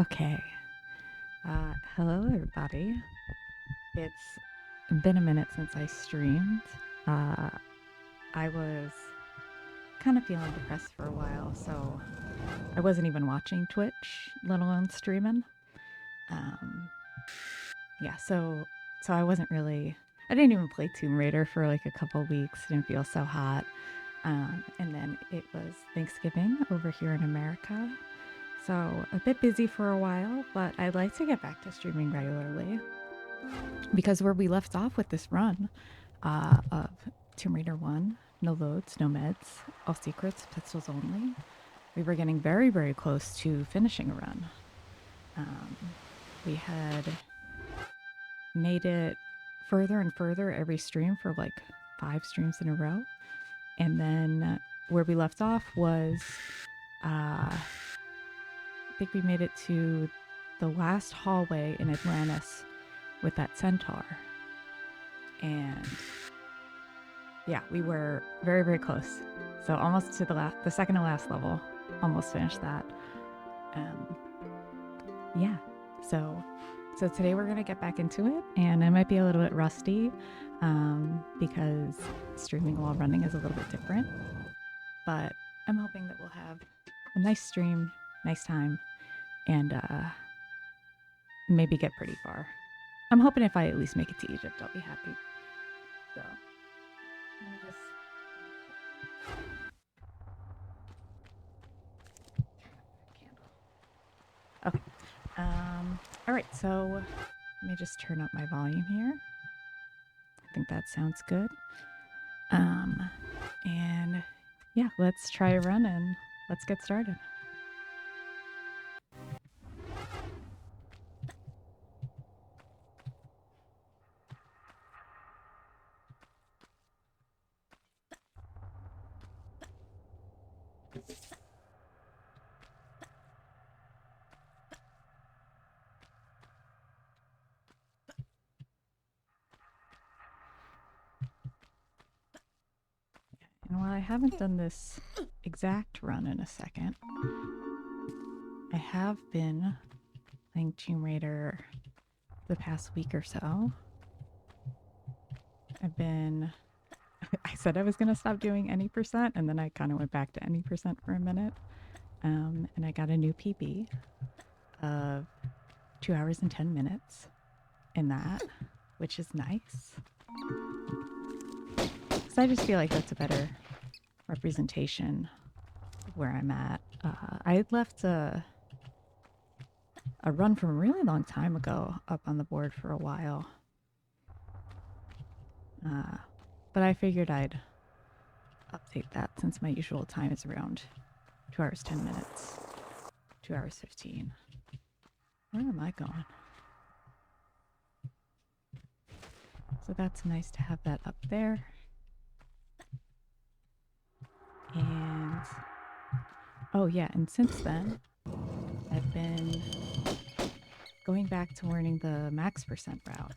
Okay. Hello, everybody. It's been a minute since I streamed. I was kind of feeling depressed for a while, so I wasn't even watching Twitch, let alone streaming. Um, yeah, so I wasn't really. I didn't even play Tomb Raider for like a couple weeks. Didn't feel so hot. And then it was Thanksgiving over here in America, so a bit busy for a while. But I'd like to get back to streaming regularly. Because where we left off with this run of Tomb Raider 1, no loads, no meds, all secrets, pistols only, we were getting very, very close to finishing a run. Um, we had made it further and further every stream for like 5 streams in a row. And then where we left off was, I think we made it to the last hallway in Atlantis with that centaur. And yeah, we were very, very close. So almost to the second to last level. Almost finished that. Yeah. So today we're gonna get back into it, and I might be a little bit rusty because streaming while running is a little bit different. But I'm hoping that we'll have a nice stream, nice time, and maybe get pretty far. I'm hoping if I at least make it to Egypt, I'll be happy. So let me just Okay. All right, so let me just turn up my volume here. I think that sounds good. And yeah, let's try a run and let's get started. And while I haven't done this exact run in a second, I have been playing Tomb Raider the past week or so. I said I was going to stop doing any percent, and then I kind of went back to any percent for a minute. And I got a new PB of 2 hours and 10 minutes in that, which is nice. Because I just feel like that's a better representation of where I'm at. I had left a run from a really long time ago up on the board for a while. But I figured I'd update that since my usual time is around 2 hours 10 minutes, 2 hours 15. Where am I going? So that's nice to have that up there. And oh yeah, and since then, I've been going back to learning the max percent route.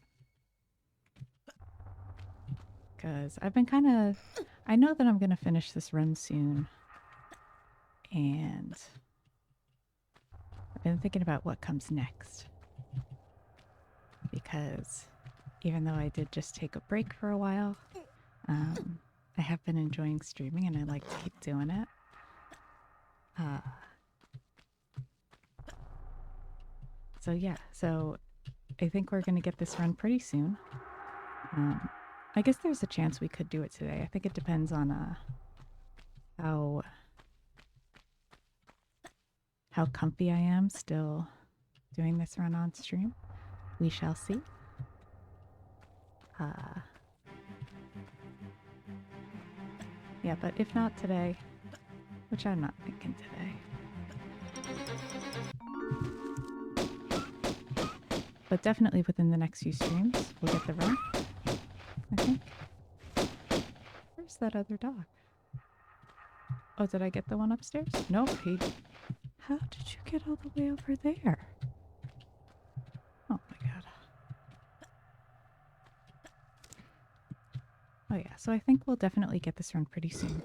Because I've been I know that I'm going to finish this run soon. And I've been thinking about what comes next. Because even though I did just take a break for a while, I have been enjoying streaming and I like to keep doing it. So yeah, so I think we're going to get this run pretty soon. I guess there's a chance we could do it today. I think it depends on how comfy I am still doing this run on stream. We shall see. Yeah, but if not today, which I'm not thinking today, but definitely within the next few streams, we'll get the run, I think. Where's that other dog? Oh, did I get the one upstairs? Nope, How did you get all the way over there? Oh my god. Oh yeah, so I think we'll definitely get this run pretty soon.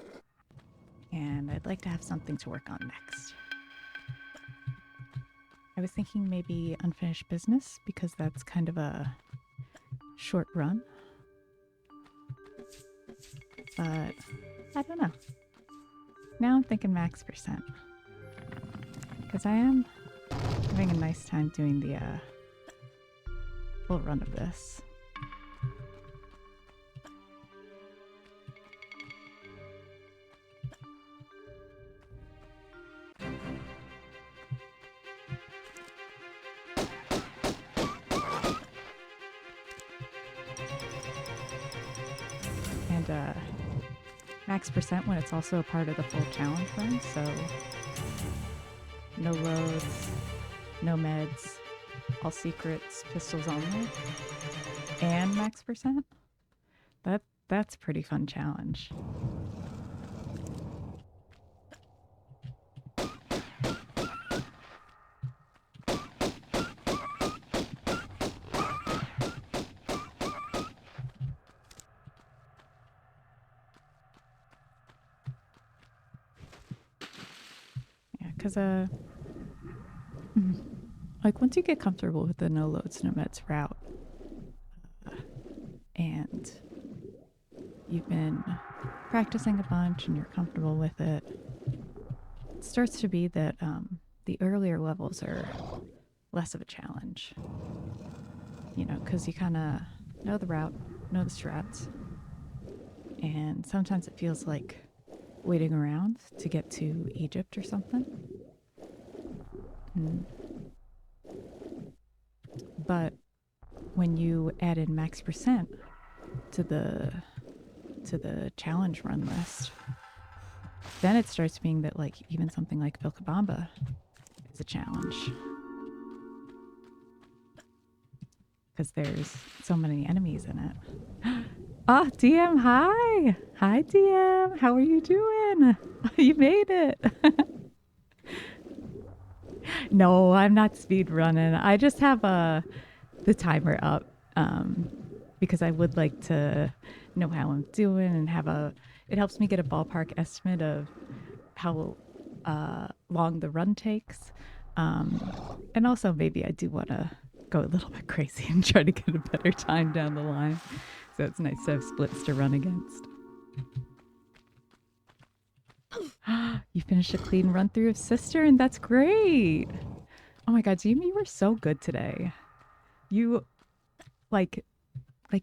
And I'd like to have something to work on next. I was thinking maybe unfinished business because that's kind of a short run. But I don't know. Now I'm thinking max percent. Because I am having a nice time doing the full run of this. And max percent when it's also a part of the full challenge run, so no loads, no meds, all secrets, pistols only, and max percent. That's a pretty fun challenge. Yeah, because like once you get comfortable with the no loads, no meds route, and you've been practicing a bunch and you're comfortable with it, it starts to be that the earlier levels are less of a challenge. You know, because you kind of know the route, know the strats, and sometimes it feels like waiting around to get to Egypt or something. But when you add in max percent to the challenge run list, then it starts being that like even something like Vilcabamba is a challenge because there's so many enemies in it. Oh, DM, hi! Hi, DM! How are you doing? You made it! No, I'm not speed running. I just have the timer up because I would like to know how I'm doing and have a. It helps me get a ballpark estimate of how long the run takes, and also maybe I do want to go a little bit crazy and try to get a better time down the line. So it's nice to have splits to run against. You finished a clean run through of Sister, and that's great. Oh my god, Jimmy, you were so good today. You like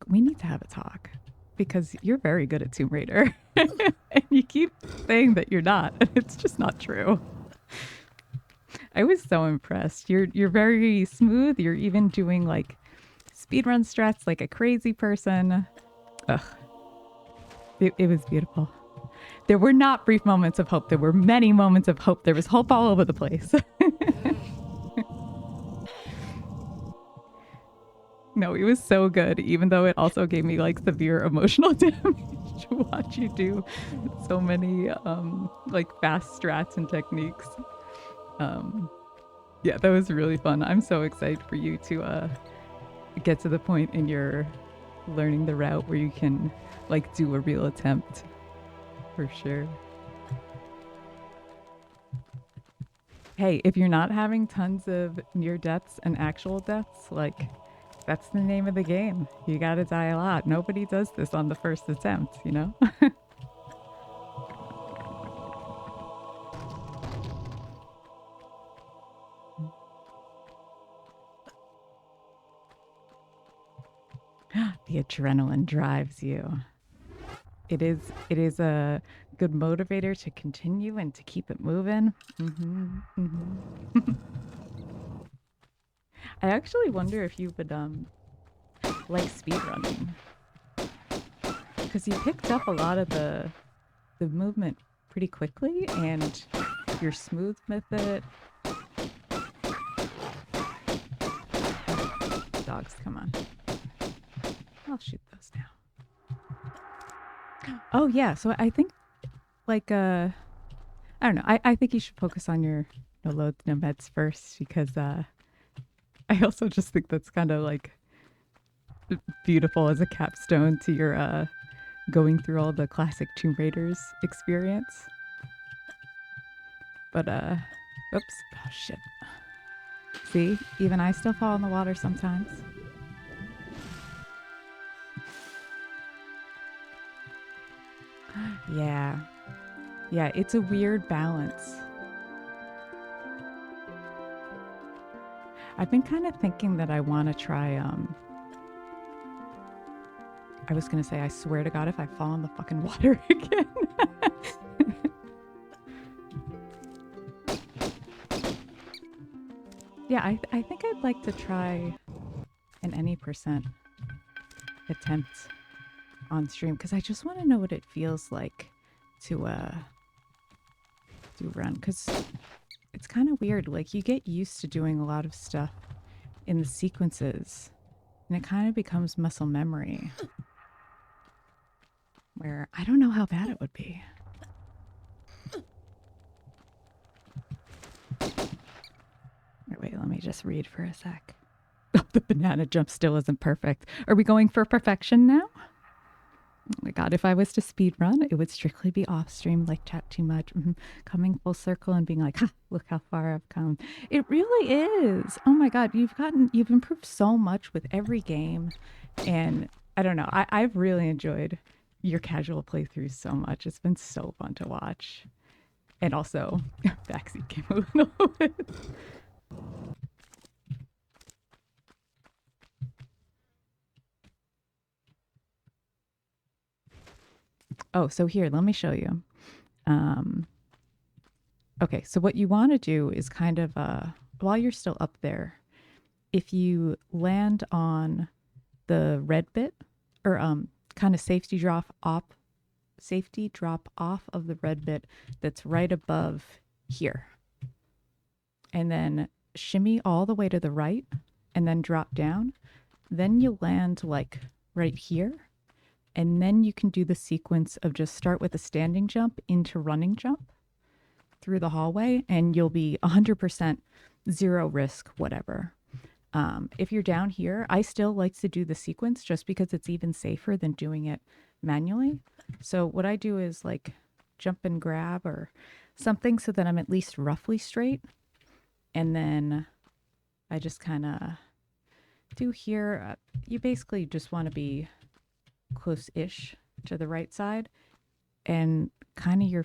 we need to have a talk because you're very good at Tomb Raider. And you keep saying that you're not, and it's just not true. I was so impressed. You're very smooth. You're even doing like speedrun strats like a crazy person. Ugh. It was beautiful. There were not brief moments of hope. There were many moments of hope. There was hope all over the place. No, it was so good, even though it also gave me like severe emotional damage to watch you do so many like fast strats and techniques. Yeah, that was really fun. I'm so excited for you to get to the point in your learning the route where you can like do a real attempt for sure. Hey, if you're not having tons of near deaths and actual deaths, like that's the name of the game. You gotta die a lot. Nobody does this on the first attempt, you know? The adrenaline drives you. It is a good motivator to continue and to keep it moving. I actually wonder if you would like speedrunning. Because you picked up a lot of the movement pretty quickly and you're smooth with it. Dogs, come on. I'll shoot those down. Oh yeah, so I think like I don't know. I think you should focus on your no loads, no meds first because I also just think that's kind of like beautiful as a capstone to your going through all the classic Tomb Raiders experience. But oops, oh shit. See, even I still fall in the water sometimes. Yeah. Yeah, it's a weird balance. I've been kind of thinking that I want to try, I was going to say, I swear to God, if I fall in the fucking water again. Yeah, I think I'd like to try an any percent attempt on stream because I just want to know what it feels like to run, because it's kind of weird. Like, you get used to doing a lot of stuff in the sequences and it kind of becomes muscle memory, where I don't know how bad it would be. Wait, let me just read for a sec. Oh, the banana jump still isn't perfect. Are we going for perfection now? Oh my God, if I was to speed run, it would strictly be off stream, like chat too much, coming full circle and being like, ha, look how far I've come. It really is. Oh my God, you've improved so much with every game. And I don't know, I've really enjoyed your casual playthroughs so much. It's been so fun to watch. And also, backseat game a little bit. Oh, so here, let me show you. Um, okay, so what you want to do is kind of, while you're still up there, if you land on the red bit, or kind of safety drop off of the red bit that's right above here, and then shimmy all the way to the right and then drop down, then you land like right here, and then you can do the sequence of just start with a standing jump into running jump through the hallway, and you'll be 100% zero risk, whatever. If you're down here, I still like to do the sequence just because it's even safer than doing it manually. So what I do is like jump and grab or something so that I'm at least roughly straight. And then I just kind of do here. You basically just want to be close-ish to the right side, and kind of your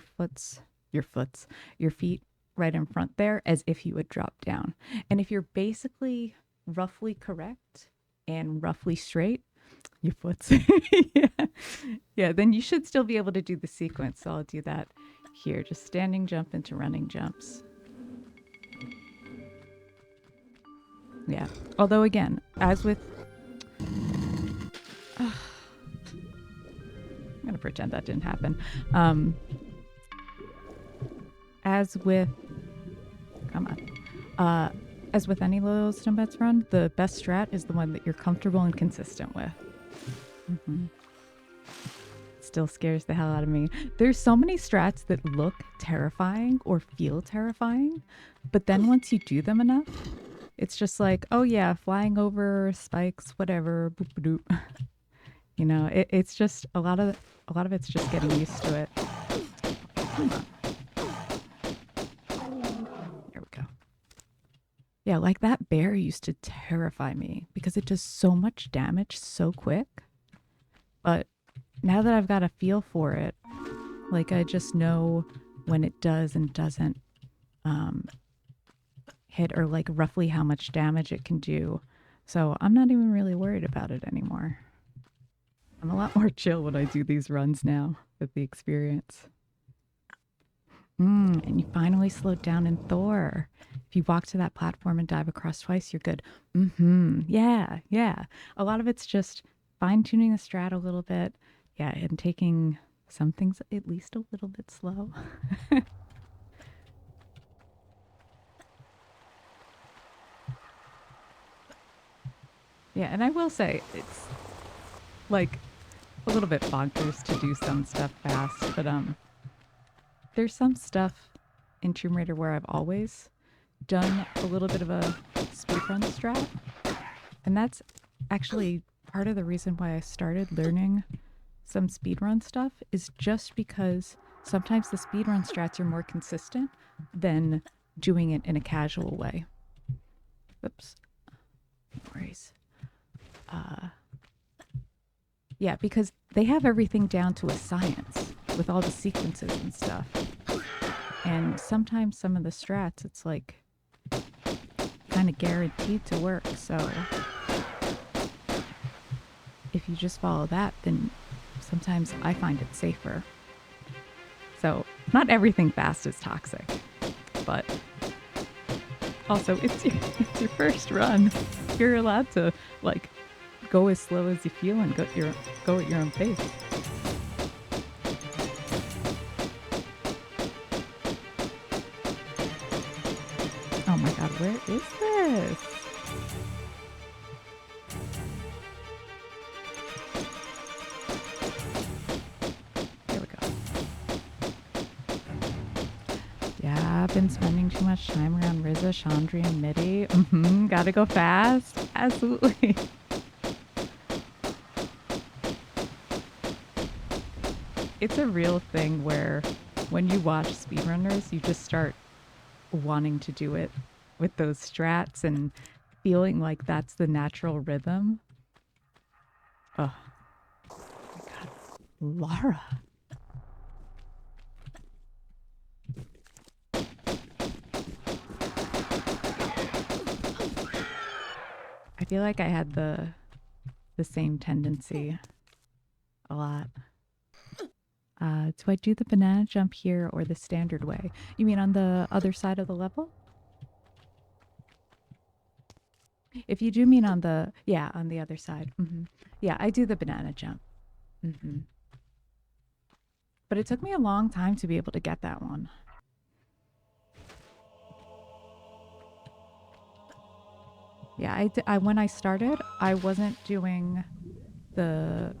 feet right in front there as if you would drop down. And if you're basically roughly correct and roughly straight, your foot's yeah, then you should still be able to do the sequence. So I'll do that here, just standing jump into running jumps. Yeah, although again, as with I'm gonna pretend that didn't happen. As with come on, as with any Loyal Snow run, the best strat is the one that you're comfortable and consistent with. Still scares the hell out of me. There's so many strats that look terrifying or feel terrifying, but then once you do them enough, it's just like, oh yeah, flying over spikes, whatever, boop doop. You know, it's just a lot of it's just getting used to it. Come on. There we go. Yeah, like that bear used to terrify me because it does so much damage so quick. But now that I've got a feel for it, like I just know when it does and doesn't hit, or like roughly how much damage it can do. So I'm not even really worried about it anymore. I'm a lot more chill when I do these runs now with the experience. And you finally slowed down in Thor. If you walk to that platform and dive across twice, you're good. Yeah, yeah. A lot of it's just fine-tuning the strat a little bit. Yeah, and taking some things at least a little bit slow. Yeah, and I will say, it's like a little bit bonkers to do some stuff fast, but there's some stuff in Tomb Raider where I've always done a little bit of a speedrun strat, and that's actually part of the reason why I started learning some speedrun stuff, is just because sometimes the speedrun strats are more consistent than doing it in a casual way. Oops. No worries. Yeah, because they have everything down to a science with all the sequences and stuff. And sometimes some of the strats, it's like kind of guaranteed to work. So if you just follow that, then sometimes I find it safer. So not everything fast is toxic, but also it's your first run. You're allowed to like go as slow as you feel and go at your own pace. Oh my god, where is this? Here we go. Yeah, I've been spending too much time around Riza, Chandri, and Midi. Gotta go fast. Absolutely. It's a real thing where when you watch speedrunners, you just start wanting to do it with those strats and feeling like that's the natural rhythm. Oh my god. Lara. I feel like I had the same tendency a lot. Do I do the banana jump here or the standard way? You mean on the other side of the level? If you do mean on the, yeah, on the other side. Yeah, I do the banana jump. But it took me a long time to be able to get that one. Yeah, when I started, I wasn't doing the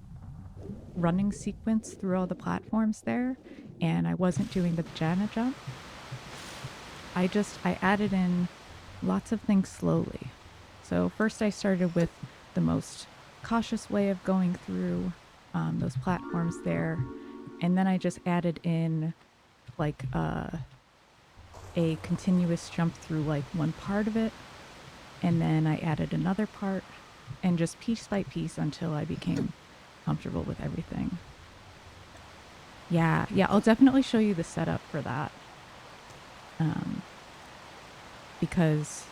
running sequence through all the platforms there, and I wasn't doing the banana jump. I added in lots of things slowly. So first I started with the most cautious way of going through those platforms there, and then I just added in like a continuous jump through like one part of it, and then I added another part, and just piece by piece until I became comfortable with everything. Yeah, I'll definitely show you the setup for that. Because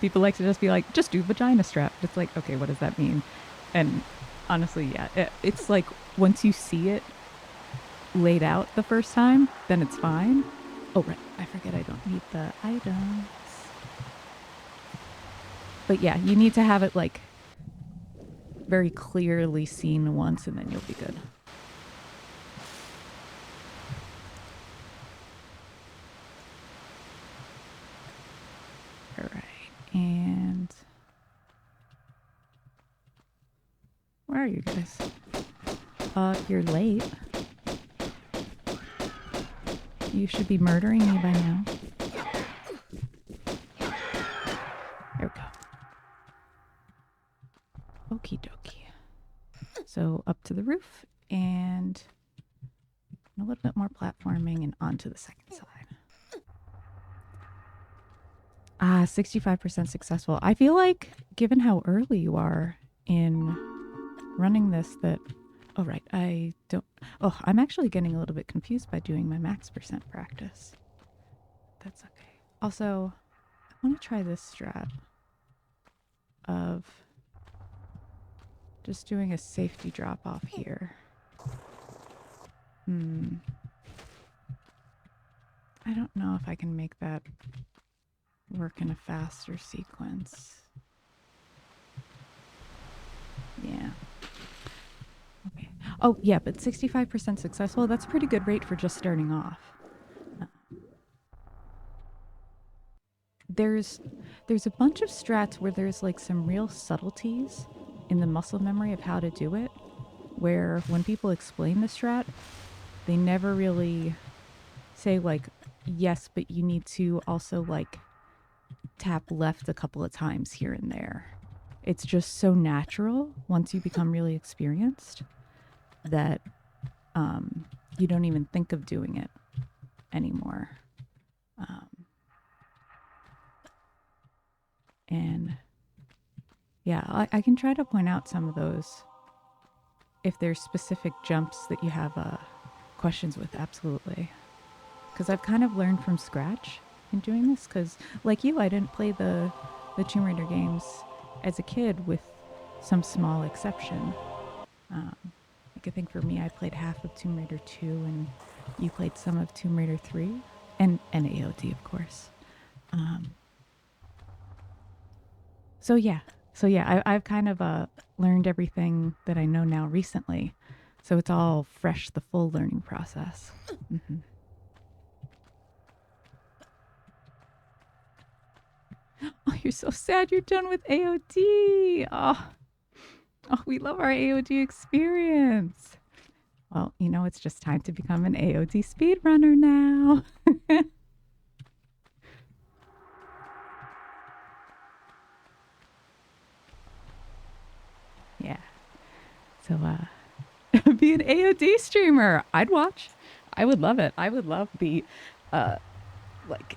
people like to just be like, just do vagina strap. It's like, okay, what does that mean? And honestly, yeah, it's like once you see it laid out the first time, then it's fine. Oh, right. I forget I don't need the items. But yeah, you need to have it like very clearly seen once and then you'll be good. All right. And where are you guys? You're late. You should be murdering me by now. There we go. Okie dokie. So up to the roof and a little bit more platforming and onto the second side. 65% successful. I feel like, given how early you are in running this, that... Oh, right. I don't... Oh, I'm actually getting a little bit confused by doing my max percent practice. That's okay. Also, I want to try this strat of just doing a safety drop off here. I don't know if I can make that work in a faster sequence. Yeah. Okay. Oh, yeah, but 65% successful, that's a pretty good rate for just starting off. There's a bunch of strats where there's like some real subtleties in the muscle memory of how to do it, where when people explain the strat, they never really say like, yes, but you need to also like tap left a couple of times here and there. It's just so natural once you become really experienced that you don't even think of doing it anymore. And yeah, I can try to point out some of those if there's specific jumps that you have questions with. Absolutely. Because I've kind of learned from scratch in doing this. Because, like you, I didn't play the Tomb Raider games as a kid, with some small exception. Like I think for me, I played half of Tomb Raider 2, and you played some of Tomb Raider 3, and AOD, of course. Um, so yeah, I've kind of learned everything that I know now recently. So it's all fresh, the full learning process. Mm-hmm. Oh, you're so sad you're done with AOD. Oh, we love our AOD experience. Well, you know, it's just time to become an AOD speedrunner now. Yeah. So, be an AOD streamer. I'd watch. I would love it. I would love the, like,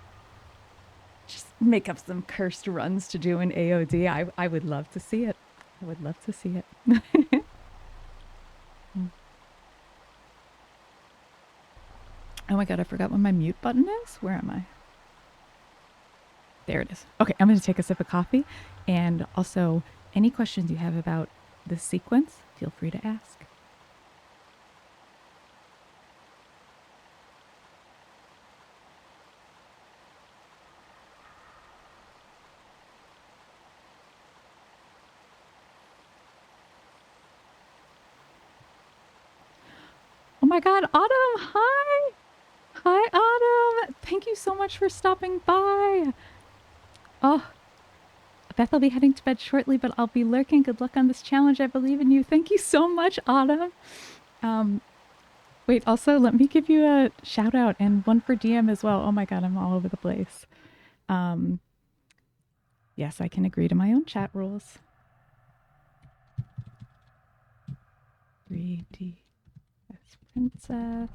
just make up some cursed runs to do in AOD. I would love to see it. I would love to see it. Oh my god, I forgot what my mute button is. Where am I? There it is. Okay, I'm going to take a sip of coffee. And also, any questions you have about this sequence, feel free to ask. Oh my god, Autumn, hi! Hi, Autumn! Thank you so much for stopping by. Oh, Beth will be heading to bed shortly, but I'll be lurking. Good luck on this challenge. I believe in you. Thank you so much, Autumn. Wait, also, let me give you a shout out and one for DM as well. Oh my god, I'm all over the place. Yes, I can agree to my own chat rules. 3D Princess.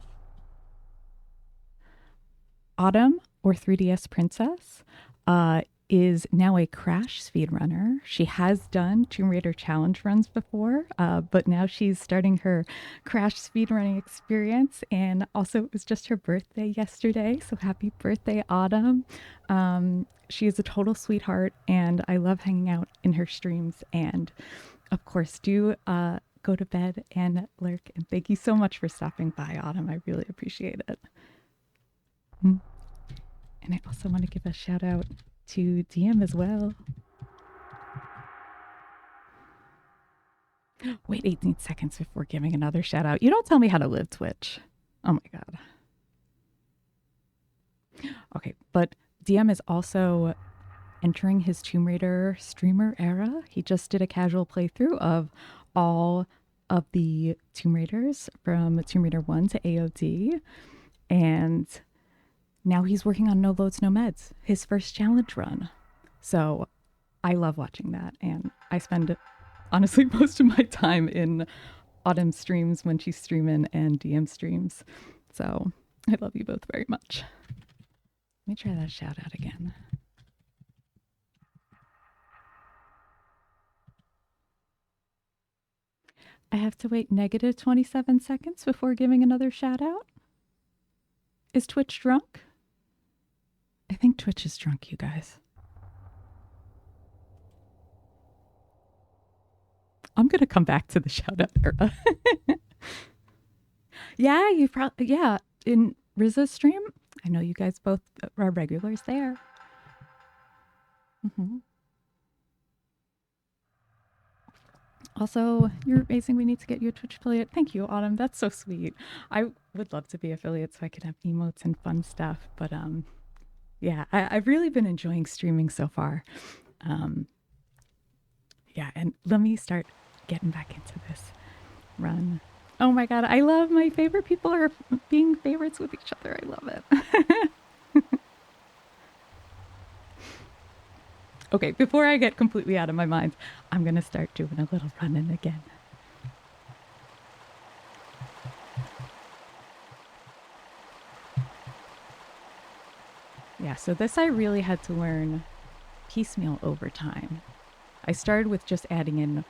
Autumn, or 3DS Princess, is now a Crash speedrunner. She has done Tomb Raider challenge runs before, but now she's starting her Crash speedrunning experience. And also, it was just her birthday yesterday, so happy birthday, Autumn. She is a total sweetheart, and I love hanging out in her streams. And of course, do go to bed and lurk. And thank you so much for stopping by, Autumn. I really appreciate it. And I also want to give a shout out to DM as well. Wait 18 seconds before giving another shout out. You don't tell me how to live Twitch. Oh my god. Okay, but DM is also entering his Tomb Raider streamer era. He just did a casual playthrough of all of the Tomb Raiders from Tomb Raider 1 to AOD. And now he's working on No Loads, No Meds, his first challenge run. So I love watching that. And I spend, honestly, most of my time in Autumn streams when she's streaming and DM streams. So I love you both very much. Let me try that shout out again. I have to wait negative 27 seconds before giving another shout out. Is Twitch drunk? I think Twitch is drunk, you guys. I'm going to come back to the shout out era. Yeah, you probably, yeah, in Rizza's stream. I know you guys both are regulars there. Mm-hmm. Also, you're amazing. We need to get you a Twitch affiliate. Thank you, Autumn. That's so sweet. I would love to be affiliate so I could have emotes and fun stuff. But yeah, I've really been enjoying streaming so far. Yeah, and let me start getting back into this run. Oh my god, I love my favorite people are being favorites with each other. I love it. Okay, before I get completely out of my mind, I'm going to start doing a little running again. Yeah, so this I really had to learn piecemeal over time. I started with just adding in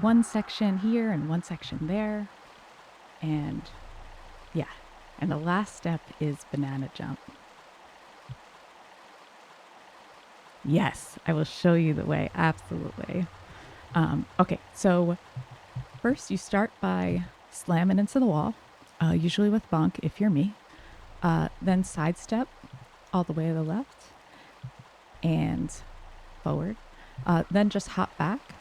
one section here and one section there. And yeah, and the last step is banana jump. Yes, I will show you the way, absolutely. Okay, so first you start by slamming into the wall, usually with bonk if you're me. Then sidestep all the way to the left and forward. Then just hop back.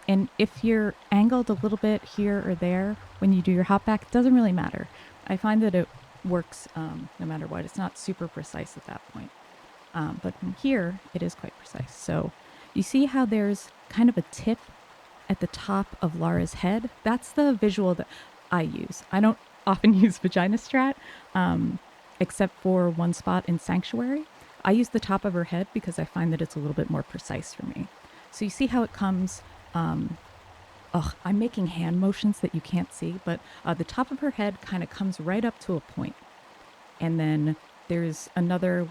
And if you're angled a little bit here or there when you do your hop back, it doesn't really matter. I find that it works no matter what. It's not super precise at that point. But from here, it is quite precise. So you see how there's kind of a tip at the top of Lara's head? That's the visual that I use. I don't often use vagina strat, except for one spot in Sanctuary. I use the top of her head because I find that it's a little bit more precise for me. So you see how it comes... I'm making hand motions that you can't see, but the top of her head kind of comes right up to a point. And then there's another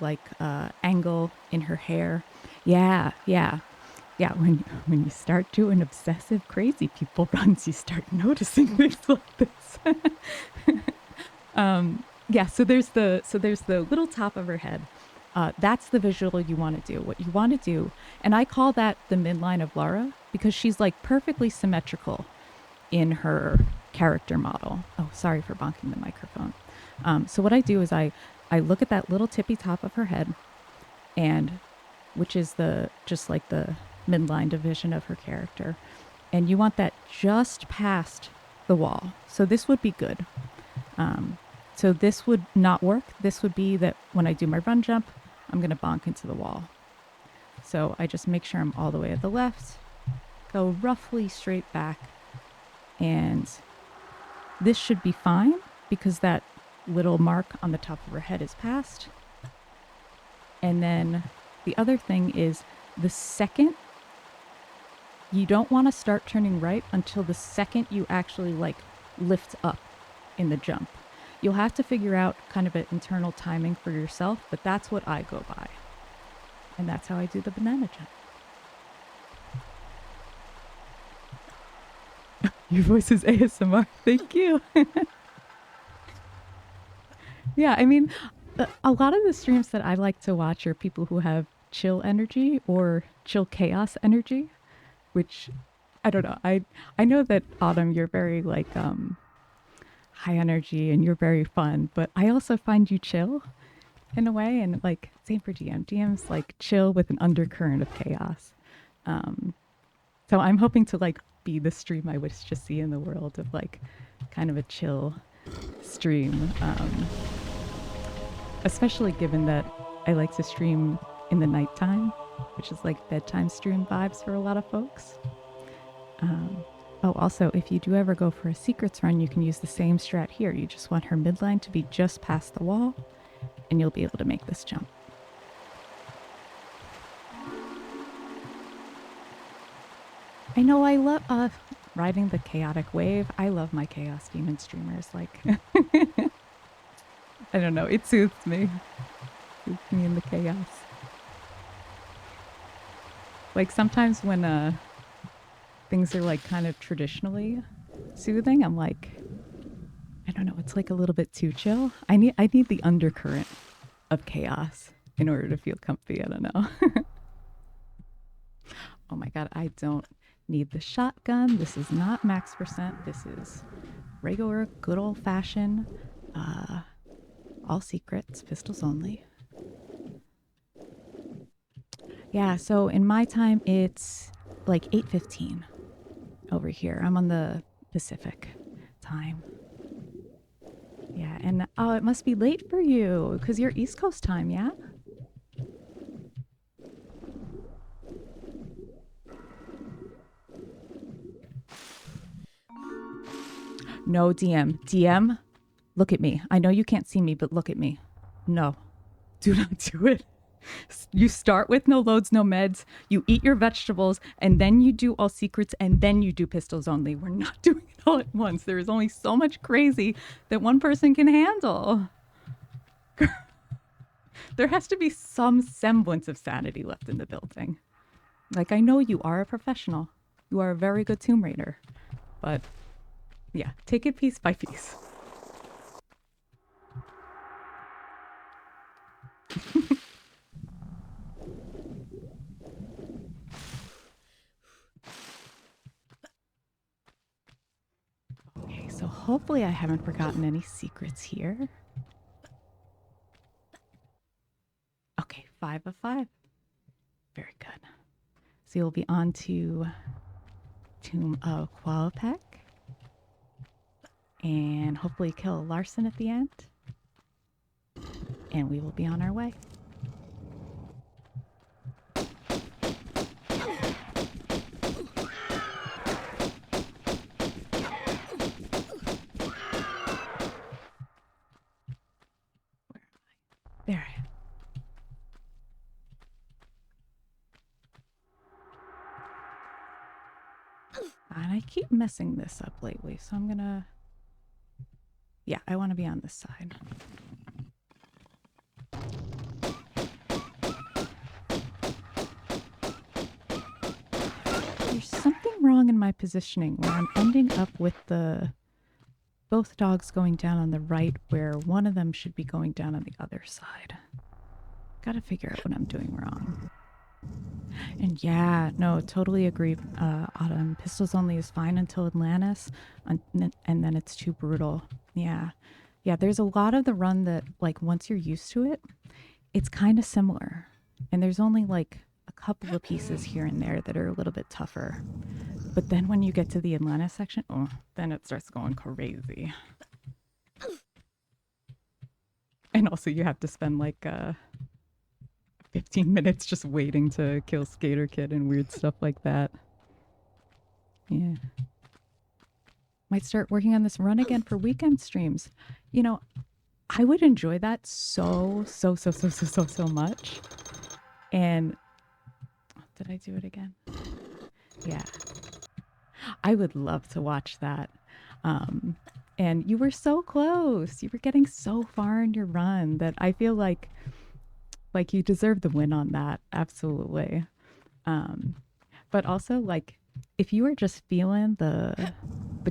angle in her hair. Yeah. When you start doing obsessive crazy people runs, you start noticing things like this. So there's the little top of her head. That's the visual you want to do. What you want to do, and I call that the midline of Lara because she's like perfectly symmetrical in her character model. Oh, sorry for bonking the microphone. So what I do is I look at that little tippy top of her head, and which is just like the midline division of her character, and you want that just past the wall. So this would be good. So this would not work. This would be that when I do my run jump, I'm going to bonk into the wall. So I just make sure I'm all the way at the left, go roughly straight back, and this should be fine because that little mark on the top of her head is passed. And then the other thing is the second, you don't want to start turning right until the second you actually lift up in the jump. You'll have to figure out kind of an internal timing for yourself, but that's what I go by. And that's how I do the banana jump. Your voice is ASMR. Thank you. Yeah, I mean, a lot of the streams that I like to watch are people who have chill energy or chill chaos energy, which I don't know. I know that Autumn, you're very high energy and you're very fun, but I also find you chill in a way, and same for GM. GM's chill with an undercurrent of chaos. So I'm hoping to be the stream I wish to see in the world of kind of a chill stream, especially given that I like to stream in the nighttime, which is bedtime stream vibes for a lot of folks. Also, if you do ever go for a secrets run, you can use the same strat here. You just want her midline to be just past the wall, and you'll be able to make this jump. I know I love riding the chaotic wave. I love my chaos demon streamers. I don't know. It soothes me. Soothes me in the chaos. Sometimes when things are kind of traditionally soothing, I'm I don't know, it's a little bit too chill. I need the undercurrent of chaos in order to feel comfy. I don't know. Oh my god, I don't need the shotgun. This is not max percent. This is regular, good old fashioned, all secrets, pistols only. Yeah, so in my time, it's 8:15 over here. I'm on the Pacific time. Yeah, and oh, it must be late for you because you're East Coast time, yeah? No, DM. DM, look at me. I know you can't see me, but look at me. No, do not do it. You start with no loads, no meds, you eat your vegetables, and then you do all secrets, and then you do pistols only. We're not doing it all at once. There is only so much crazy that one person can handle. There has to be some semblance of sanity left in the building. Like, I know you are a professional. You are a very good Tomb Raider. But, yeah, take it piece by piece. Okay, so hopefully I haven't forgotten any secrets here. Okay, 5 of 5. Very good. So you'll be on to Tomb of Qualopec. And hopefully kill Larson at the end. And we will be on our way. There I am. And I keep messing this up lately, so I'm gonna... Yeah, I want to be on this side. There's something wrong in my positioning where I'm ending up with the... both dogs going down on the right where one of them should be going down on the other side. Gotta figure out what I'm doing wrong. And yeah, no, totally agree, Autumn. Pistols only is fine until Atlantis, and then it's too brutal. Yeah. Yeah, there's a lot of the run that, like, once you're used to it, it's kind of similar. And there's only, like, a couple of pieces here and there that are a little bit tougher. But then when you get to the Atlantis section, oh, then it starts going crazy. And also you have to spend, like, 15 minutes just waiting to kill Skater Kid and weird stuff like that. Yeah. Might start working on this run again for weekend streams. You know, I would enjoy that so much. And did I do it again? Yeah. I would love to watch that. And you were so close. You were getting so far in your run that I feel like you deserve the win on that. Absolutely. But also, like, if you were just feeling the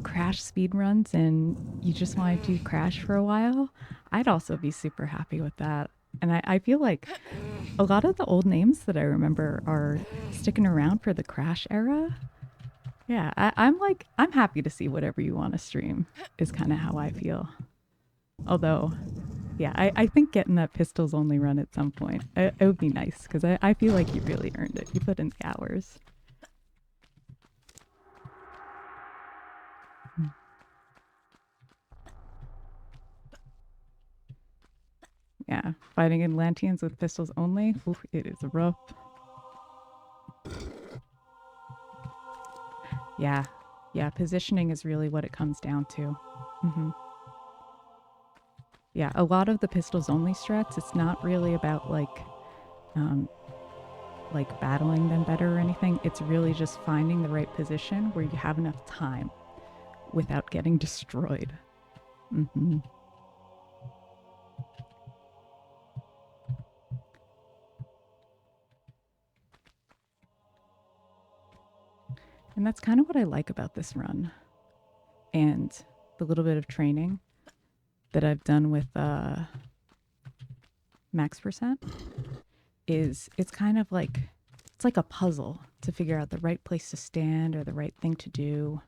crash speed runs and you just want to do crash for a while, I'd also be super happy with that. And I feel like a lot of the old names that I remember are sticking around for the crash era. Yeah, I'm happy to see whatever you want to stream is kind of how I feel. Although, yeah, I think getting that pistols only run at some point, it would be nice because I feel like you really earned it. You put in the hours. Yeah, fighting Atlanteans with pistols only, oof, it is rough. Yeah, yeah, positioning is really what it comes down to. Yeah, a lot of the pistols only strats, it's not really about like battling them better or anything. It's really just finding the right position where you have enough time without getting destroyed. And that's kind of what I like about this run. And the little bit of training that I've done with max percent is it's kind of like it's like a puzzle to figure out the right place to stand or the right thing to do.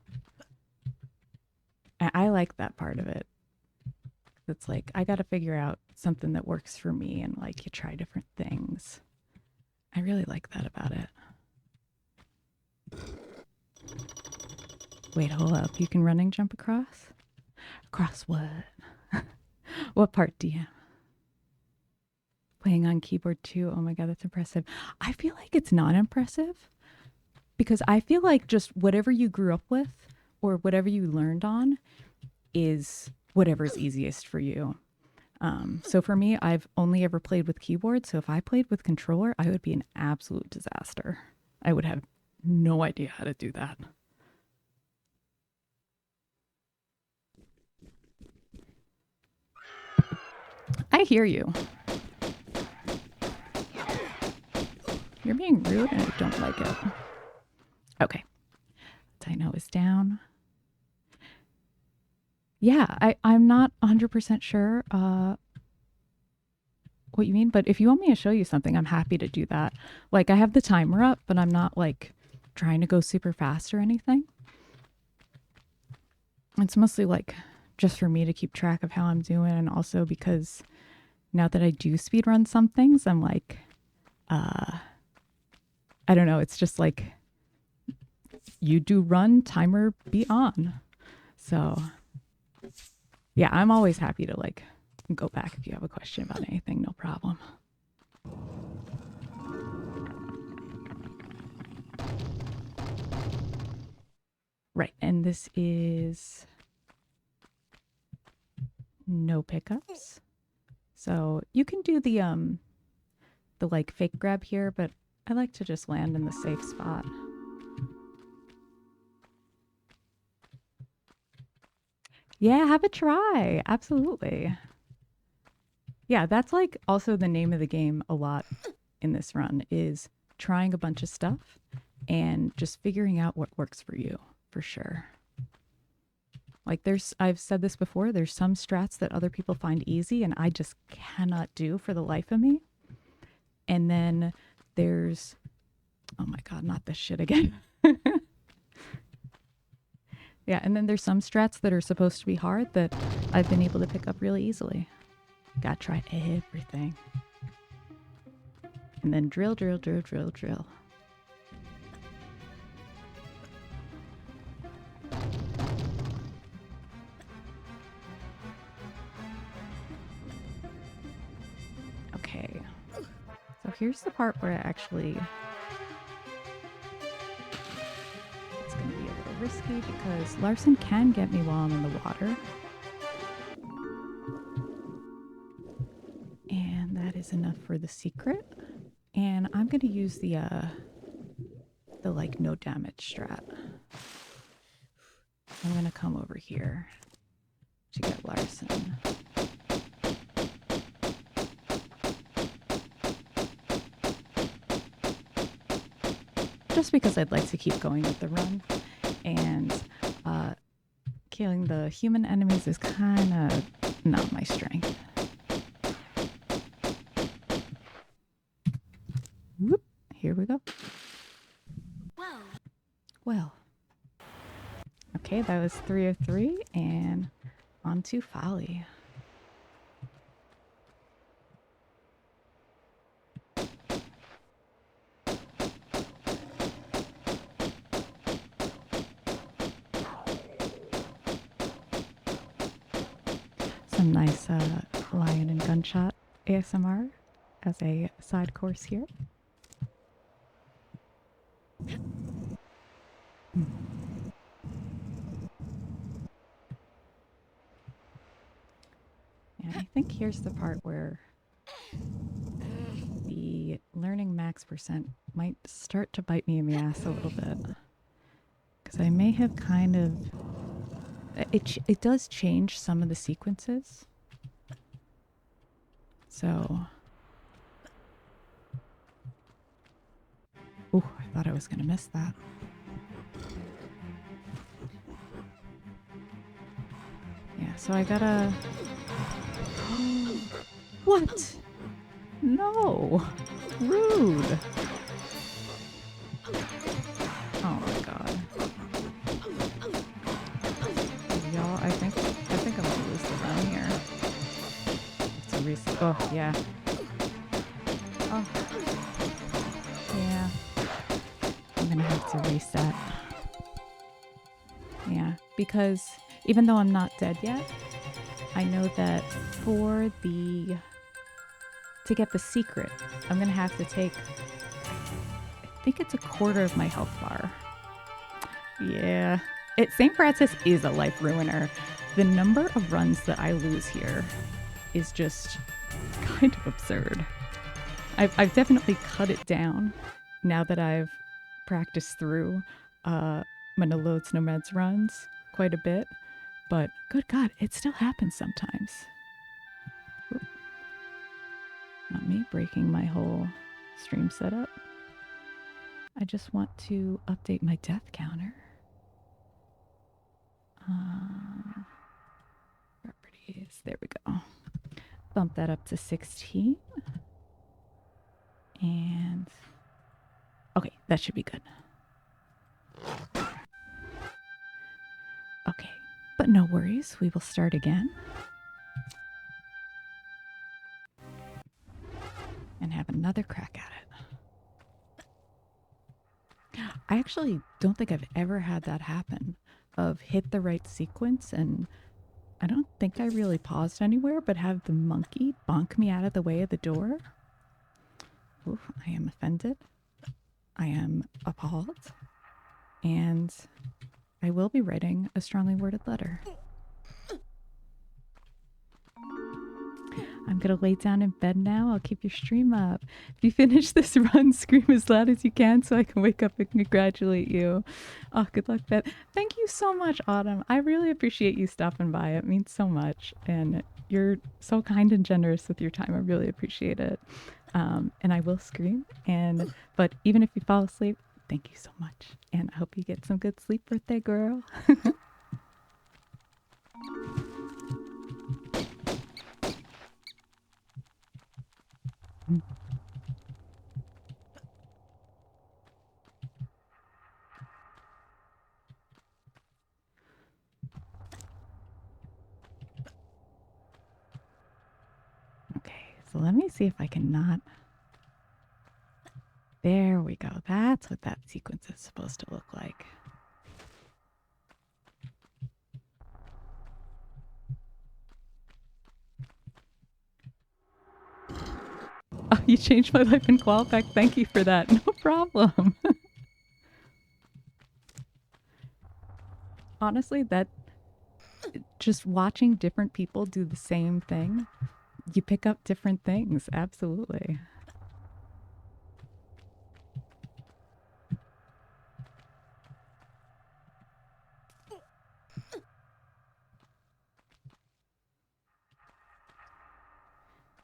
I like that part of it. It's like I got to figure out something that works for me and like you try different things. I really like that about it. Wait, hold up. You can running jump across? Across what? What part do you? Playing on keyboard too. Oh my God, that's impressive. I feel like it's not impressive because I feel like just whatever you grew up with or whatever you learned on is whatever's easiest for you. So for me, I've only ever played with keyboard. So if I played with controller, I would be an absolute disaster. I would have no idea how to do that. I hear you. You're being rude and I don't like it. Okay. Dino is down. Yeah, I'm not 100% sure what you mean, but if you want me to show you something, I'm happy to do that. Like, I have the timer up, but I'm not, like, trying to go super fast or anything. It's mostly, like, just for me to keep track of how I'm doing, and also because now that I do speedrun some things, I'm like, I don't know, it's just like, you do run, timer be on. So, yeah, I'm always happy to, like, go back if you have a question about anything, no problem. Right, and this is no pickups. So you can do the like fake grab here, but I like to just land in the safe spot. Yeah, have a try. Absolutely. Yeah, that's like also the name of the game a lot in this run is trying a bunch of stuff and just figuring out what works for you, for sure. Like I've said this before, there's some strats that other people find easy and I just cannot do for the life of me. And then there's, oh my God, not this shit again. Yeah, and then there's some strats that are supposed to be hard that I've been able to pick up really easily. Gotta try everything. And then drill, drill, drill, drill, drill. Okay. So here's the part where I actually... It's gonna be a little risky because Larson can get me while I'm in the water. And that is enough for the secret. And I'm gonna use the like no damage strat. I'm gonna come over here to get Larson. Just because I'd like to keep going with the run, and killing the human enemies is kind of not my strength. Whoop, here we go. Well. Okay, that was 303, and on to Folly. Some nice lion and gunshot ASMR as a side course here. And I think here's the part where the learning max percent might start to bite me in the ass a little bit. Because I may have kind of... It does change some of the sequences. So... Ooh, I thought I was going to miss that. Yeah, so I gotta... What? No! Rude! Oh my god. Y'all, I think I'm gonna lose the run here. It's a reset. Oh, yeah. Oh. Yeah. I'm gonna have to reset. Yeah, because even though I'm not dead yet, I know that for the... To get the secret, I'm gonna have to take... I think it's a quarter of my health bar. Yeah. St. Francis is a life ruiner. The number of runs that I lose here is just kind of absurd. I've definitely cut it down now that I've practiced through Manilo's No Meds runs quite a bit. But good God, it still happens sometimes. Oop. Not me breaking my whole stream setup. I just want to update my death counter. Properties, there we go. Bump that up to 16. And okay, that should be good. Okay, but no worries, we will start again. And have another crack at it. I actually don't think I've ever had that happen, of hit the right sequence, and I don't think I really paused anywhere, but have the monkey bonk me out of the way of the door. Ooh, I am offended. I am appalled. And I will be writing a strongly worded letter. I'm gonna lay down in bed now. I'll keep your stream up. If you finish this run, scream as loud as you can so I can wake up and congratulate you. Oh, good luck, Beth. Thank you so much, Autumn. I really appreciate you stopping by. It means so much. And you're so kind and generous with your time. I really appreciate it. And I will scream. But even if you fall asleep, thank you so much. And I hope you get some good sleep, birthday girl. Okay, so let me see if I can not. There we go. That's what that sequence is supposed to look like. Oh, you changed my life in Qualpack. Thank you for that. No problem. Honestly, that just watching different people do the same thing, you pick up different things. Absolutely.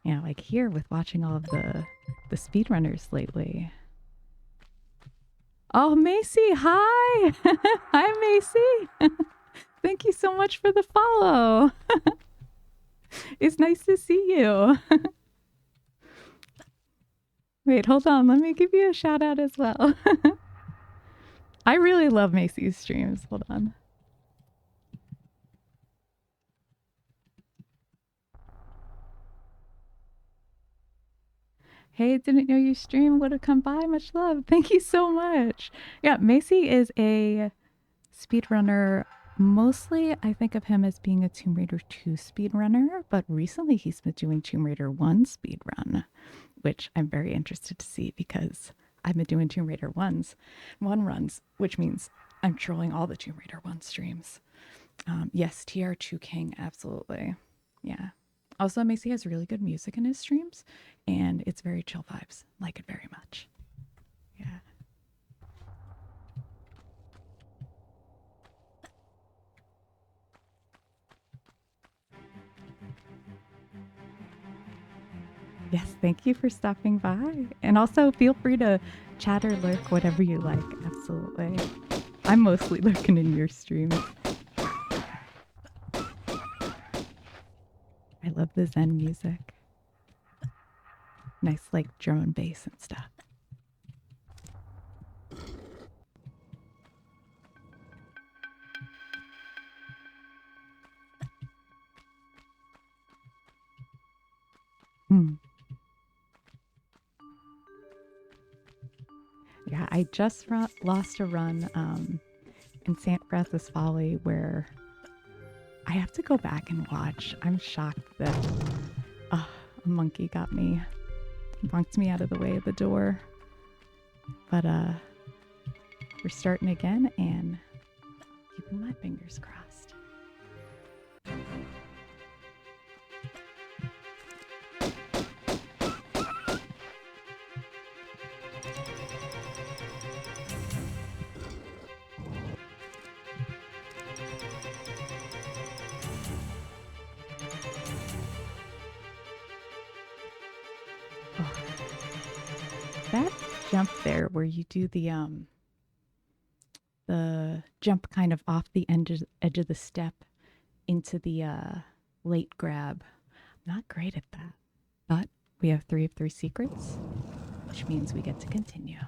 Yeah, like here with watching all of the speedrunners lately. Oh, Macy, hi. Hi, Macy. Thank you so much for the follow. It's nice to see you. Wait, hold on. Let me give you a shout out as well. I really love Macy's streams. Hold on. Hey, didn't know you stream. Would have come by. Much love. Thank you so much. Yeah, Macy is a speedrunner. Mostly, I think of him as being a Tomb Raider 2 speedrunner, but recently he's been doing Tomb Raider 1 speedrun, which I'm very interested to see because I've been doing Tomb Raider 1 runs, which means I'm trolling all the Tomb Raider 1 streams. Yes, TR2 King, absolutely. Yeah. Also, Macy has really good music in his streams, and it's very chill vibes. Like it very much. Yeah. Yes, thank you for stopping by. And also feel free to chat or lurk, whatever you like. Absolutely. I'm mostly lurking in your streams. I love the Zen music. Nice, like, drum and bass and stuff. Yeah, I just lost a run in St. Francis Folly where I have to go back and watch. I'm shocked that a monkey got me, bonked me out of the way of the door. But we're starting again and keeping my fingers crossed. That jump there where you do the jump kind of off the edge of the step into the late grab. I'm not great at that, but we have 3 of 3 secrets, which means we get to continue.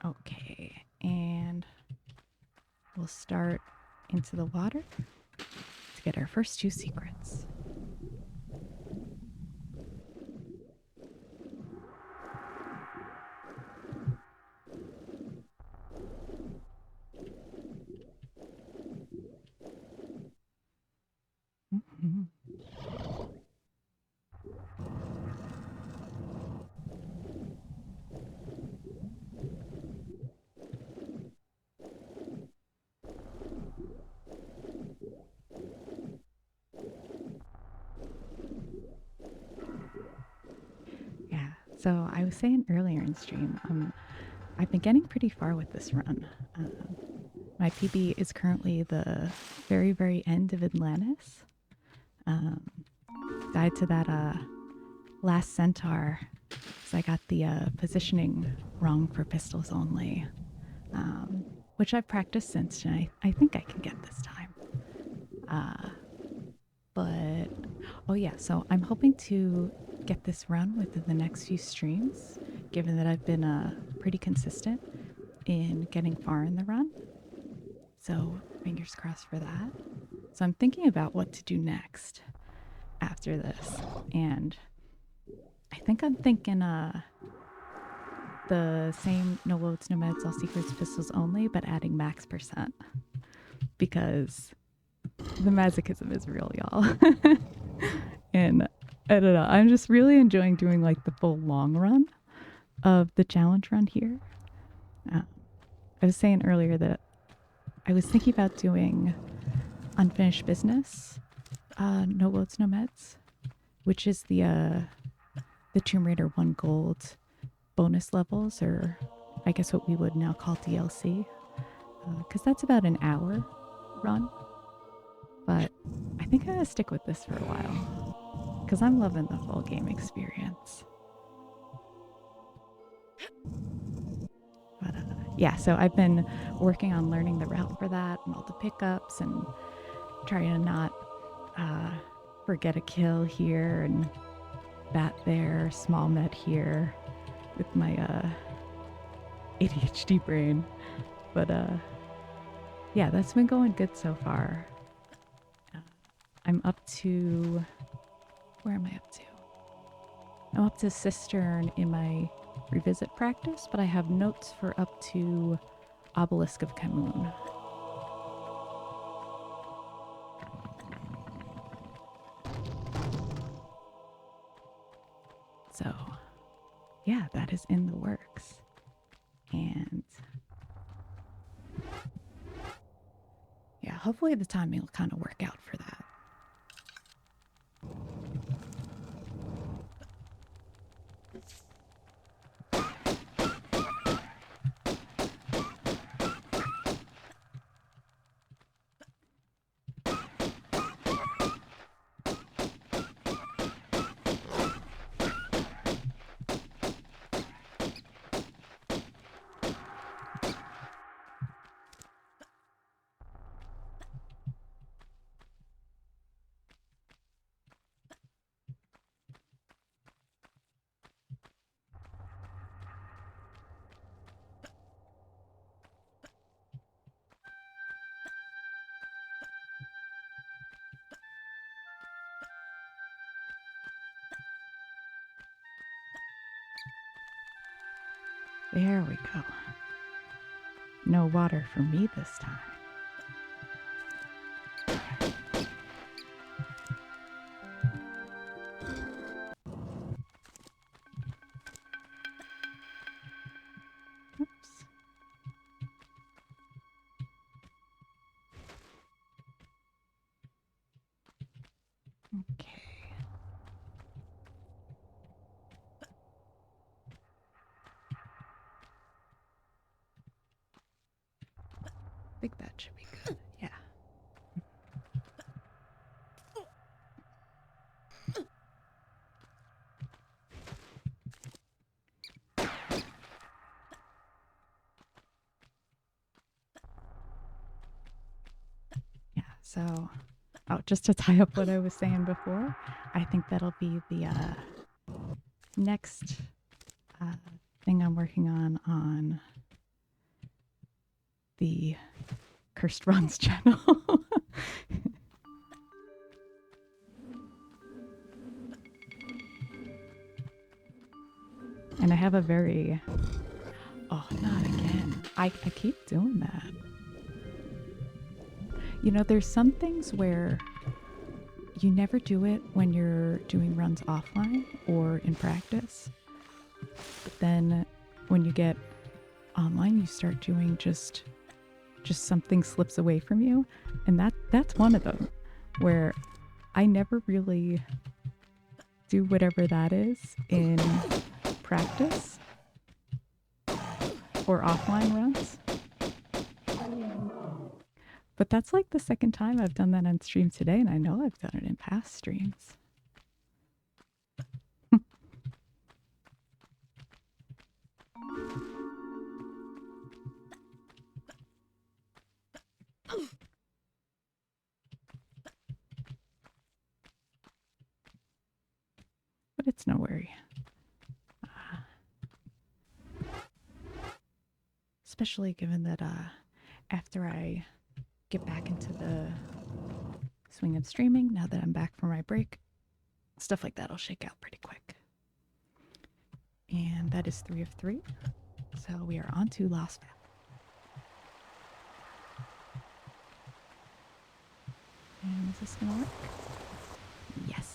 Okay, and we'll start into the water to get our first 2 secrets. Mhm. Yeah, so I was saying earlier in stream, I've been getting pretty far with this run. My PB is currently the very, very end of Atlantis. Died to that last centaur, so I got the positioning wrong for pistols only, which I've practiced since, and I think I can get this time. But, oh yeah, so I'm hoping to get this run within the next few streams, given that I've been pretty consistent in getting far in the run. So fingers crossed for that. So I'm thinking about what to do next after this. And I think I'm thinking the same no loads, no meds, all secrets, pistols only, but adding max %. Because the masochism is real, y'all. And I don't know, I'm just really enjoying doing like the full long run of the challenge run here. I was saying earlier that I was thinking about doing unfinished business, no loads, no meds, which is the Tomb Raider 1 gold bonus levels, or I guess what we would now call DLC, because that's about an hour run. But I think I'm gonna stick with this for a while because I'm loving the full game experience. But yeah, so I've been working on learning the route for that and all the pickups and trying to not forget a kill here and bat there, small med here with my ADHD brain. But yeah, that's been going good so far. I'm up to, where am I up to? I'm up to Cistern in my revisit practice, but I have notes for up to Obelisk of Kamoon. So yeah, that is in the works. And yeah, hopefully the timing will kind of work out for that. There we go. No water for me this time. Oops. Okay. think that should be good. Yeah. Yeah, so, oh, just to tie up what I was saying before, I think that'll be the next uh, thing I'm working on the Cursed Runs channel. And I have a very, oh, not again. I keep doing that. You know, there's some things where you never do it when you're doing runs offline or in practice. But then when you get online, you start doing just something slips away from you. And that's one of them where I never really do whatever that is in practice or offline runs. But that's like the second time I've done that on stream today, and I know I've done it in past streams. But it's no worry. Especially given that after I get back into the swing of streaming, now that I'm back from my break, stuff like that will shake out pretty quick. And that is 3 of 3. So we are on to Lost Path. And is this gonna work? Yes.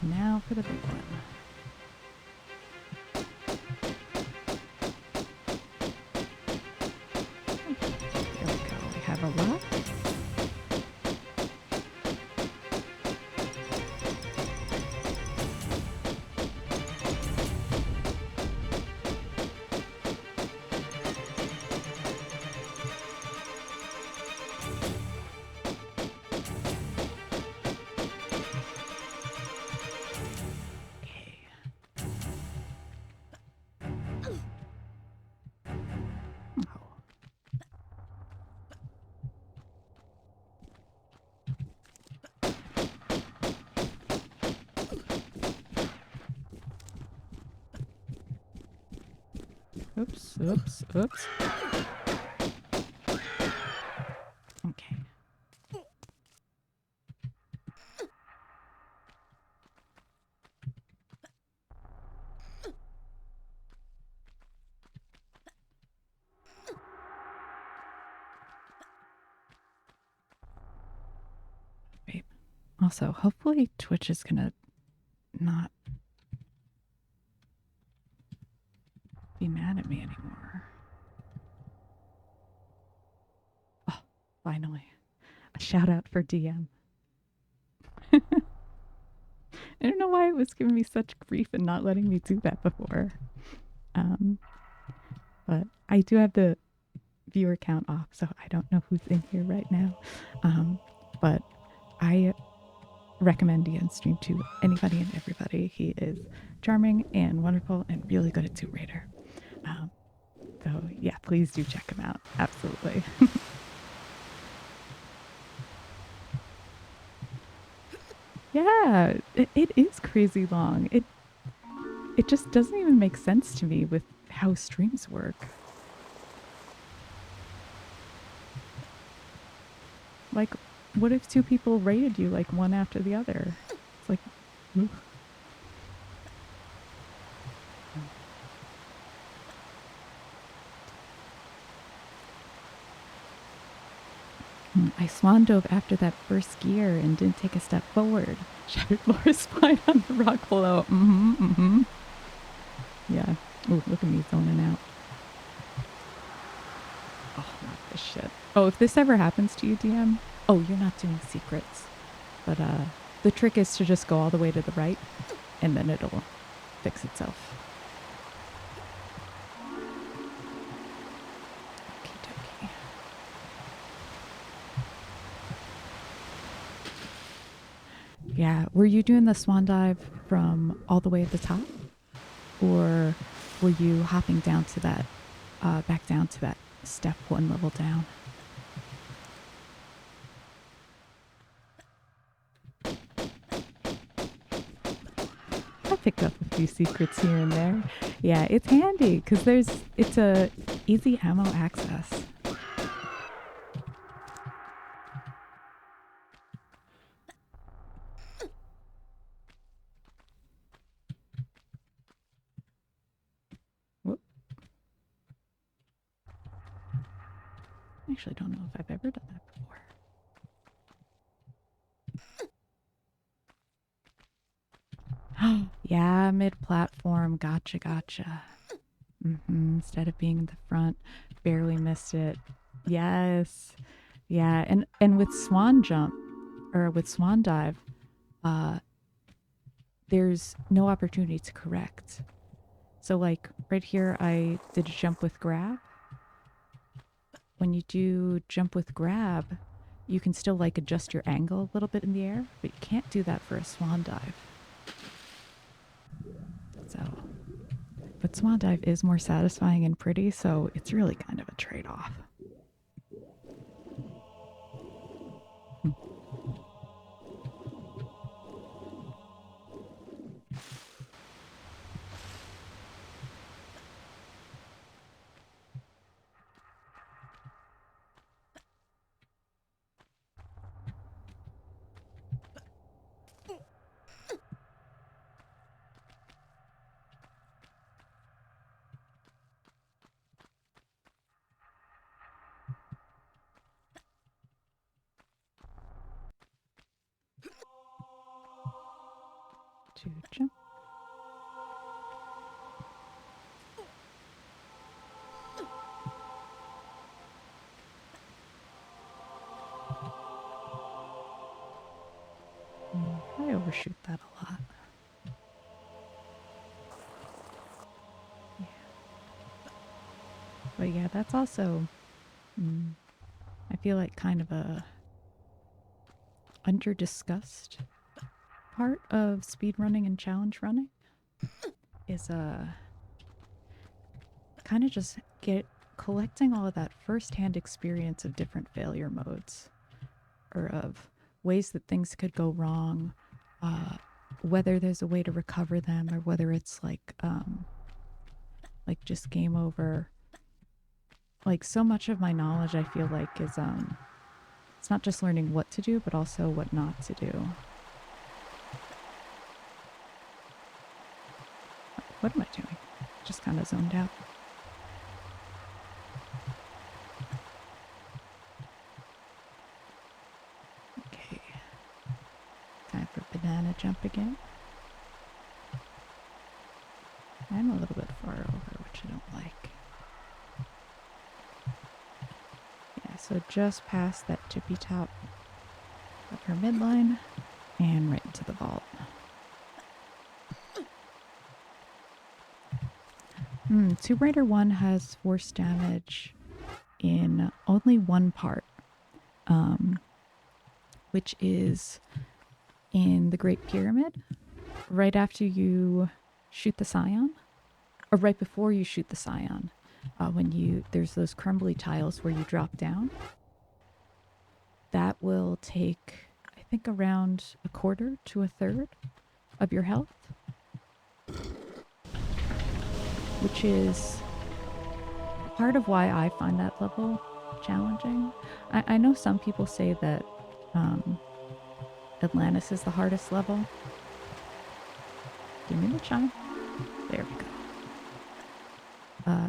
Now for the big one. There we go. We have a lot. Oops, oops, oops. Okay. Babe. Also, hopefully Twitch is gonna not be mad at me anymore. Oh, finally. A shout out for DM. I don't know why it was giving me such grief and not letting me do that before. But I do have the viewer count off, so I don't know who's in here right now. But I recommend DM's stream to anybody and everybody. He is charming and wonderful and really good at Tomb Raider. So yeah, please do check him out. Absolutely. Yeah, it is crazy long. It just doesn't even make sense to me with how streams work. Like, what if two people raided you like one after the other? It's like, ugh. I swan dove after that first gear and didn't take a step forward. Shattered floor spine on the rock below. Yeah. Ooh, look at me zoning out. Oh, not this shit. Oh, if this ever happens to you, DM, oh, you're not doing secrets. But the trick is to just go all the way to the right, and then it'll fix itself. Okie dokie. Yeah, were you doing the swan dive from all the way at the top? Or were you hopping down to that, back down to that step one level down? I picked up a few secrets here and there. Yeah, it's handy because it's a easy ammo access. Whoop. I actually don't know if I've ever done that before. Yeah, mid-platform. Gotcha, gotcha. Instead of being in the front, barely missed it. Yes. Yeah, and with swan jump, or with swan dive, there's no opportunity to correct. So like right here, I did a jump with grab. When you do jump with grab, you can still like adjust your angle a little bit in the air, but you can't do that for a swan dive. So, but swan dive is more satisfying and pretty, so it's really kind of a trade-off. To jump. I overshoot that a lot. Yeah. But yeah, that's also, I feel like kind of a under-discussed part of speedrunning and challenge running is kind of just collecting all of that first-hand experience of different failure modes, or of ways that things could go wrong, whether there's a way to recover them, or whether it's like just game over. Like so much of my knowledge, I feel like is it's not just learning what to do, but also what not to do. What am I doing? Just kind of zoned out. Okay. Time for banana jump again. I'm a little bit far over, which I don't like. Yeah, so just past that tippy top of her midline and right into the vault. Tomb Raider 1 has force damage in only one part, which is in the Great Pyramid, right after you shoot the Scion, or right before you shoot the Scion, when there's those crumbly tiles where you drop down. That will take, I think, around a quarter to a third of your health, which is part of why I find that level challenging. I know some people say that um, Atlantis is the hardest level. Give me the chime. There we go.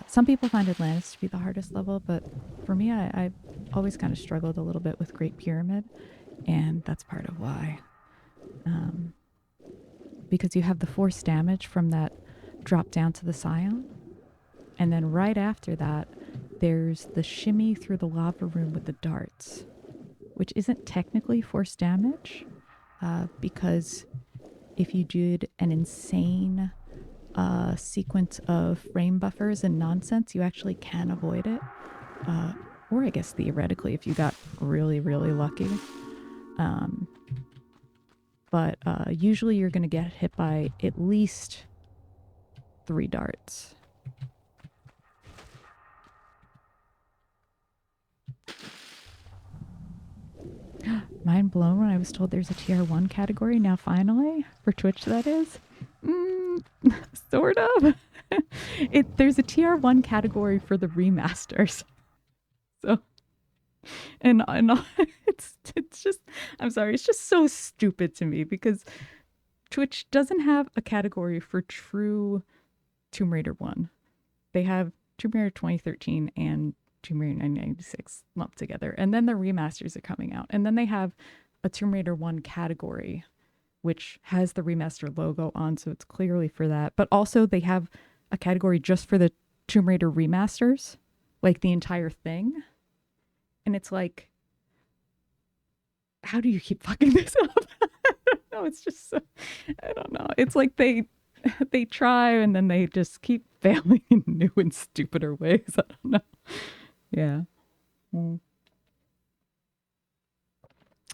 Some people find Atlantis to be the hardest level, but for me, I've always kind of struggled a little bit with Great Pyramid, and that's part of why. Because you have the force damage from that drop down to the Scion, and then right after that, there's the shimmy through the lava room with the darts, which isn't technically force damage, because if you did an insane sequence of frame buffers and nonsense, you actually can avoid it. Or I guess theoretically, if you got really, really lucky. But usually you're going to get hit by at least 3 darts. Mind blown when I was told there's a TR1 category now finally, for Twitch that is. Sort of. There's a TR1 category for the remasters. So, and it's just, I'm sorry, it's just so stupid to me because Twitch doesn't have a category for true Tomb Raider 1. They have Tomb Raider 2013 and Tomb Raider 1996 lumped together. And then the remasters are coming out. And then they have a Tomb Raider 1 category, which has the remaster logo on, so it's clearly for that. But also they have a category just for the Tomb Raider remasters, like the entire thing. And it's like, how do you keep fucking this up? No, it's just so, I don't know. It's like they try and then they just keep failing in new and stupider ways. I don't know. Yeah.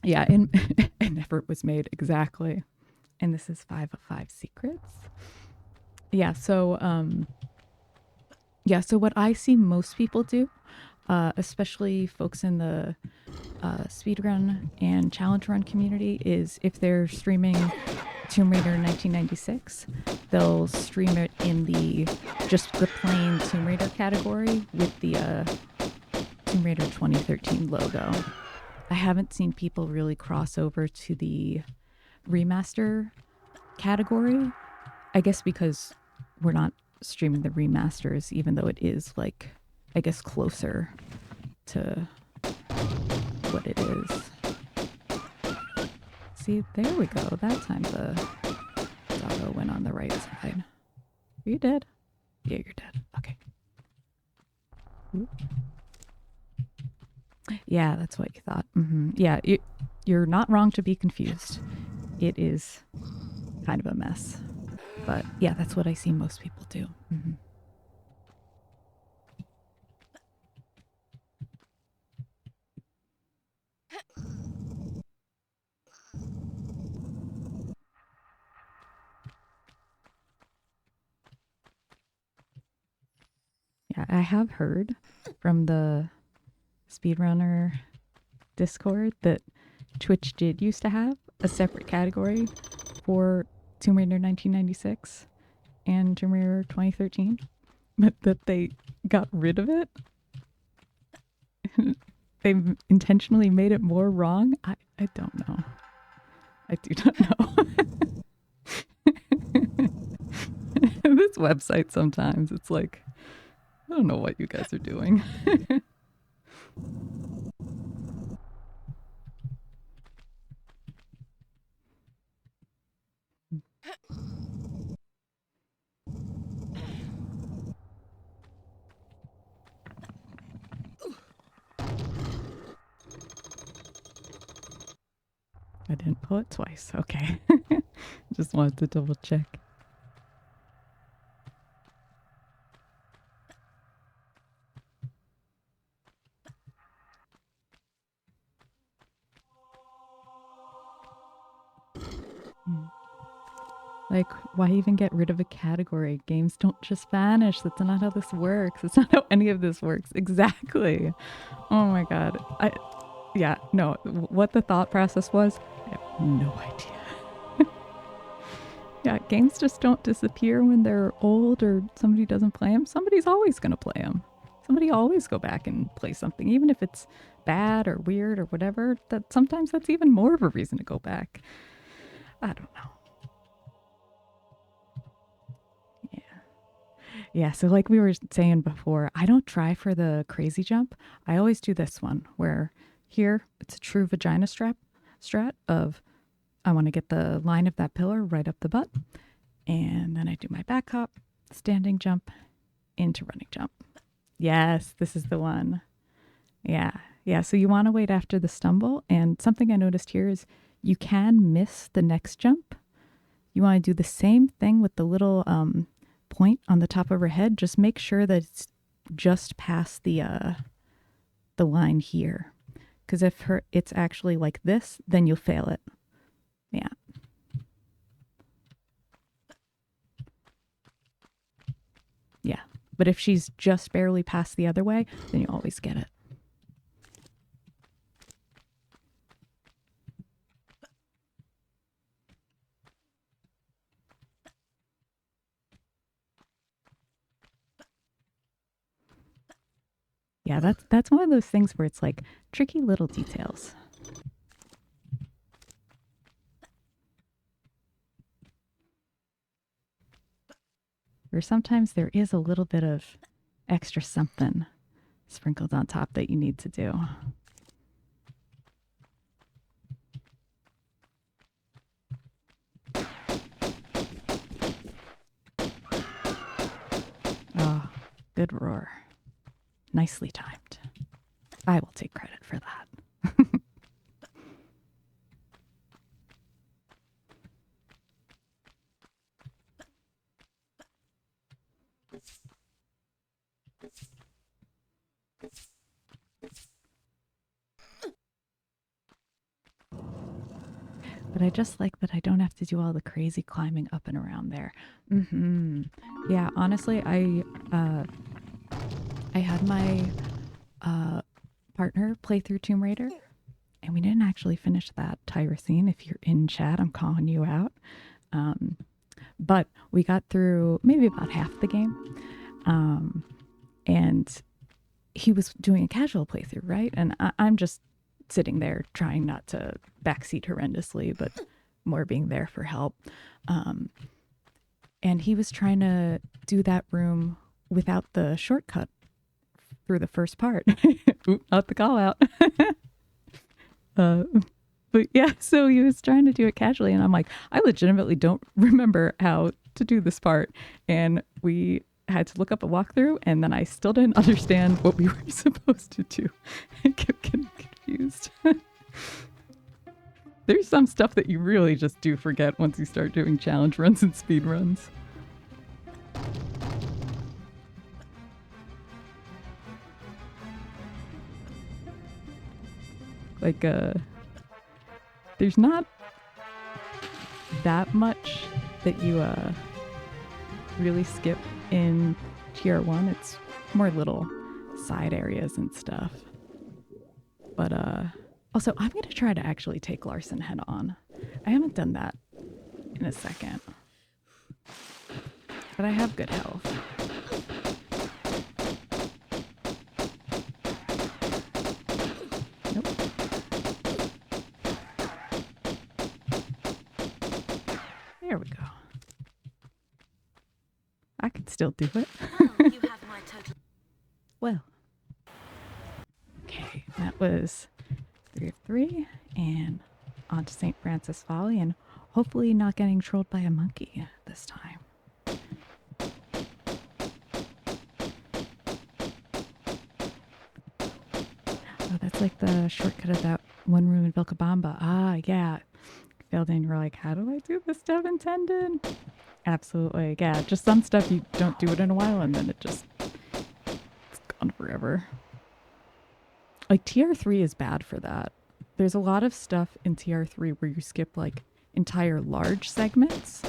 Yeah, and an effort was made, exactly. And this is 5 of 5 secrets. Yeah, so so what I see most people do, especially folks in the speedrun and challenge run community, is if they're streaming Tomb Raider 1996, they'll stream it in just the plain Tomb Raider category with the Tomb Raider 2013 logo. I haven't seen people really cross over to the remaster category. I guess because we're not streaming the remasters, even though it is, like, I guess closer to what it is. See, there we go. That time the doggo went on the right side. Are you dead? Yeah, you're dead. Okay. Oop. Yeah, that's what you thought. Yeah, you're not wrong to be confused. It is kind of a mess. But yeah, that's what I see most people do. Yeah, I have heard from the speedrunner Discord that Twitch did used to have a separate category for Tomb Raider 1996 and Tomb Raider 2013, but that they got rid of it. They've intentionally made it more wrong. I don't know. I do not know. This website sometimes, it's like, I don't know what you guys are doing. I didn't pull it twice. Okay. Just wanted to double check. Like, why even get rid of a category? Games don't just vanish. That's not how this works. That's not how any of this works. Exactly. Oh my god. Yeah, no. What the thought process was, I have no idea. Yeah, games just don't disappear when they're old or somebody doesn't play them. Somebody's always going to play them. somebody always go back and play something, even if it's bad or weird or whatever. That sometimes that's even more of a reason to go back. I don't know. Yeah, so like we were saying before, I don't try for the crazy jump. I always do this one where here it's a true vagina strat of I want to get the line of that pillar right up the butt. And then I do my back hop, standing jump, into running jump. Yes, this is the one. Yeah. Yeah. So you want to wait after the stumble. And something I noticed here is you can miss the next jump. You want to do the same thing with the little point on the top of her head. Just make sure that it's just past the line here. Because if it's actually like this, then you'll fail it. Yeah. Yeah. But if she's just barely past the other way, then you always get it. Yeah, that's one of those things where it's like tricky little details. Or sometimes there is a little bit of extra something sprinkled on top that you need to do. Oh, good roar. Nicely timed. I will take credit for that. But I just like that I don't have to do all the crazy climbing up and around there. Yeah, honestly, I had my partner play through Tomb Raider, and we didn't actually finish that tyrosine. If you're in chat, I'm calling you out. But we got through maybe about half the game, and he was doing a casual playthrough, right? And I'm just sitting there trying not to backseat horrendously, but more being there for help. And he was trying to do that room without the shortcut through the first part. Oop, not the call out. But yeah, so he was trying to do it casually, and I'm like, I legitimately don't remember how to do this part. And we had to look up a walkthrough, and then I still didn't understand what we were supposed to do. I kept getting confused. There's some stuff that you really just do forget once you start doing challenge runs and speed runs. Like, there's not that much that you really skip in TR1. It's more little side areas and stuff. But also, I'm going to try to actually take Larson head on. I haven't done that in a second. But I have good health. Nope. There we go. I can still do it. You have my total. Well. Okay, that was 3 of 3, and on to St. Francis Folly, and hopefully not getting trolled by a monkey this time. Oh, that's like the shortcut of that one room in Vilcabamba. Ah, yeah. Filled in, you're like, how do I do this stuff intended? Absolutely, yeah. Just some stuff you don't do it in a while, and then it's gone forever. Like TR3 is bad for that. There's a lot of stuff in TR3 where you skip like entire large segments,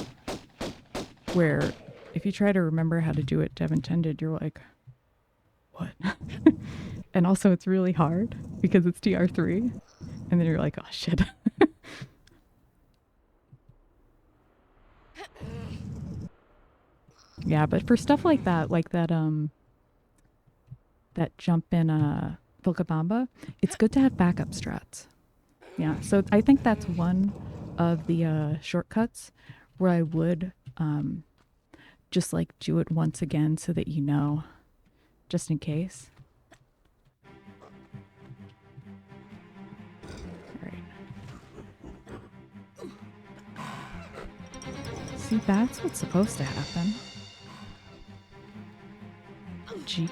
where if you try to remember how to do it dev intended, you're like, what? And also it's really hard because it's TR3, and then you're like, oh shit. Yeah, but for stuff like that that jump in Vilcabamba, it's good to have backup strats. Yeah, so I think that's one of the shortcuts where I would just like do it once again so that you know, just in case. All right. See, that's what's supposed to happen. Jeez.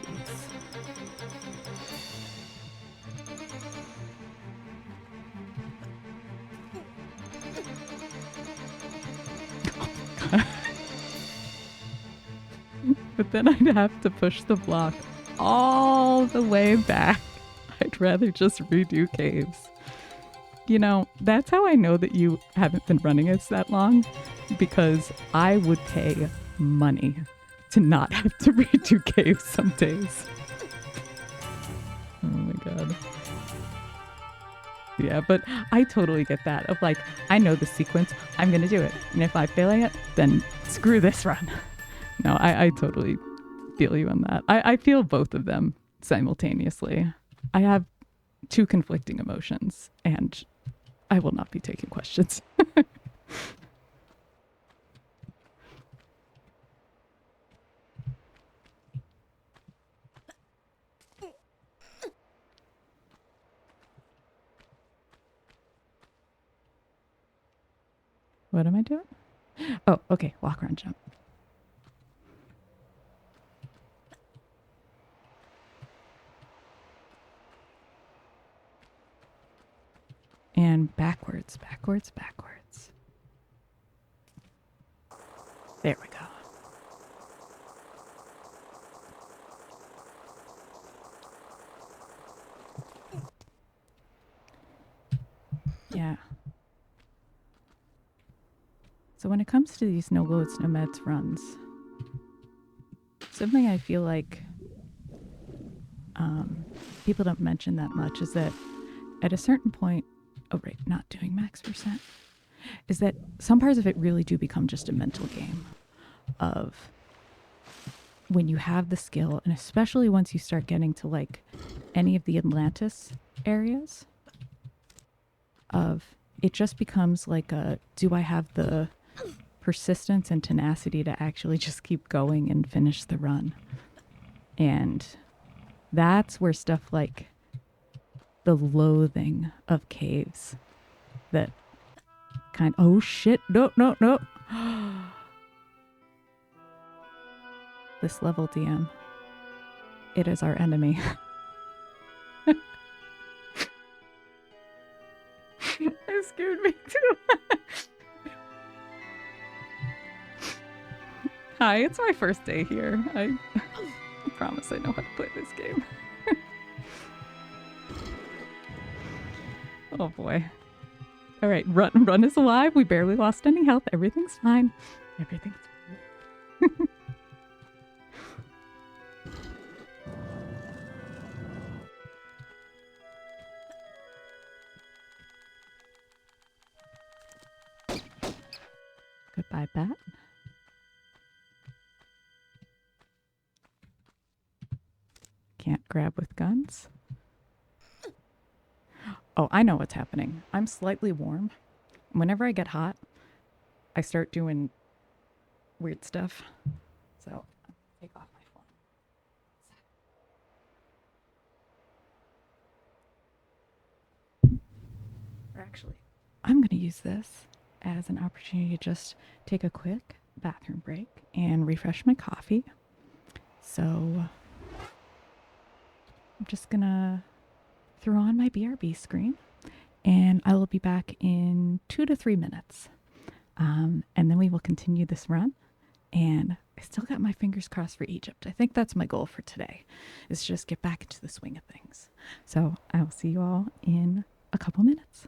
But then I'd have to push the block all the way back. I'd rather just redo caves. You know, that's how I know that you haven't been running this that long, because I would pay money to not have to redo caves some days. Oh my god. Yeah, but I totally get that. Of like, I know the sequence, I'm gonna do it. And if I fail at it, then screw this run. No, I totally feel you on that. I feel both of them simultaneously. I have two conflicting emotions, and I will not be taking questions. What am I doing? Oh, okay. Walk, run, jump. And backwards, backwards, backwards. There we go. Yeah. So when it comes to these no loads, no meds runs, something I feel like people don't mention that much is that at a certain point, oh right, not doing max percent, is that some parts of it really do become just a mental game of when you have the skill, and especially once you start getting to like any of the Atlantis areas, of it just becomes like a, do I have the persistence and tenacity to actually just keep going and finish the run? And that's where stuff like the loathing of caves that kind, oh shit, no, no, no. This level DM, it is our enemy. It scared me too. Hi, it's my first day here. I promise I know how to play this game. Oh boy. All right, run is alive. We barely lost any health. Everything's fine. Everything's fine. Goodbye, bat. Can't grab with guns. Oh, I know what's happening. I'm slightly warm. Whenever I get hot, I start doing weird stuff. So, take off my phone. Or actually, I'm going to use this as an opportunity to just take a quick bathroom break and refresh my coffee. So, I'm just going to throw on my BRB screen, and I will be back in 2 to 3 minutes. And then we will continue this run. And I still got my fingers crossed for Egypt. I think that's my goal for today, is just get back into the swing of things. So I will see you all in a couple minutes.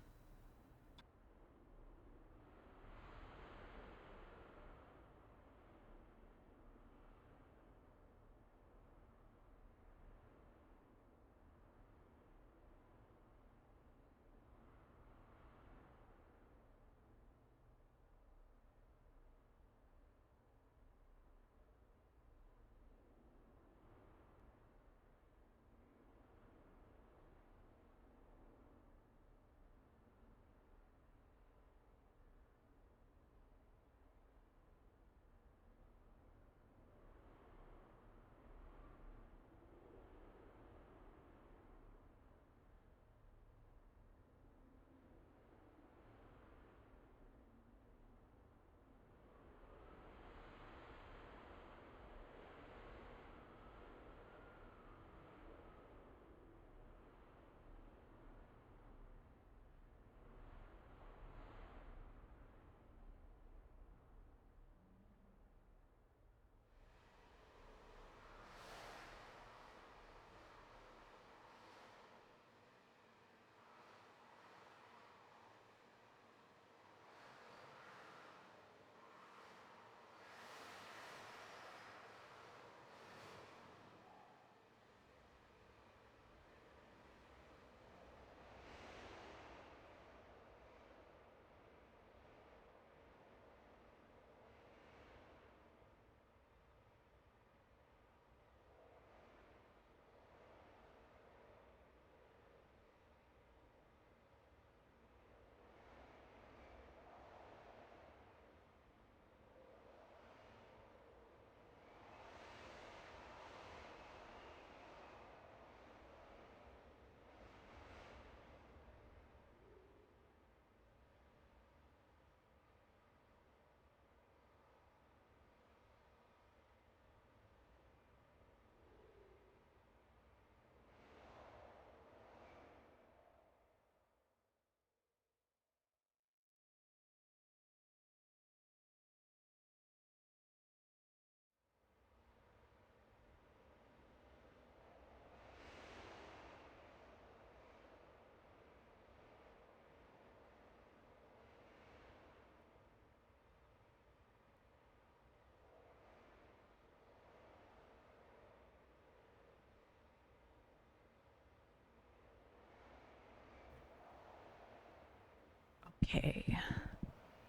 Okay,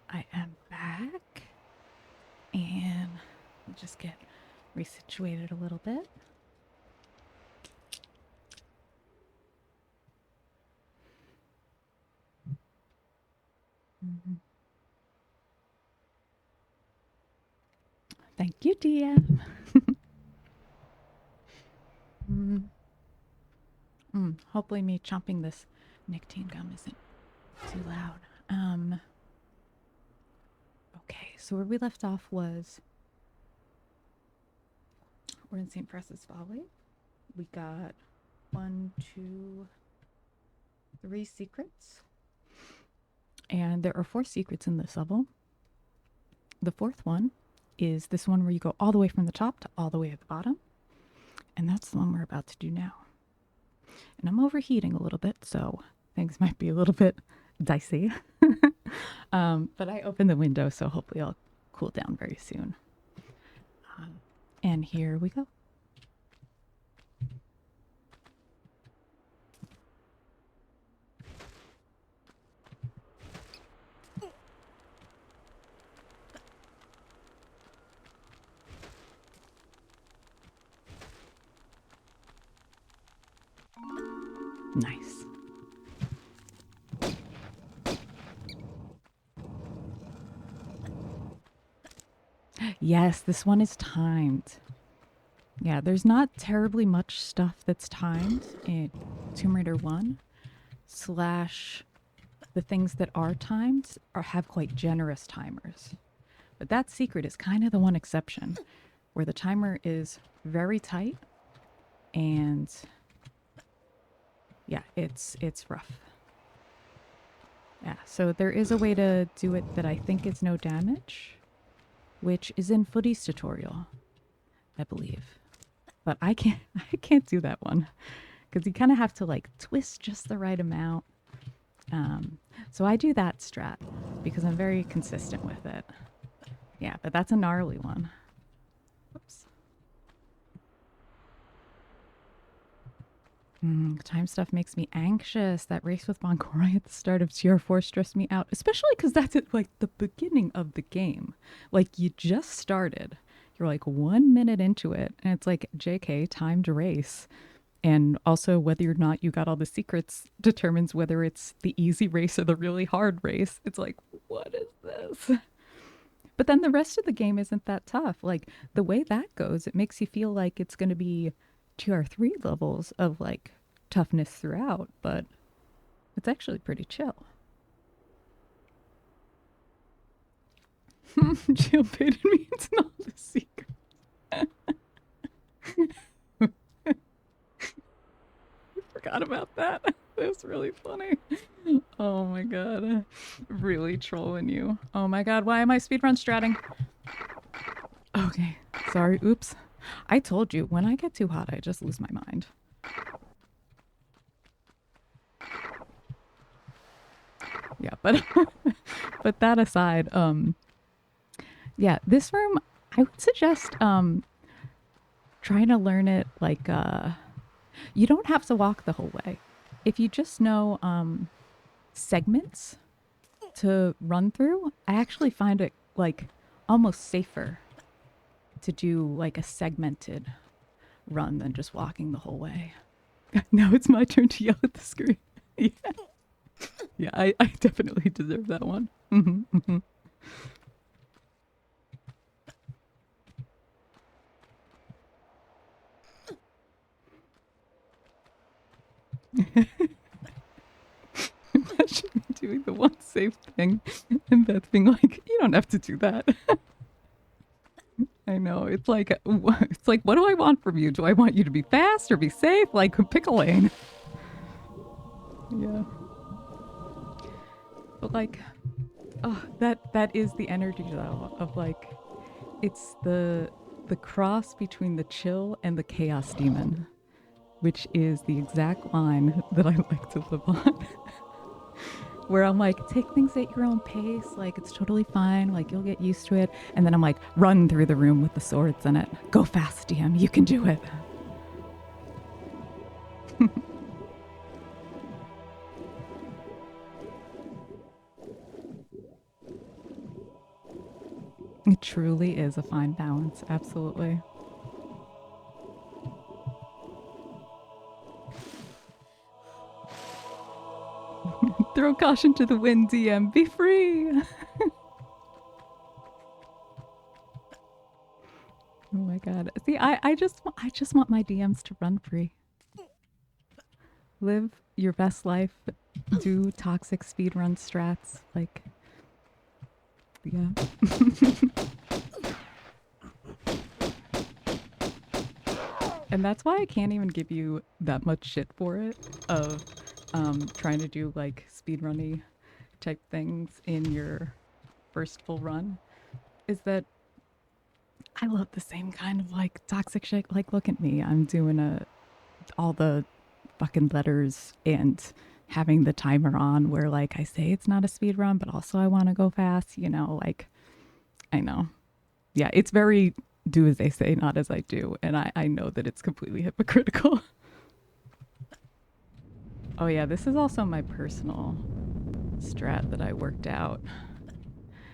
I am back, and I'll just get resituated a little bit. Thank you, DM. Hopefully me chomping this nicotine gum isn't too loud. Okay, so where we left off was we're in St. Francis Valley. We got 1, 2, 3 secrets. And there are 4 secrets in this level. The 4th one is this one where you go all the way from the top to all the way at the bottom. And that's the one we're about to do now. And I'm overheating a little bit, so things might be a little bit dicey. But I opened the window, so hopefully I'll cool down very soon. And here we go. Nice. Yes, this one is timed. Yeah, there's not terribly much stuff that's timed in Tomb Raider 1 / the things that are timed have quite generous timers. But that secret is kind of the one exception where the timer is very tight and yeah, it's rough. Yeah, so there is a way to do it that I think is no damage, which is in Footy's tutorial, I believe. But I can't do that one because you kind of have to like twist just the right amount. So I do that strat because I'm very consistent with it. Yeah, but that's a gnarly one. Whoops. Time stuff makes me anxious. That race with Boncory at the start of TR4 stressed me out, especially because that's at like the beginning of the game. Like you just started. You're like 1 minute into it, and it's like, JK, timed race. And also whether or not you got all the secrets determines whether it's the easy race or the really hard race. It's like, what is this? But then the rest of the game isn't that tough. Like the way that goes, it makes you feel like it's going to be TR3 levels of like toughness throughout, but it's actually pretty chill. Jill baited me into not the secret. Forgot about that. That was really funny. Oh my god. Really trolling you. Oh my god, why am I speedrun stratting? Okay, sorry, oops. I told you, when I get too hot, I just lose my mind. Yeah, but but that aside, yeah, this room, I would suggest trying to learn it like you don't have to walk the whole way. If you just know segments to run through, I actually find it like almost safer to do like a segmented run than just walking the whole way. Now it's my turn to yell at the screen. Yeah, yeah, I definitely deserve that one. Imagine me doing the one safe thing and Beth being like, you don't have to do that. I know. It's like, what do I want from you? Do I want you to be fast or be safe? Like, pick a lane. Yeah. But like, oh, that is the energy though of like, it's the cross between the chill and the chaos demon, which is the exact line that I like to live on. Where I'm like, take things at your own pace, like it's totally fine, like you'll get used to it. And then I'm like, run through the room with the swords in it. Go fast, DM, you can do it. It truly is a fine balance. Absolutely. Throw caution to the wind, DM. Be free. Oh my god. See, I just want my DMs to run free. Live your best life. Do toxic speedrun strats. Like, yeah. And that's why I can't even give you that much shit for it of trying to do like speedrunny type things in your first full run. Is that I love the same kind of like toxic shit. Like, look at me. I'm doing all the fucking letters and having the timer on where like I say it's not a speed run, but also I want to go fast, you know, like I know. Yeah, it's very do as they say, not as I do. And I know that it's completely hypocritical. Oh yeah, this is also my personal strat that I worked out.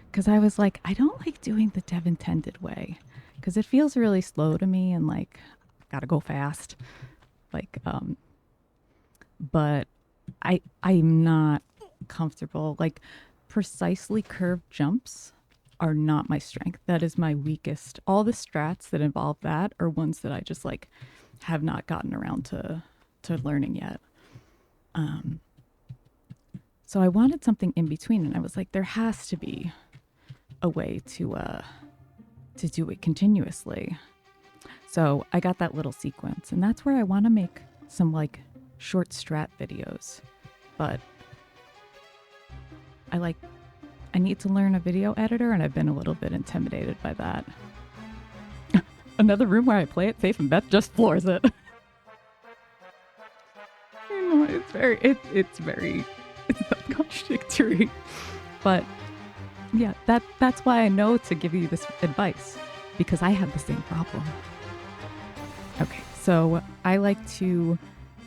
Because I was like, I don't like doing the dev intended way. Because it feels really slow to me and like, gotta go fast. Like, but I'm not comfortable. Like, precisely curved jumps are not my strength. That is my weakest. All the strats that involve that are ones that I just like have not gotten around to learning yet. So I wanted something in between, and I was like, there has to be a way to do it continuously. So I got that little sequence, and that's where I want to make some like short strat videos. But I need to learn a video editor, and I've been a little bit intimidated by that. Another room where I play it safe and Beth just floors it. You know, it's very contradictory. But yeah, that's why I know to give you this advice, because I have the same problem. Okay, so I like to,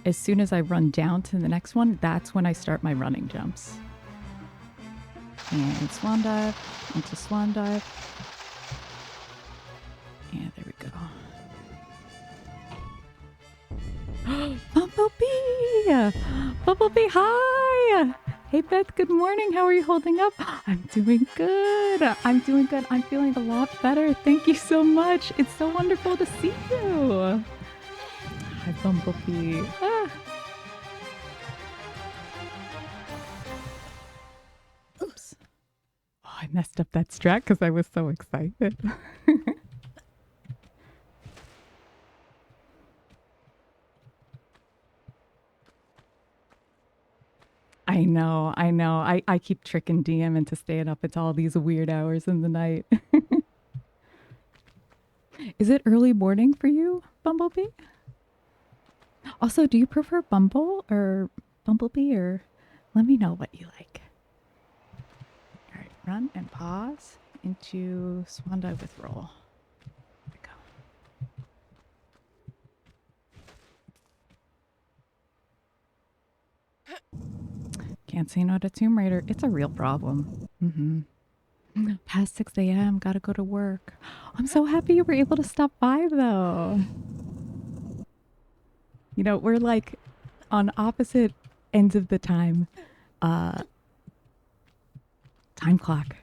as soon as I run down to the next one, that's when I start my running jumps. And swan dive, into swan dive. And there we go. Bumblebee! Bumblebee, hi! Hey Beth, good morning. How are you holding up? I'm doing good. I'm doing good. I'm feeling a lot better. Thank you so much. It's so wonderful to see you. Hi, Bumblebee. Ah. Oops. Oh, I messed up that strat because I was so excited. I know. I keep tricking DM into staying up until all these weird hours in the night. Is it early morning for you, Bumblebee? Also, do you prefer Bumble or Bumblebee, or let me know what you like. All right, run and pause into swan dive with roll. There we go. Can't say no to Tomb Raider. It's a real problem. Past 6 a.m. Gotta go to work. I'm so happy you were able to stop by, though. You know, we're like on opposite ends of the time clock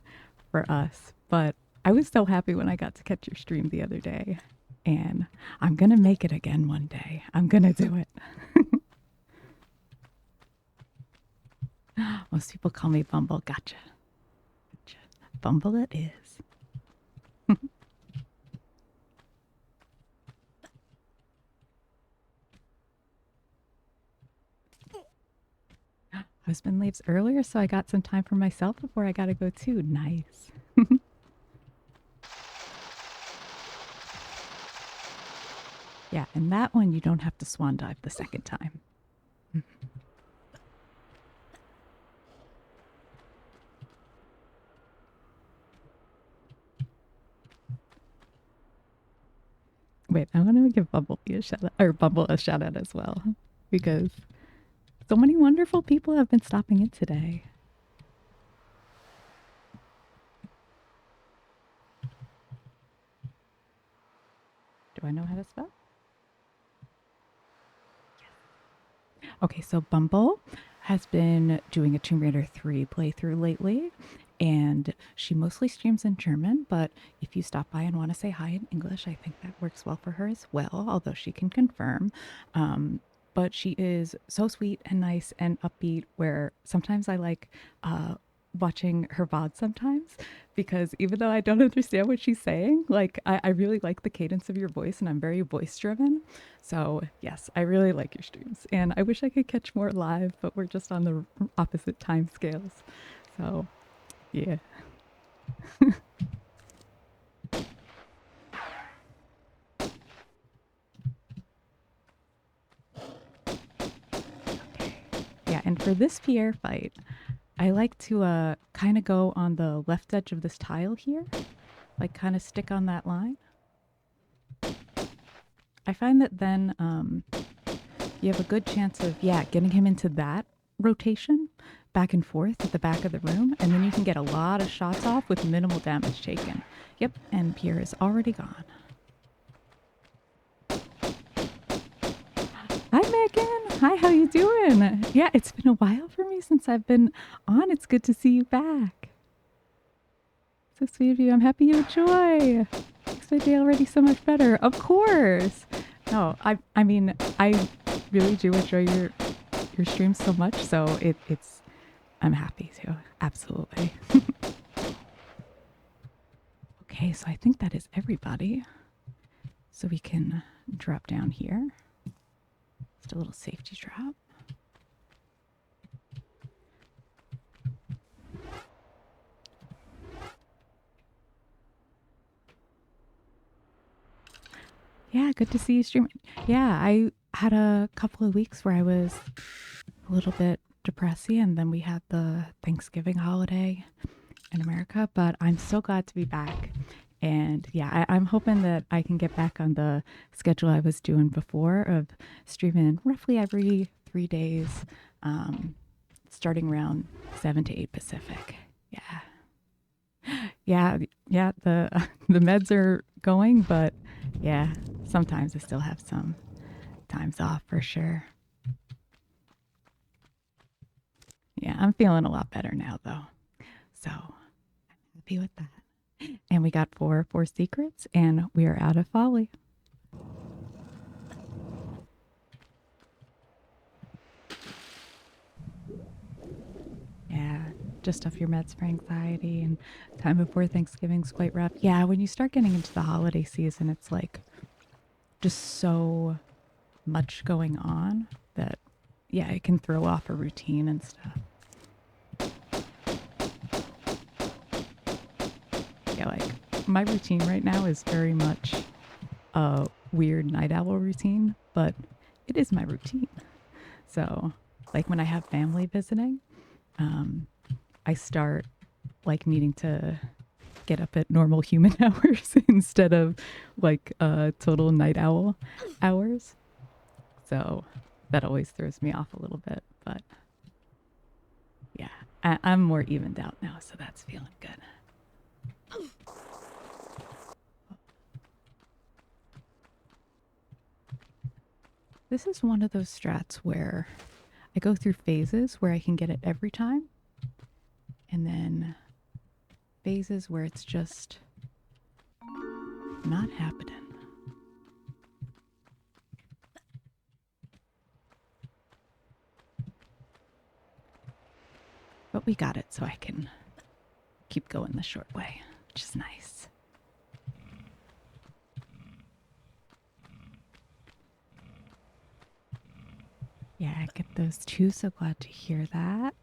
for us. But I was so happy when I got to catch your stream the other day. And I'm going to make it again one day. I'm going to do it. Most people call me Bumble. Gotcha. Bumble it is. Husband leaves earlier, so I got some time for myself before I gotta go too. Nice. Yeah, and that one you don't have to swan dive the second time. Wait, I'm gonna give Bumblebee a shout out, or Bumble a shout out as well, because so many wonderful people have been stopping in today. Do I know how to spell? Okay, so Bumble has been doing a Tomb Raider 3 playthrough lately, and she mostly streams in German, but if you stop by and want to say hi in English, I think that works well for her as well, although she can confirm. But she is so sweet and nice and upbeat, where sometimes I like watching her VOD sometimes because even though I don't understand what she's saying, like I really like the cadence of your voice and I'm very voice driven. So, yes, I really like your streams. And I wish I could catch more live, but we're just on the opposite time scales. So, yeah. Yeah, and for this Pierre fight, I like to kind of go on the left edge of this tile here, like kind of stick on that line. I find that then you have a good chance of, yeah, getting him into that rotation back and forth at the back of the room, and then you can get a lot of shots off with minimal damage taken. Yep, and Pierre is already gone. Hi, Megan. Hi, how you doing? Yeah, it's been a while for me since I've been on. It's good to see you back. So sweet of you. I'm happy you enjoy. Makes my day already so much better. Of course. No, I mean, I really do enjoy your streams so much, so it's I'm happy to. Absolutely. Okay, so I think that is everybody. So we can drop down here. Just a little safety drop. Yeah, good to see you streaming. Yeah, I had a couple of weeks where I was a little bit depressy, and then we had the Thanksgiving holiday in America, but I'm so glad to be back. And yeah, I'm hoping that I can get back on the schedule I was doing before of streaming roughly every 3 days, starting around 7 to 8 Pacific. Yeah, the meds are going, but yeah, sometimes I still have some times off for sure. Yeah, I'm feeling a lot better now though. So happy with that. And we got four secrets and we are out of folly. Yeah, just off your meds for anxiety and time before Thanksgiving's quite rough. Yeah, when you start getting into the holiday season, it's like just so much going on that, yeah, it can throw off a routine and stuff. Yeah, like my routine right now is very much a weird night owl routine, but it is my routine. So, like when I have family visiting, I start like needing to get up at normal human hours instead of like total night owl hours. So that always throws me off a little bit, but yeah, I'm more evened out now, so that's feeling good. This is one of those strats where I go through phases where I can get it every time, and then phases where it's just not happening. But we got it, so I can keep going the short way, which is nice. Yeah, I get those too, so glad to hear that.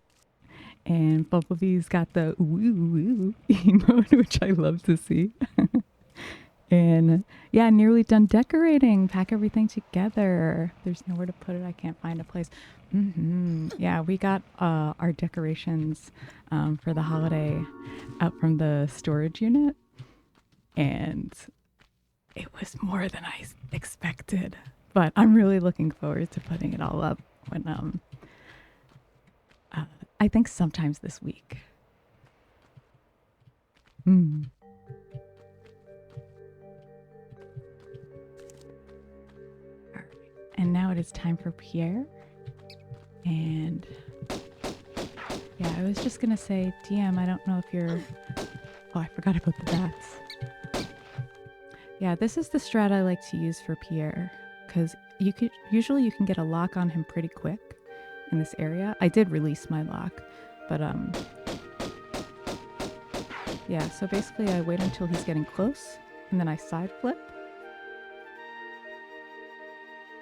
And Bumblebee's got the woo woo emote, which I love to see. And yeah, nearly done decorating. Pack everything together. There's nowhere to put it. I can't find a place. Yeah, we got our decorations for the holiday out from the storage unit, and it was more than I expected. But I'm really looking forward to putting it all up when I think sometimes this week. And now it is time for Pierre. And yeah, I was just gonna say, DM, I don't know if you're... Oh, I forgot about the bats. Yeah, this is the strat I like to use for Pierre, because usually you can get a lock on him pretty quick in this area. I did release my lock, but yeah, so basically I wait until he's getting close, and then I side flip.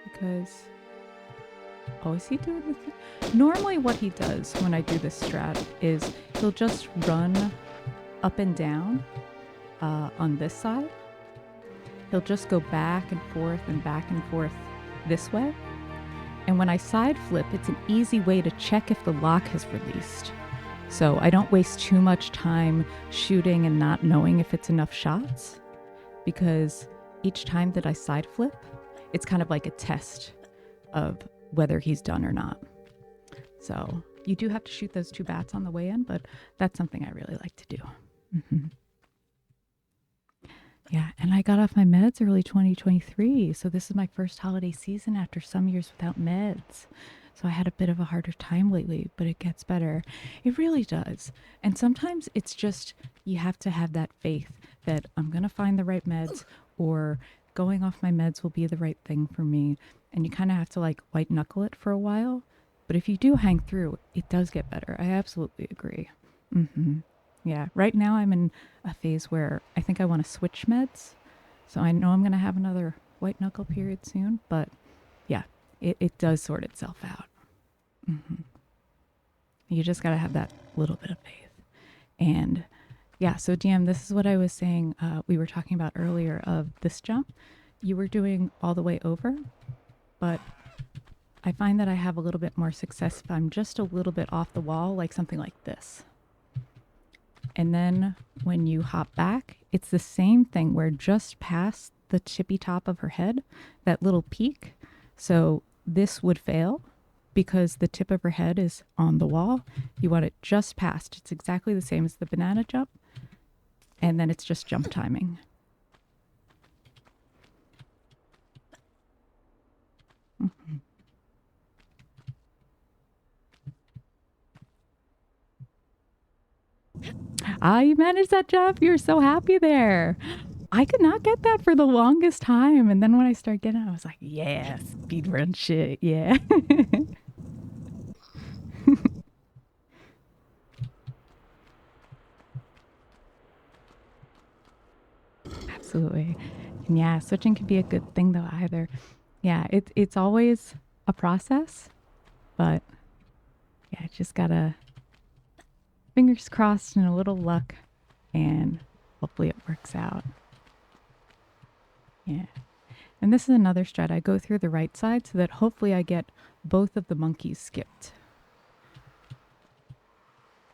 Because... Oh, is he doing the thing? Normally what he does when I do this strat is he'll just run up and down on this side. He'll just go back and forth this way. And when I side flip, it's an easy way to check if the lock has released. So I don't waste too much time shooting and not knowing if it's enough shots, because each time that I side flip, it's kind of like a test of whether he's done or not. So you do have to shoot those 2 bats on the way in, but that's something I really like to do. Mm-hmm. Yeah, and I got off my meds early 2023, so this is my first holiday season after some years without meds. So I had a bit of a harder time lately, but it gets better. It really does. And sometimes it's just, you have to have that faith that I'm going to find the right meds, or going off my meds will be the right thing for me. And you kind of have to like white knuckle it for a while. But if you do hang through, it does get better. I absolutely agree. Mm-hmm. Yeah, right now I'm in a phase where I think I want to switch meds. So I know I'm going to have another white knuckle period soon. But yeah, it does sort itself out. Mm-hmm. You just got to have that little bit of faith. And yeah, so DM, this is what I was saying. We were talking about earlier of this jump. You were doing all the way over, but I find that I have a little bit more success if I'm just a little bit off the wall, like something like this. And then when you hop back, it's the same thing where just past the tippy top of her head, that little peak. So this would fail because the tip of her head is on the wall. You want it just past. It's exactly the same as the banana jump. And then it's just jump timing. Mm-hmm. Ah, you managed that jump. You're so happy there. I could not get that for the longest time. And then when I started getting it, I was like, yeah, speedrun shit. Yeah. Absolutely. And yeah, switching can be a good thing though either. Yeah, it's always a process, but yeah, just gotta fingers crossed and a little luck, and hopefully it works out. Yeah. And this is another strat. I go through the right side so that hopefully I get both of the monkeys skipped,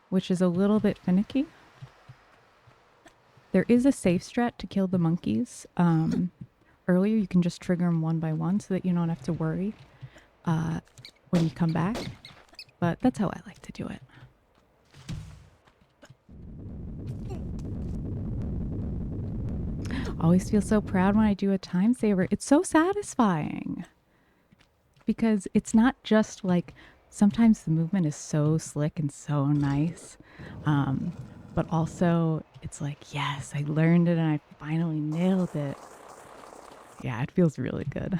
which is a little bit finicky. There is a safe strat to kill the monkeys. Earlier, you can just trigger them one by one so that you don't have to worry when you come back. But that's how I like to do it. Always feel so proud when I do a time saver. It's so satisfying because it's not just like, sometimes the movement is so slick and so nice, but also it's like, yes, I learned it and I finally nailed it. Yeah, it feels really good.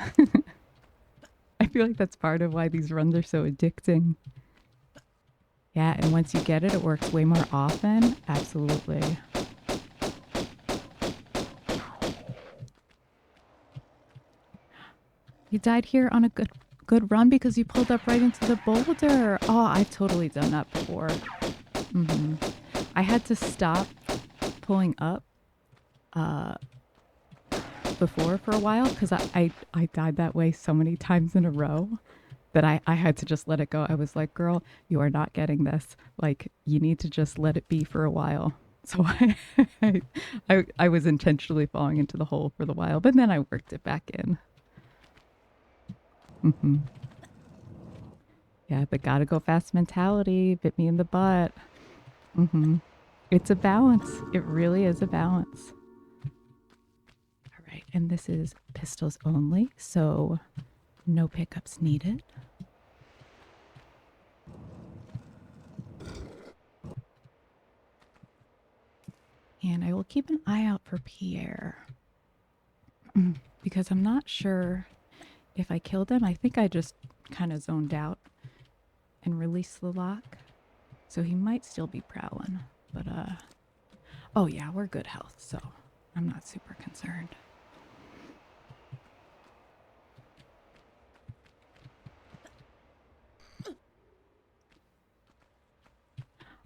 I feel like that's part of why these runs are so addicting. Yeah, and once you get it, it works way more often. Absolutely. You died here on a good run because you pulled up right into the boulder. Oh, I've totally done that before. Mm-hmm. I had to stop pulling up before for a while because I died that way so many times in a row that I had to just let it go. I was like, girl, you are not getting this. Like, you need to just let it be for a while. So I was intentionally falling into the hole for the while, but then I worked it back in. Mm-hmm. Yeah, the gotta go fast mentality bit me in the butt. Mm-hmm. It's a balance. It really is a balance. All right, and this is pistols only, so No pickups needed. And I will keep an eye out for Pierre. Because I'm not sure if I killed him. I think I just kind of zoned out and released the lock. So he might still be prowling. But, oh yeah, we're good health, so I'm not super concerned.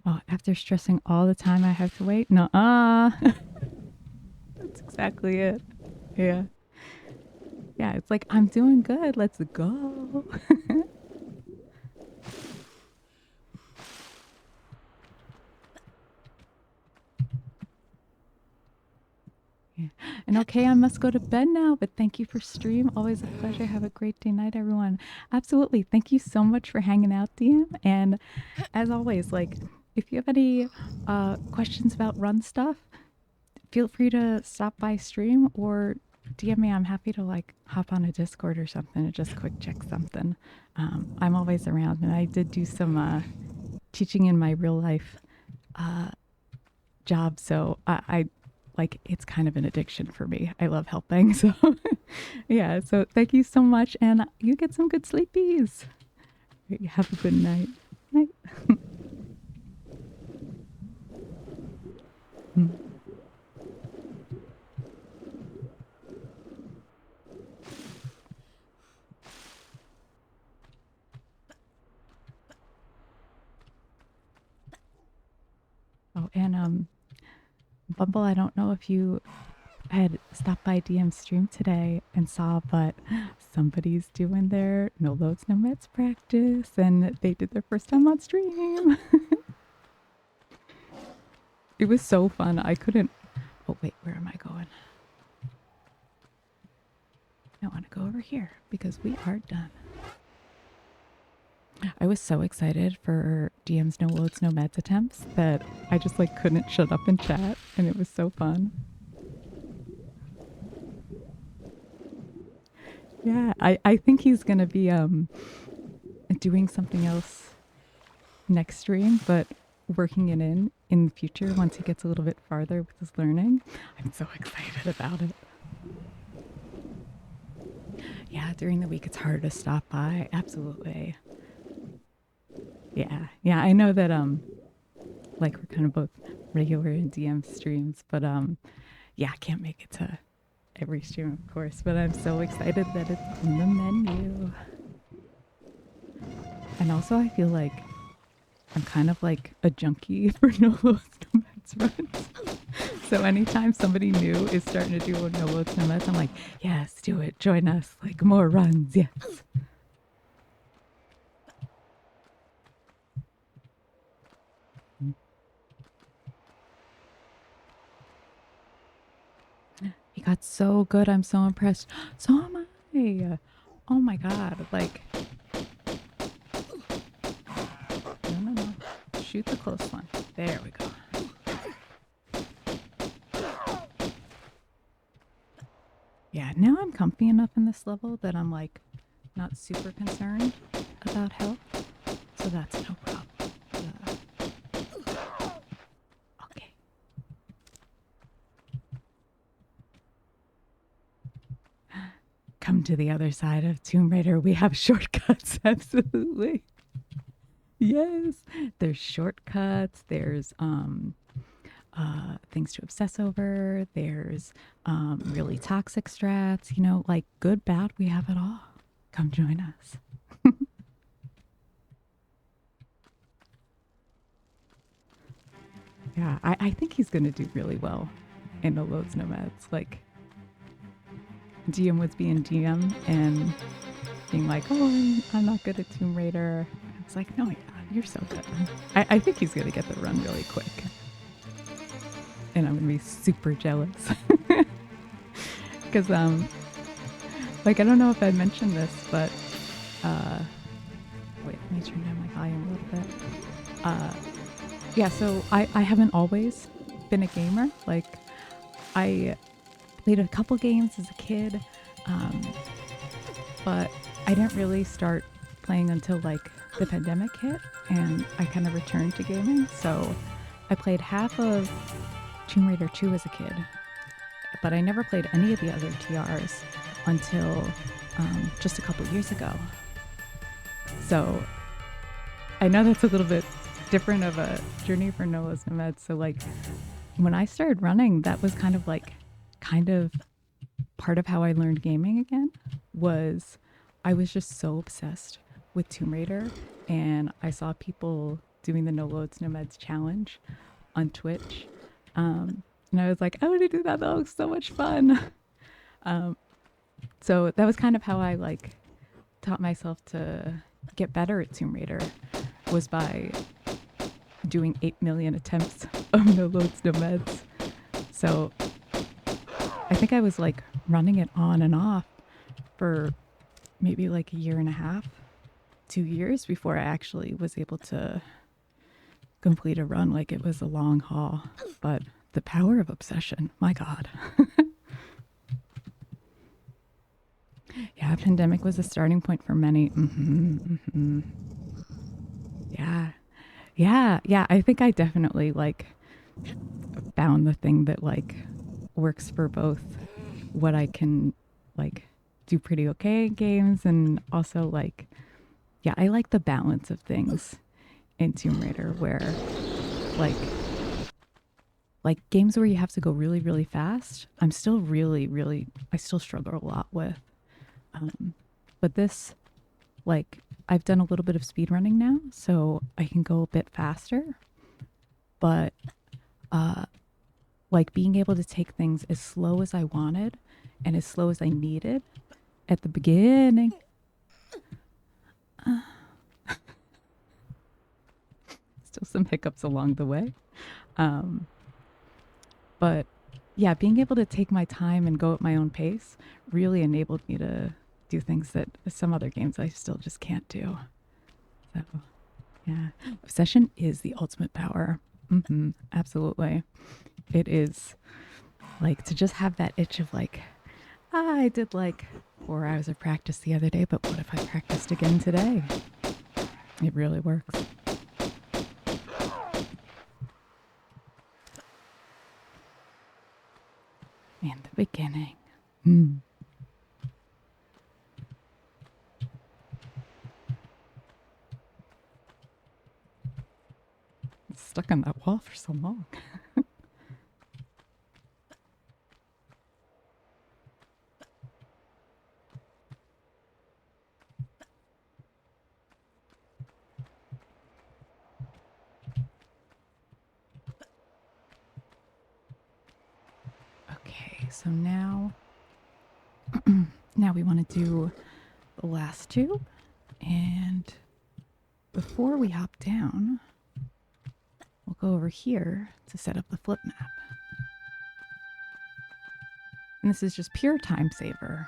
Oh, after stressing all the time I have to wait? Nuh-uh. That's exactly it. Yeah. Yeah, it's like, I'm doing good. Let's go. Yeah. And okay, I must go to bed now, but thank you for stream. Always a pleasure. Have a great day night, everyone. Absolutely. Thank you so much for hanging out, DM. And as always, like, if you have any questions about run stuff, feel free to stop by stream or DM me. I'm happy to like hop on a Discord or something to just quick check something. I'm always around, and I did do some teaching in my real life job, so I like it's kind of an addiction for me. I love helping, so yeah. So thank you so much, and you get some good sleepies. Have a good night. Night. Oh, and Bumble, I don't know if you had stopped by DM stream today and saw, but somebody's doing their no loads, no meds practice, and they did their first time on stream. It was so fun. I couldn't. Oh, wait, where am I going? I want to go over here because we are done. I was so excited for DM's no loads, no meds attempts that I just like couldn't shut up and chat, and it was so fun. Yeah, I think he's gonna be doing something else next stream, but working it in the future once he gets a little bit farther with his learning. I'm so excited about it. Yeah, during the week it's hard to stop by. Absolutely. Yeah. Yeah, I know that like we're kind of both regular in DM streams, but yeah, I can't make it to every stream, of course, but I'm so excited that it's in the menu. And also I feel like I'm kind of like a junkie for no loads, no meds runs. So anytime somebody new is starting to do a no loads, no meds, I'm like, yes, do it. Join us. Like more runs. Yes. He got so good. I'm so impressed. So am I. Oh my God. Like, no. Shoot the close one. There we go. Yeah, now I'm comfy enough in this level that I'm like not super concerned about health. So that's no problem. Okay. Come to the other side of Tomb Raider. We have shortcuts. Absolutely. Yes. There's shortcuts. There's things to obsess over. There's really toxic strats, you know, like good, bad, we have it all. Come join us. Yeah, I think he's going to do really well in No Loads, No Meds. Like, DM was being DM and being like, oh, I'm not good at Tomb Raider. It's like, no, you're so good. I think he's going to get the run really quick. And I'm going to be super jealous. Because, like, I don't know if I mentioned this, but, wait, let me turn down my volume a little bit. Yeah, so I haven't always been a gamer. Like, I played a couple games as a kid, but I didn't really start playing until like the pandemic hit and I kind of returned to gaming. So I played half of Tomb Raider 2 as a kid, but I never played any of the other TRs until just a couple years ago. So I know that's a little bit different of a journey for Noah's Nomads. So like when I started running, that was kind of part of how I learned gaming again. Was I was just so obsessed with Tomb Raider, and I saw people doing the No Loads Nomads challenge on Twitch, and I was like, I want to do that. That looks so much fun. So that was kind of how I like taught myself to get better at Tomb Raider, was by doing 8 million attempts of No Loads Nomads. So I think I was like running it on and off for maybe like a year and a half, 2 years before I actually was able to complete a run. Like it was a long haul, but the power of obsession, my God. Yeah, pandemic was a starting point for many. Yeah. Yeah. I think I definitely like found the thing that like works for both what I can like do pretty okay in games, and also like, yeah, I like the balance of things in Tomb Raider where like games where you have to go really, really fast, I'm still I still struggle a lot with. But this, like, I've done a little bit of speed running now, so I can go a bit faster. But, like, being able to take things as slow as I wanted and as slow as I needed at the beginning. Still some hiccups along the way. But yeah, being able to take my time and go at my own pace really enabled me to do things that some other games I still just can't do. So yeah, obsession is the ultimate power. Absolutely. It is like to just have that itch of like, I did like 4 hours of practice the other day, but what if I practiced again today? It really works. And the beginning. It's stuck on that wall for so long. Okay, so now we want to do the last two, and before we hop down, we'll go over here to set up the flip map. And this is just pure time saver.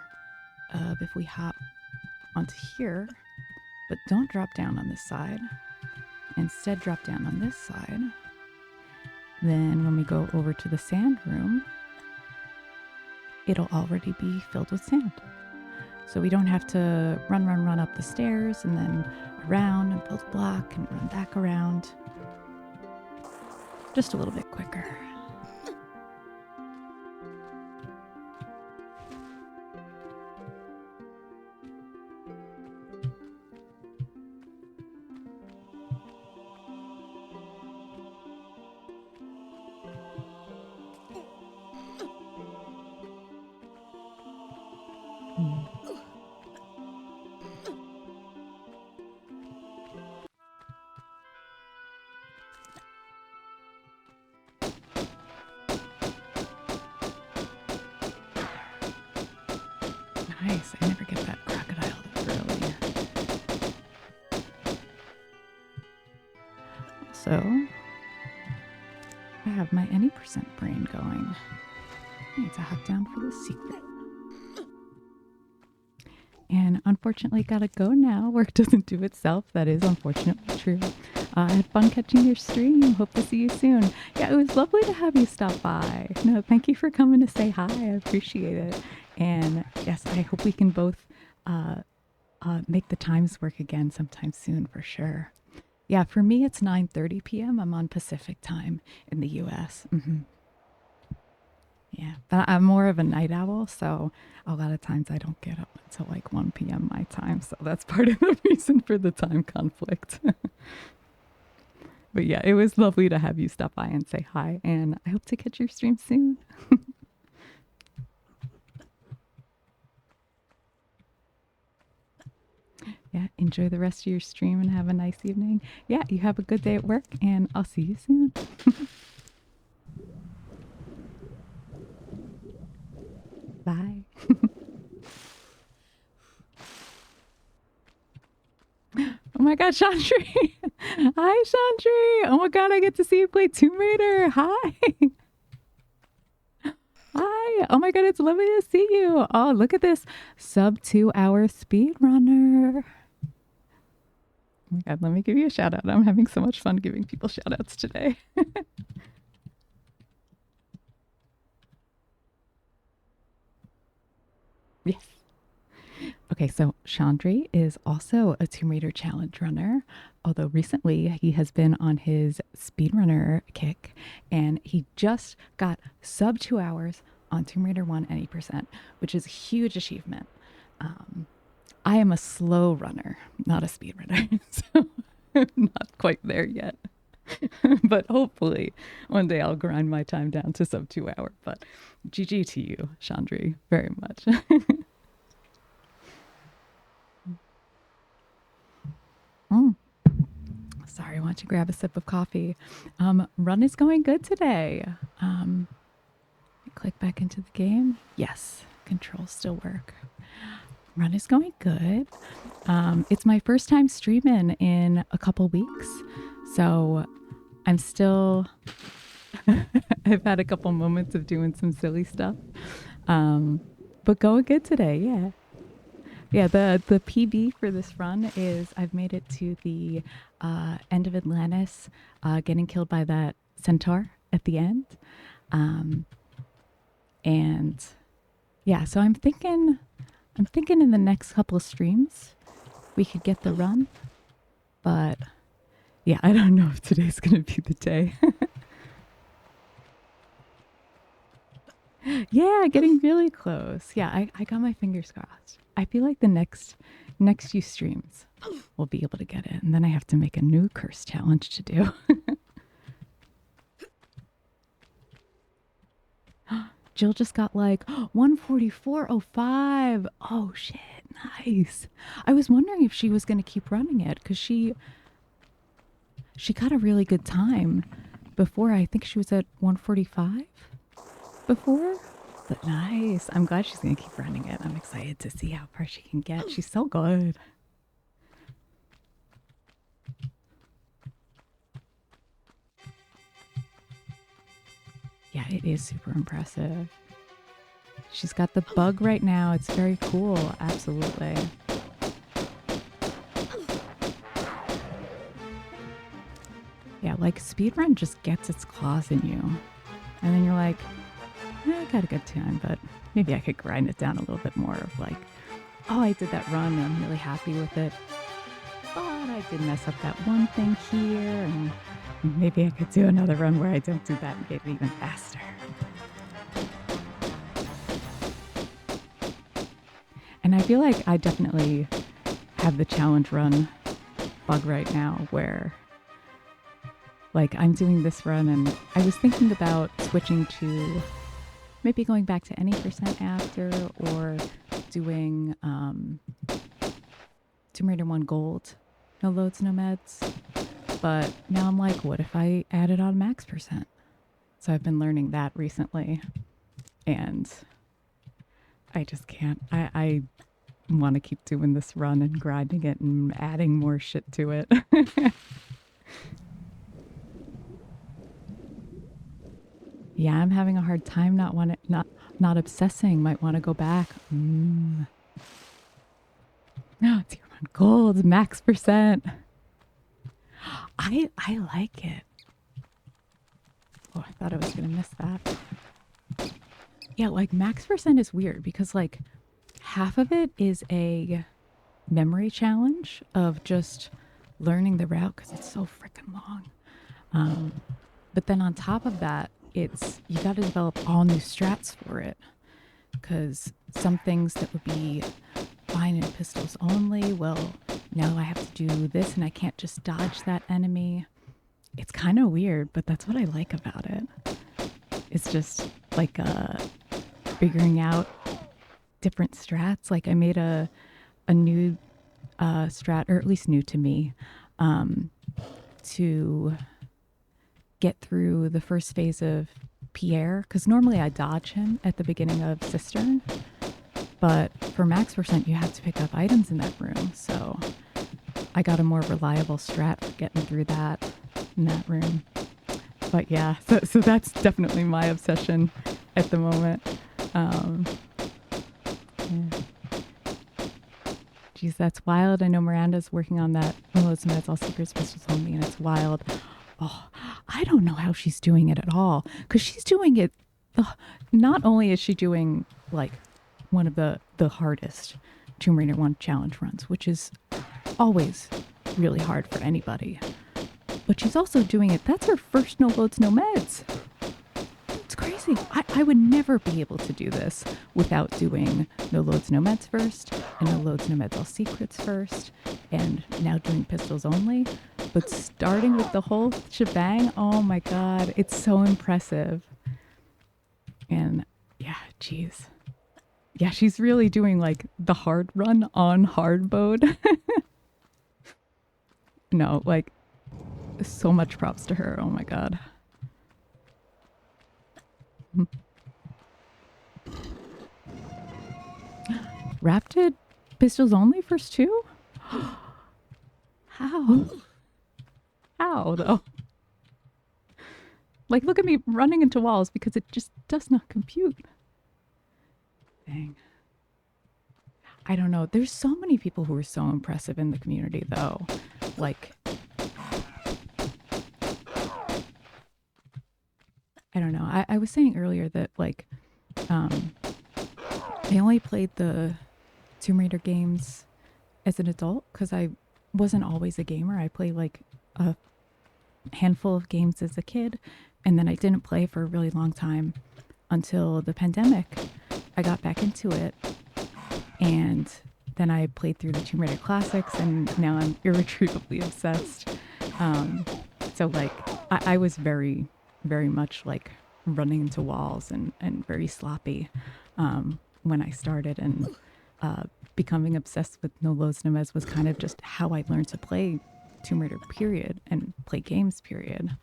If we hop onto here, but don't drop down on this side, instead drop down on this side, then when we go over to the sand room, it'll already be filled with sand. So we don't have to run up the stairs and then around and build a block and run back around. Just a little bit quicker. Nice. I never get that crocodile early. So, I have my any percent brain going. I need to hop down for the secret. And unfortunately, gotta go now. Work doesn't do itself. That is unfortunately true. I had fun catching your stream. Hope to see you soon. Yeah, it was lovely to have you stop by. No, thank you for coming to say hi. I appreciate it. And yes, I hope we can both make the times work again sometime soon for sure. Yeah, for me it's 9:30 p.m. I'm on Pacific time in the US. Yeah, but I'm more of a night owl, so a lot of times I don't get up until like 1 p.m. my time, so that's part of the reason for the time conflict. But yeah, it was lovely to have you stop by and say hi, and I hope to catch your stream soon. Yeah, enjoy the rest of your stream and have a nice evening. Yeah, you have a good day at work, and I'll see you soon. Bye. Oh my god, Chandri! Hi, Chandri! Oh my god, I get to see you play Tomb Raider! Hi! Hi! Oh my god, it's lovely to see you! Oh, look at this sub 2 hour speedrunner! Oh my god, let me give you a shout out. I'm having so much fun giving people shout outs today. Yes. Okay, so Chandri is also a Tomb Raider challenge runner, although recently he has been on his speedrunner kick and he just got sub 2 hours on Tomb Raider 1 any%, which is a huge achievement. I am a slow runner, not a speed runner, so I'm not quite there yet. But hopefully one day I'll grind my time down to sub 2 hour. But GG to you, Chandri, very much. Sorry, I want to grab a sip of coffee. Run is going good today. Click back into the game. Yes, controls still work. Run is going good. It's my first time streaming in a couple weeks, so I'm still. I've had a couple moments of doing some silly stuff, but going good today. Yeah. Yeah, the PB for this run is I've made it to the end of Atlantis, getting killed by that centaur at the end. And yeah, so I'm thinking in the next couple of streams we could get the run. But yeah, I don't know if today's gonna be the day. Yeah, getting really close. Yeah, I got my fingers crossed. I feel like the next few streams we'll be able to get it, and then I have to make a new curse challenge to do. Jill just got like 144.05. Oh shit, nice. I was wondering if she was going to keep running it because she got a really good time before. I think she was at 145 before. But nice. I'm glad she's going to keep running it. I'm excited to see how far she can get. She's so good. Yeah, it is super impressive. She's got the bug right now. It's very cool. Absolutely. Yeah, like speedrun just gets its claws in you. And then you're like, I got a good time, but maybe I could grind it down a little bit more of like, oh, I did that run and I'm really happy with it. But I did mess up that one thing here, and maybe I could do another run where I don't do that and get it even faster. And I feel like I definitely have the challenge run bug right now where like I'm doing this run and I was thinking about switching to maybe going back to any% after or doing Tomb Raider 1 Gold. No loads, no meds. But now I'm like, what if I added on max%? So I've been learning that recently. And I just can't. I want to keep doing this run and grinding it and adding more shit to it. Yeah, I'm having a hard time not obsessing. Might want to go back. No, TR1 Gold, max%. I like it. Oh, I thought I was gonna miss that. Yeah, like max% is weird because like half of it is a memory challenge of just learning the route because it's so freaking long. Um, but then on top of that, it's you got to develop all new strats for it because some things that would be fine in pistols only, well, now I have to do this and I can't just dodge that enemy. It's kind of weird, but that's what I like about it. It's just like figuring out different strats. Like I made a new strat, or at least new to me, um, to get through the first phase of Pierre, because normally I dodge him at the beginning of Cistern, but for max percent, you have to pick up items in that room. So I got a more reliable strat for getting through that in that room. But yeah, so that's definitely my obsession at the moment. Um, yeah. Geez, that's wild. I know Miranda's working on that. Oh, it's all secrets pistols only, and it's wild. Oh, I don't know how she's doing it at all because she's doing it. Not only is she doing like one of the hardest Tomb Raider 1 challenge runs, which is always really hard for anybody, but she's also doing it. That's her first no loads, no meds. It's crazy. I would never be able to do this without doing no loads, no meds first, and no loads, no meds, all secrets first, and now doing pistols only. But starting with the whole shebang, oh my god, it's so impressive. And yeah, geez. Yeah, she's really doing like the hard run on hard mode. No, like so much props to her. Oh my god. Rapted pistols only first two? How? How though? Like look at me running into walls because it just does not compute. Dang. I don't know. There's so many people who are so impressive in the community though. Like I don't know. I was saying earlier that like I only played the Tomb Raider games as an adult because I wasn't always a gamer. I played like a handful of games as a kid, and then I didn't play for a really long time until the pandemic. I got back into it, and then I played through the Tomb Raider classics, and now I'm irretrievably obsessed. So like I was very, very much like running into walls and very sloppy when I started, and becoming obsessed with no loads no meds was kind of just how I learned to play Tomb Raider period and play games period.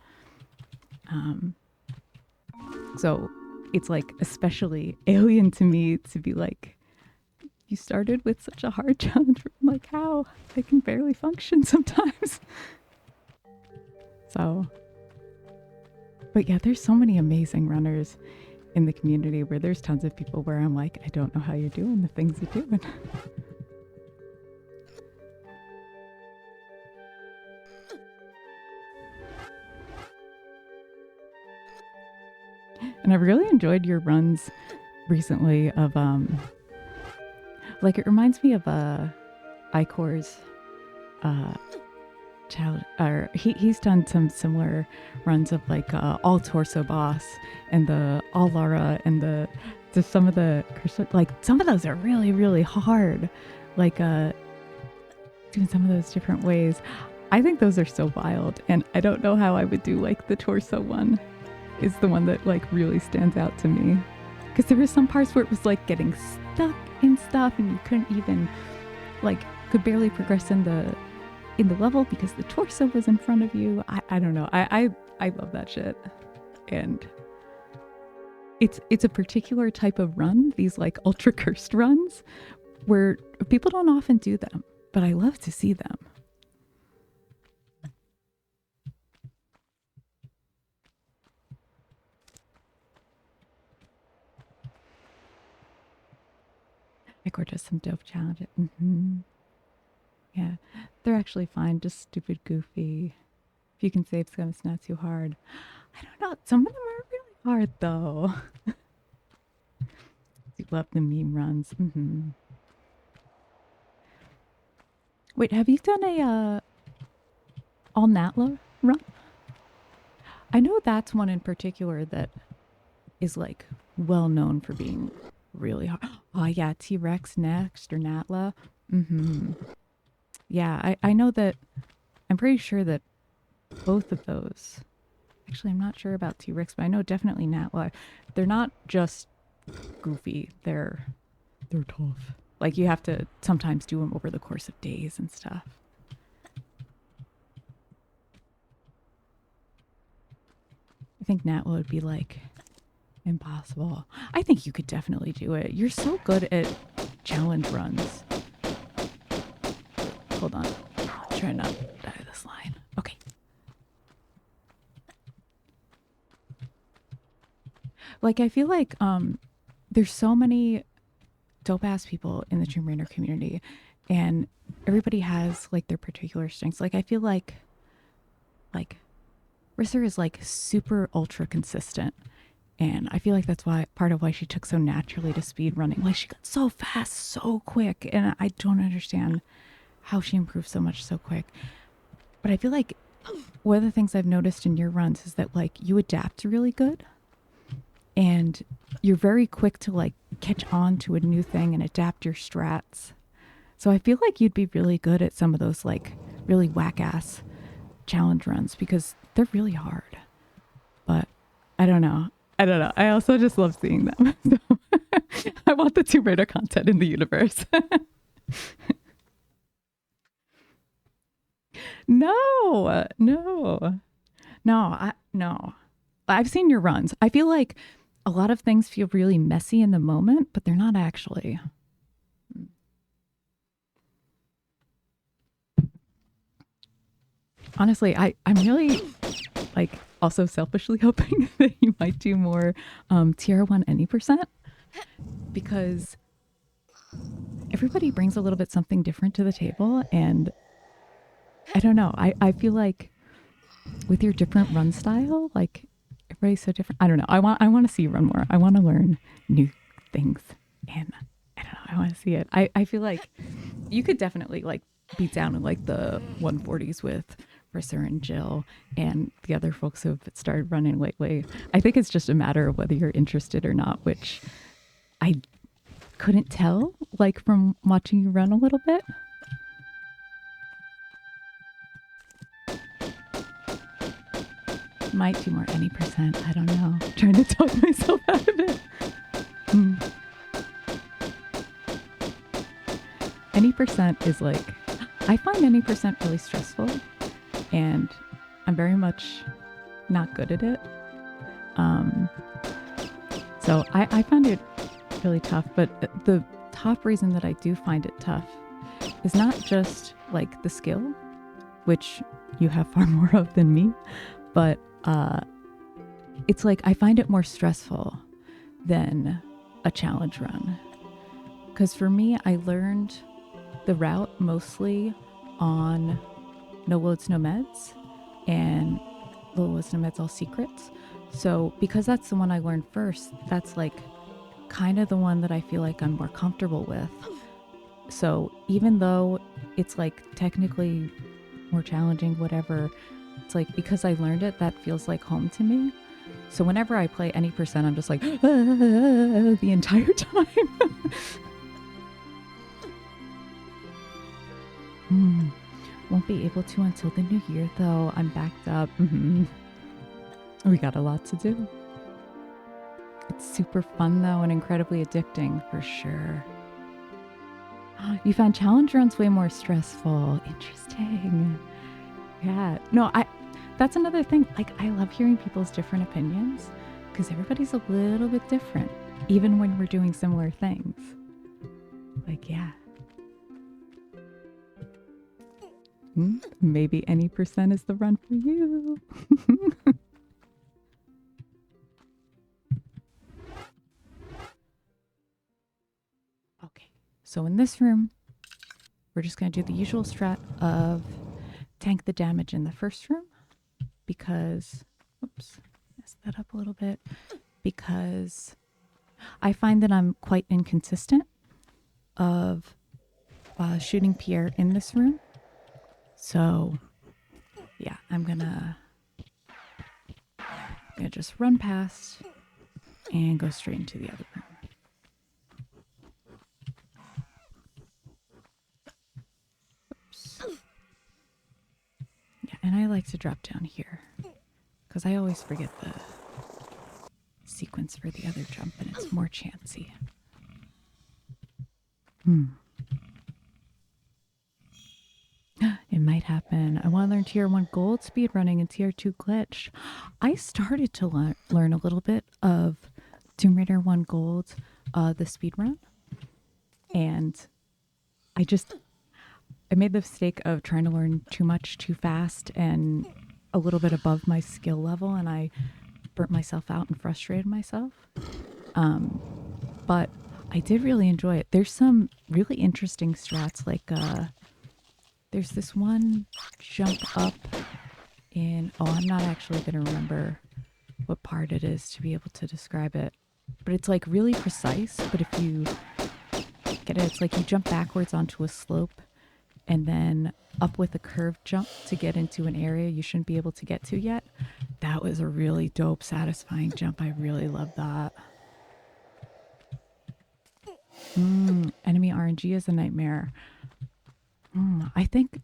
So it's like especially alien to me to be like, you started with such a hard challenge. I'm like, how? I can barely function sometimes. So, but yeah, there's so many amazing runners in the community where there's tons of people where I'm like, I don't know how you're doing the things you're doing. And I've really enjoyed your runs recently of like it reminds me of Icor's child, or he's done some similar runs of like all torso boss and the all Lara and the some of the like some of those are really hard, like doing some of those different ways. I think those are so wild, and I don't know how I would do like the torso one is the one that like really stands out to me because there were some parts where it was like getting stuck in stuff and you couldn't even like could barely progress in the level because the torso was in front of you. I don't know. I love that shit. And it's a particular type of run, these like ultra cursed runs where people don't often do them, but I love to see them. Like we're just some dope challenges. Mm-hmm. Yeah, they're actually fine. Just stupid, goofy. If you can save some, it's not too hard. I don't know. Some of them are really hard though. You love the meme runs. Mm-hmm. Wait, have you done a all Natla run? I know that's one in particular that is like well known for being really hard. Oh yeah, T-Rex next or Natla. Mm-hmm. Yeah, I know that. I'm pretty sure that both of those. Actually, I'm not sure about T-Rex, but I know definitely Natla. They're not just goofy. They're tough. Like you have to sometimes do them over the course of days and stuff. I think Natla would be like impossible. I think you could definitely do it. You're so good at challenge runs. Hold on. Try not to die this line. Okay. Like I feel like there's so many dope ass people in the Tomb Raider community and everybody has like their particular strengths. Like I feel like Risser is like super ultra consistent. And I feel like that's why part of why she took so naturally to speed running. Like she got so fast, so quick. And I don't understand how she improved so much so quick. But I feel like one of the things I've noticed in your runs is that like you adapt really good and you're very quick to like catch on to a new thing and adapt your strats. So I feel like you'd be really good at some of those like really whack ass challenge runs because they're really hard. But I don't know. I don't know. I also just love seeing them. So I want the Tomb Raider content in the universe. No, no, no. I've seen your runs. I feel like a lot of things feel really messy in the moment, but they're not actually. Honestly, I'm really like also selfishly hoping that you might do more TR1 NLNMASPO because everybody brings a little bit something different to the table. And I don't know. I feel like with your different run style, like everybody's so different. I don't know. I want to see you run more. I want to learn new things. And I don't know. I want to see it. I feel like you could definitely like beat down in like the 140s with Risser and Jill and the other folks who have started running lately. I think it's just a matter of whether you're interested or not, which I couldn't tell like from watching you run a little bit. Might do more any percent. I don't know. I'm trying to talk myself out of it. Any percent is like, I find any percent really stressful and I'm very much not good at it. So I found it really tough, but the top reason that I do find it tough is not just like the skill, which you have far more of than me, but it's like I find it more stressful than a challenge run. Because for me, I learned the route mostly on No Loads, No Meds and Low Loads, No Meds, All Secrets. So because that's the one I learned first, that's like kind of the one that I feel like I'm more comfortable with. So even though it's like technically more challenging, whatever, it's like because I learned it, that feels like home to me. So whenever I play any percent, I'm just like the entire time. Won't be able to until the new year, though. I'm backed up. We got a lot to do. It's super fun, though, and incredibly addicting, for sure. You found challenge runs way more stressful. Interesting. Yeah. No, that's another thing. Like, I love hearing people's different opinions because everybody's a little bit different, even when we're doing similar things. Like, yeah. Maybe any percent is the run for you. Okay, so in this room, we're just going to do the usual strat of tank the damage in the first room because, oops, mess that up a little bit, because I find that I'm quite inconsistent of shooting Pierre in this room So yeah, I'm gonna just run past and go straight into the other room. Oops. Yeah, and I like to drop down here because I always forget the sequence for the other jump and it's more chancy. It might happen. I want to learn tier 1 gold speedrunning and tier 2 glitch. I started to learn a little bit of Tomb Raider 1 gold, the speedrun. And I made the mistake of trying to learn too much too fast and a little bit above my skill level, and I burnt myself out and frustrated myself. But I did really enjoy it. There's some really interesting strats, like there's this one jump up in, I'm not actually going to remember what part it is to be able to describe it, but it's like really precise. But if you get it, it's like you jump backwards onto a slope and then up with a curved jump to get into an area you shouldn't be able to get to yet. That was a really dope, satisfying jump. I really love that. Enemy RNG is a nightmare. I think,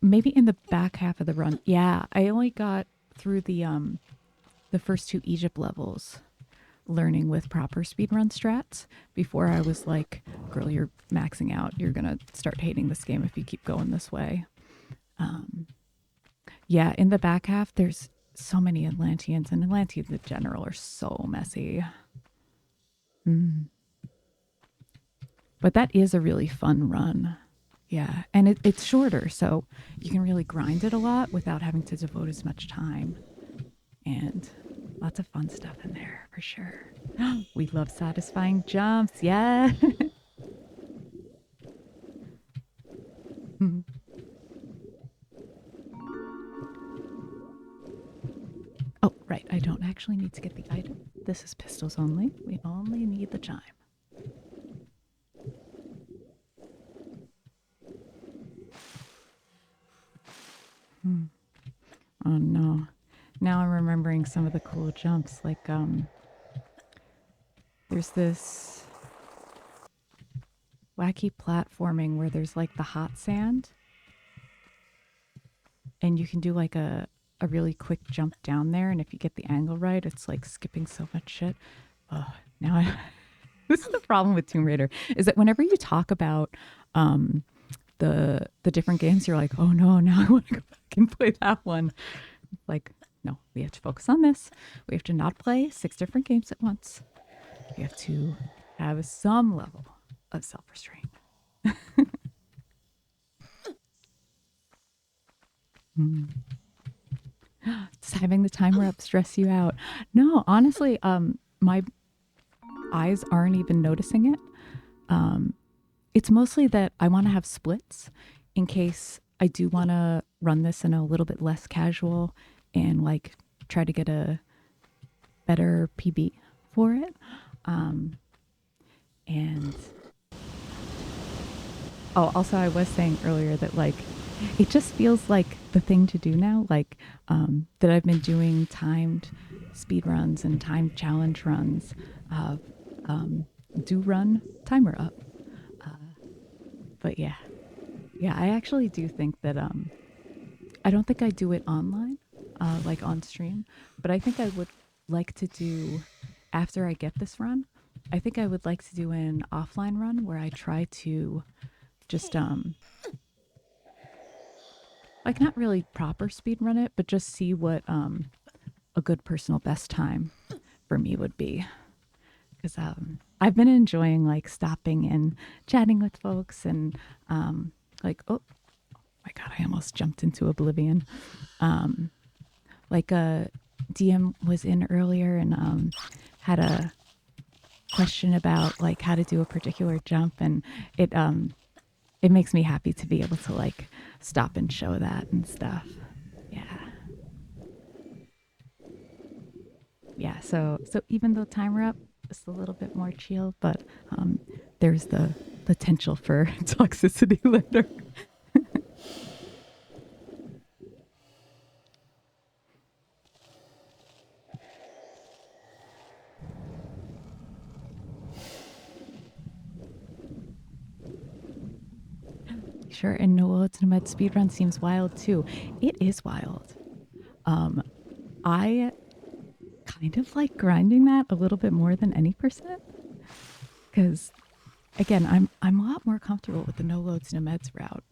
maybe in the back half of the run. Yeah, I only got through the first 2 Egypt levels learning with proper speedrun strats before I was like, girl, you're maxing out. You're going to start hating this game if you keep going this way. Yeah, in the back half, there's so many Atlanteans, and Atlanteans in general are so messy. But that is a really fun run. Yeah, and it's shorter, so you can really grind it a lot without having to devote as much time. And lots of fun stuff in there, for sure. We love satisfying jumps, yeah. Oh, right, I don't actually need to get the item. This is pistols only. We only need the chime. Oh no. Now I'm remembering some of the cool jumps. Like, there's this wacky platforming where there's like the hot sand. And you can do like a really quick jump down there. And if you get the angle right, it's like skipping so much shit. Oh, now I. This is the problem with Tomb Raider, is that whenever you talk about the different games, you're like, oh no, now I want to go back and play that one. Like, no, we have to focus on this. We have to not play 6 different games at once. We have to have some level of self-restraint. Does having the timer up stress you out? No, honestly, my eyes aren't even noticing it. It's mostly that I want to have splits in case I do want to run this in a little bit less casual and like try to get a better PB for it. And also I was saying earlier that like it just feels like the thing to do now, like that I've been doing timed speed runs and timed challenge runs. Do run timer up. But yeah, I actually do think that I don't think I do it online, like on stream, but I think I would like to do, after I get this run, I think I would like to do an offline run where I try to just like not really proper speed run it, but just see what a good personal best time for me would be. Because I've been enjoying like stopping and chatting with folks and like, oh my God, I almost jumped into oblivion. Like a DM was in earlier and had a question about like how to do a particular jump, and it makes me happy to be able to like stop and show that and stuff. Yeah. So even though timer up is a little bit more chill, but there's the potential for toxicity later. Sure, and No Loads No Meds speedrun seems wild too. It is wild. I kind of like grinding that a little bit more than any percent because again, I'm a lot more comfortable with the No Loads No Meds route,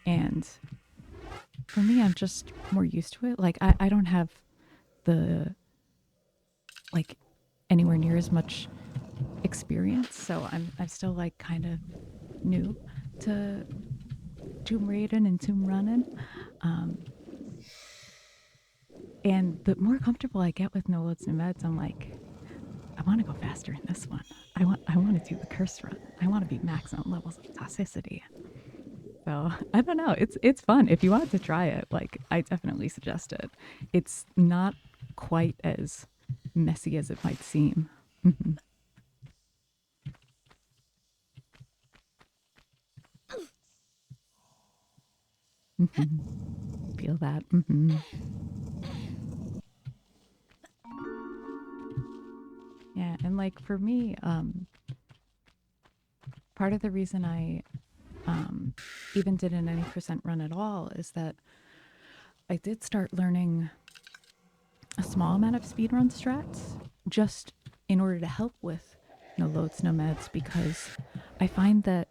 and for me, I'm just more used to it. Like I don't have the like anywhere near as much experience, so I'm still like kind of new to Tomb Raiding and Tomb Running. And the more comfortable I get with No Loads No Meds, I'm like, I want to go faster in this one. I want to do the curse run. I want to be maximum levels of toxicity. So I don't know. It's fun. If you wanted to try it, like I definitely suggest it. It's not quite as messy as it might seem. Mm-hmm. Mm-hmm. Feel that. Mm-hmm. Yeah, and like for me, part of the reason I even did an any percent run at all is that I did start learning a small amount of speedrun strats just in order to help with No Loads No Meds, because I find that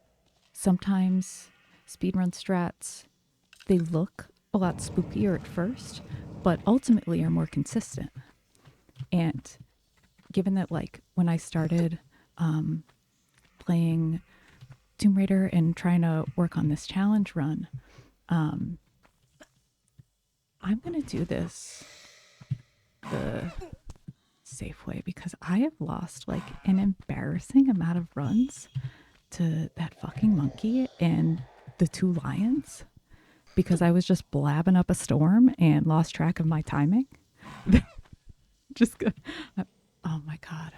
sometimes speedrun strats, they look a lot spookier at first, but ultimately are more consistent. And given that, like, when I started playing Tomb Raider and trying to work on this challenge run, I'm going to do this the safe way because I have lost like an embarrassing amount of runs to that fucking monkey and the two lions because I was just blabbing up a storm and lost track of my timing. Just go, oh my god.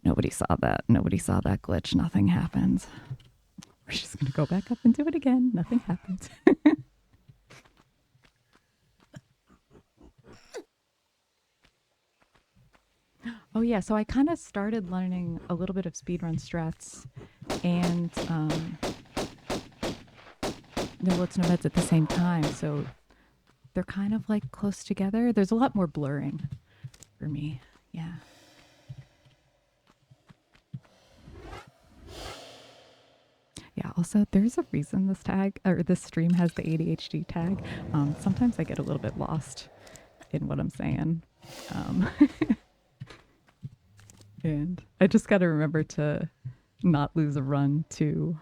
Nobody saw that. Nobody saw that glitch. Nothing happened. We're just going to go back up and do it again. Nothing happened. Oh yeah, so I kind of started learning a little bit of speedrun strats and No Loads No Meds at the same time, so they're kind of like close together. There's a lot more blurring for me. Yeah. Yeah, also there's a reason this tag or this stream has the ADHD tag. Sometimes I get a little bit lost in what I'm saying. And I just got to remember to not lose a run to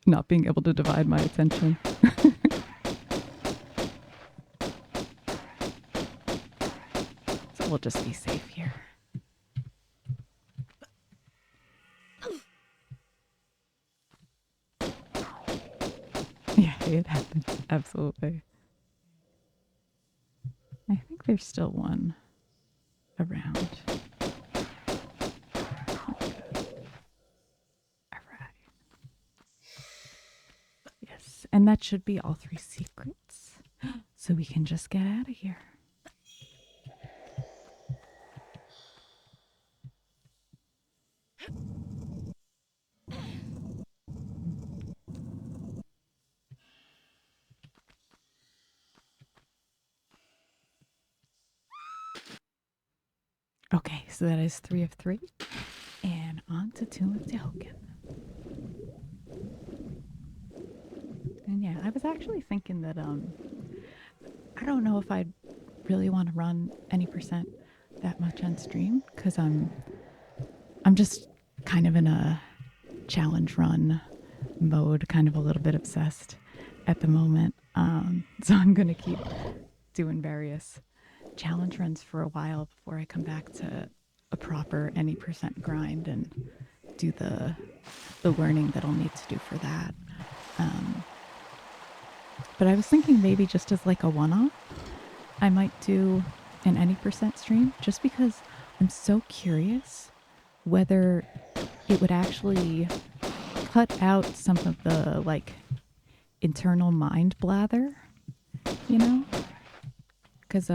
not being able to divide my attention. So we'll just be safe here. Yeah, it happens. Absolutely. I think there's still one around. Yes, and that should be all 3 secrets. So we can just get out of here. Okay, so that is 3 of 3. And on to Tomb of Tehoken. And yeah, I was actually thinking that I don't know if I'd really want to run any percent that much on stream because I'm just kind of in a challenge run mode, kind of a little bit obsessed at the moment. So I'm going to keep doing various challenge runs for a while before I come back to a proper any percent grind and do the learning that I'll need to do for that. But I was thinking maybe just as like a one-off, I might do an any percent stream just because I'm so curious whether it would actually cut out some of the like internal mind blather, you know? Because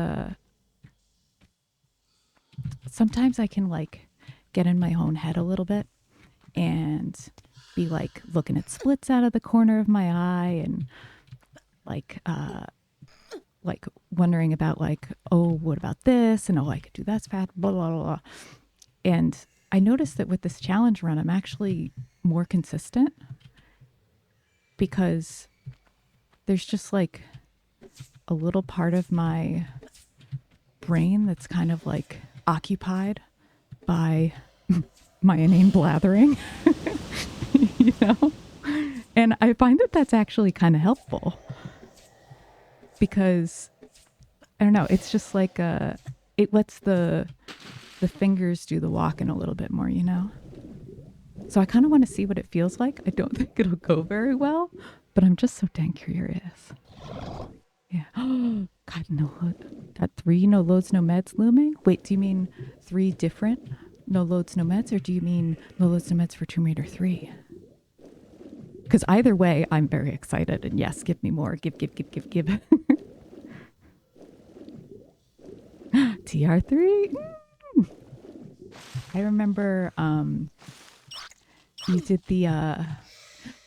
sometimes I can like get in my own head a little bit and be like looking at splits out of the corner of my eye and like wondering about like, oh, what about this? And oh, I could do that fast, blah, blah, blah. And I noticed that with this challenge run, I'm actually more consistent because there's just like a little part of my brain that's kind of like occupied by my inane blathering, you know? And I find that that's actually kind of helpful because I don't know, it's just like it lets the fingers do the walking a little bit more, you know? So I kind of want to see what it feels like. I don't think it'll go very well, but I'm just so dang curious. Yeah. God, no. Got 3 no loads, no meds looming? Wait, do you mean 3 different no loads, no meds, or do you mean no loads, no meds for Tomb Raider 3? Because either way, I'm very excited. And yes, give me more. Give, give, give, give, give. TR3? I remember you did the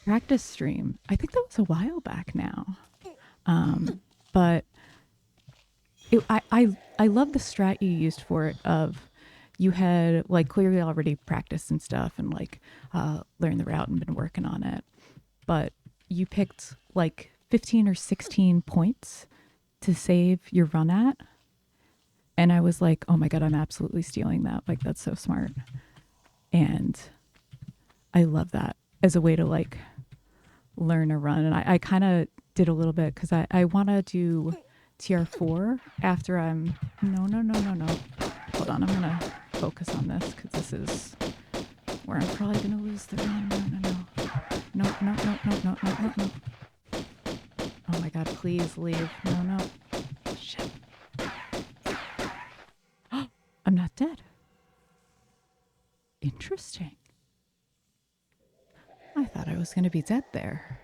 practice stream. I think that was a while back now. But I love the strat you used for it of you had like clearly already practiced and stuff and like learned the route and been working on it. But you picked like 15 or 16 points to save your run at. And I was like, oh my God, I'm absolutely stealing that. Like, that's so smart. And I love that as a way to like learn a run. And I kind of did a little bit because I want to do TR4 after I'm. No, no, no, no, no. Hold on. I'm going to focus on this because this is where I'm probably going to lose the run. No, no, no. No, no, no, no, no, no, no, no. Oh my God, please leave. No, no. Shit. I'm not dead. Interesting. I thought I was going to be dead there.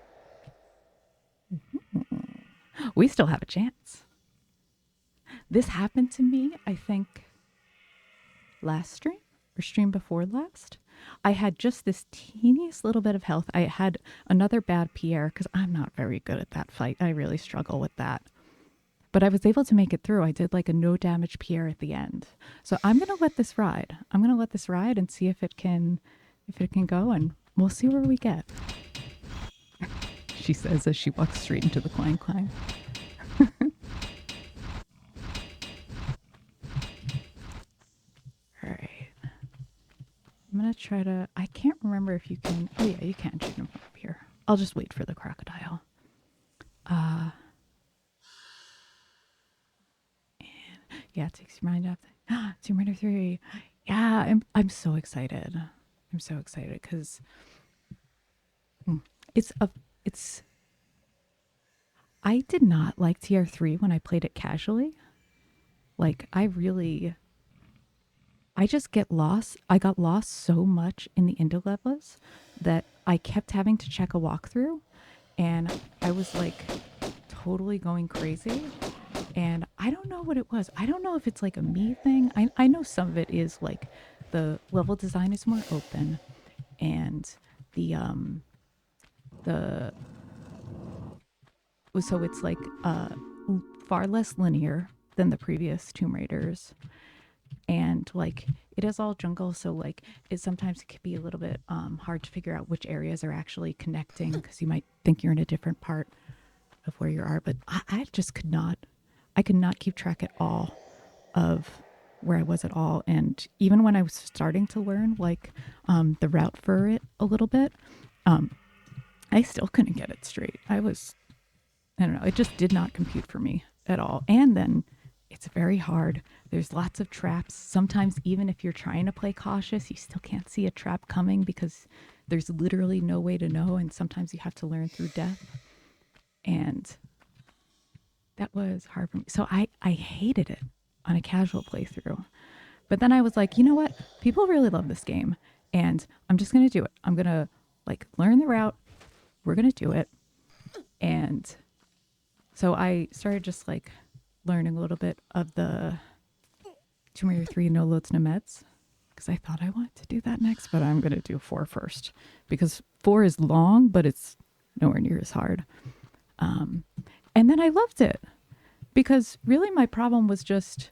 We still have a chance. This happened to me, I think, last stream or stream before last. I had just this teeniest little bit of health. I had another bad PR because I'm not very good at that fight. I really struggle with that. But I was able to make it through. I did like a no damage PR at the end. So I'm gonna let this ride. I'm gonna let this ride and see if it can go, and we'll see where we get. She says as she walks straight into the clang clang. All right. I'm gonna try to. I can't remember if you can. Oh yeah, you can shoot him from up here. I'll just wait for the crocodile. Yeah, it takes your mind off. Tomb Raider 3. Yeah, I'm so excited. I'm so excited because it's. I did not like TR3 when I played it casually. Like I just get lost. I got lost so much in the Indolevas that I kept having to check a walkthrough, and I was like totally going crazy. And I don't know what it was. I don't know if it's like a me thing. I know some of it is like the level design is more open, and the so it's like far less linear than the previous Tomb Raiders, and like it is all jungle, so like it sometimes could be a little bit hard to figure out which areas are actually connecting because you might think you're in a different part of where you are. But I just could not. I could not keep track at all of where I was at all. And even when I was starting to learn like the route for it a little bit, I still couldn't get it straight. I don't know, it just did not compute for me at all. And then it's very hard. There's lots of traps. Sometimes even if you're trying to play cautious, you still can't see a trap coming because there's literally no way to know. And sometimes you have to learn through death. And that was hard for me. So I hated it on a casual playthrough. But then I was like, you know what? People really love this game. And I'm just going to do it. I'm going to like learn the route. We're going to do it. And so I started just like learning a little bit of the Tomb Raider 3 No Loads No Meds because I thought I wanted to do that next, but I'm going to do 4 first because 4 is long, but it's nowhere near as hard. And then I loved it because really my problem was just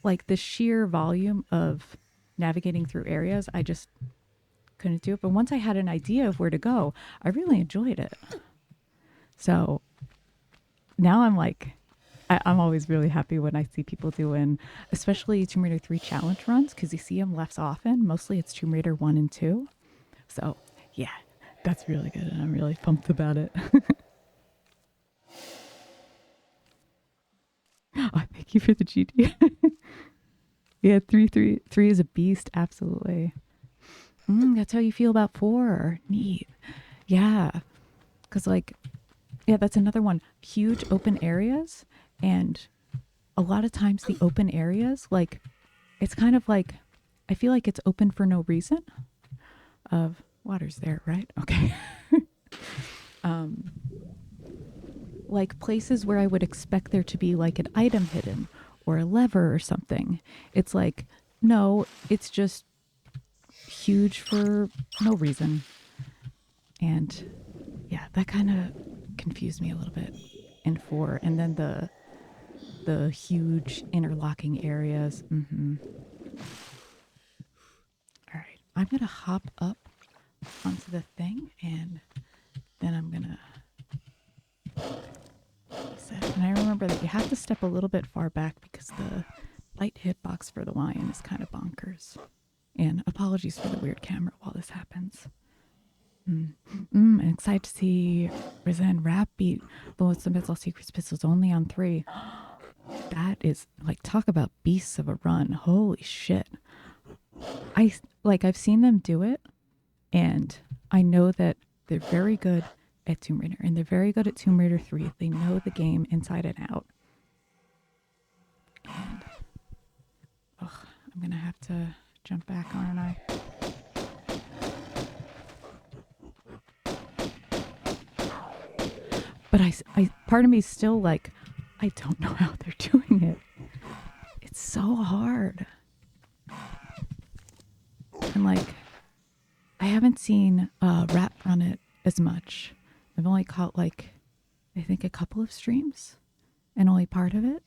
like the sheer volume of navigating through areas. I just couldn't do it. But once I had an idea of where to go, I really enjoyed it. So now I'm like, I'm always really happy when I see people doing, especially Tomb Raider 3 challenge runs, because you see them less often. Mostly it's Tomb Raider 1 and 2. So yeah, that's really good. And I'm really pumped about it. Oh, thank you for the GD. Yeah, 3 is a beast. Absolutely. That's how you feel about 4. Neat. Yeah. Because, like, yeah, that's another one. Huge open areas. And a lot of times the open areas, like, it's kind of like, I feel like it's open for no reason. Of water's there, right? Okay. Like places where I would expect there to be like an item hidden or a lever or something. It's like, no, it's just huge for no reason. And yeah, that kind of confused me a little bit in 4. And then the huge interlocking areas. All right, I'm gonna hop up onto the thing and then I'm gonna set. And I remember that you have to step a little bit far back because the light hitbox for the lion is kind of bonkers. And apologies for the weird camera while this happens. I'm excited to see Rizan Rap beat Bullets and All Secrets Pistols only on 3. That is like, talk about beasts of a run. Holy shit. I've seen them do it, and I know that they're very good at Tomb Raider, and they're very good at Tomb Raider 3. They know the game inside and out. And I'm gonna have to jump back, aren't I? But I part of me is still like, I don't know how they're doing it. It's so hard. And like, I haven't seen Rap run it as much. I've only caught like, I think a couple of streams and only part of it.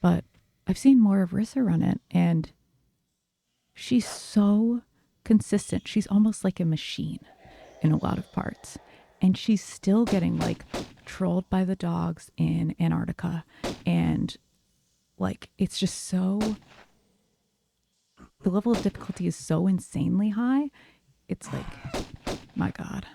But I've seen more of Rissa run it, and she's so consistent. She's almost like a machine in a lot of parts. And she's still getting like trolled by the dogs in Antarctica. And like, it's just so, the level of difficulty is so insanely high. It's like, my God.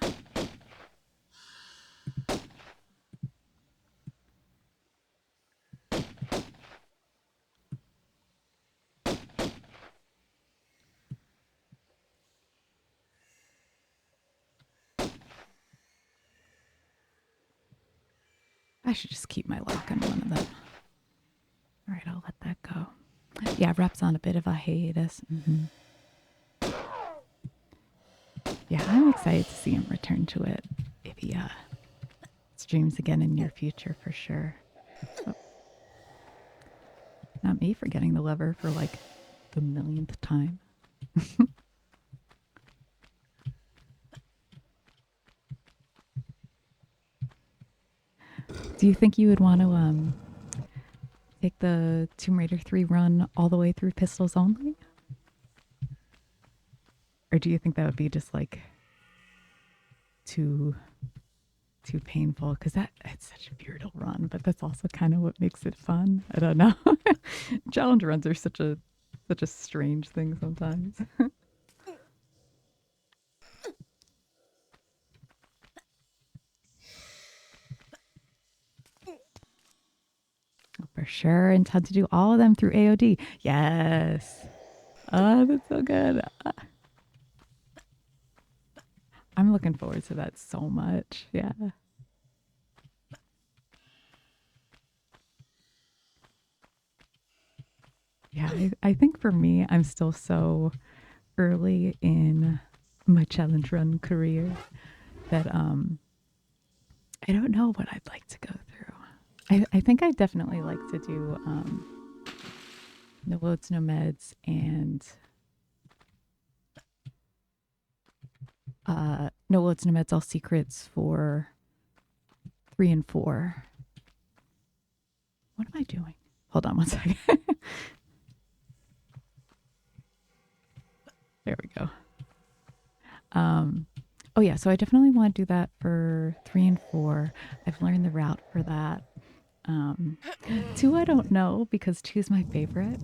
I should just keep my lock on one of them. All right, I'll let that go. Yeah, Rap's on a bit of a hiatus. Yeah, I'm excited to see him return to it if he streams again in near future for sure. Oh. Not me forgetting the lever for like the millionth time. Do you think you would want to take the Tomb Raider 3 run all the way through pistols only? Or do you think that would be just like too painful? Because it's such a brutal run, but that's also kind of what makes it fun. I don't know. Challenge runs are such a strange thing sometimes. For sure, intend to do all of them through AOD. Yes. Oh, that's so good. I'm looking forward to that so much. Yeah. Yeah, I think for me, I'm still so early in my challenge run career that I don't know what I'd like to go through. I think I definitely like to do no loads, no meds, and no loads, no meds, all secrets for 3 and 4. What am I doing? Hold on one second. There we go. Oh yeah, so I definitely want to do that for 3 and 4. I've learned the route for that. 2, I don't know because 2 is my favorite,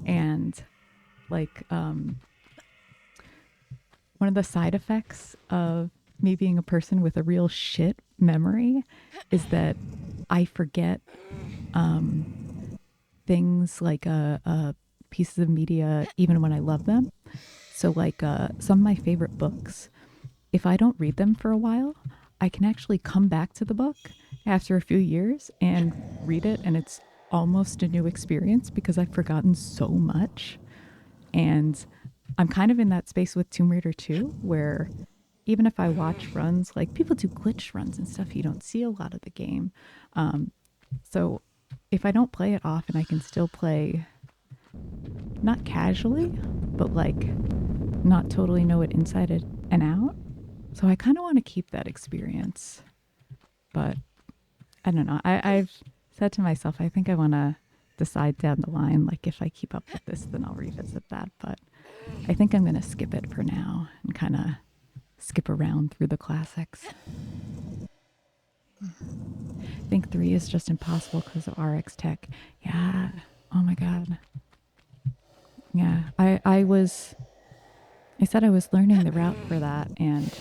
and like one of the side effects of me being a person with a real shit memory is that I forget things like pieces of media even when I love them. So like some of my favorite books, if I don't read them for a while, I can actually come back to the book after a few years and read it, and it's almost a new experience because I've forgotten so much. And I'm kind of in that space with Tomb Raider 2, where even if I watch runs, like people do glitch runs and stuff, you don't see a lot of the game. So if I don't play it often, I can still play not casually, but like not totally know it inside and out. So I kind of want to keep that experience. But I don't know. I've said to myself, I think I want to decide down the line, like if I keep up with this, then I'll revisit that. But I think I'm going to skip it for now and kind of skip around through the classics. I think 3 is just impossible because of RX tech. Yeah. Oh my God. Yeah. I said I was learning the route for that, and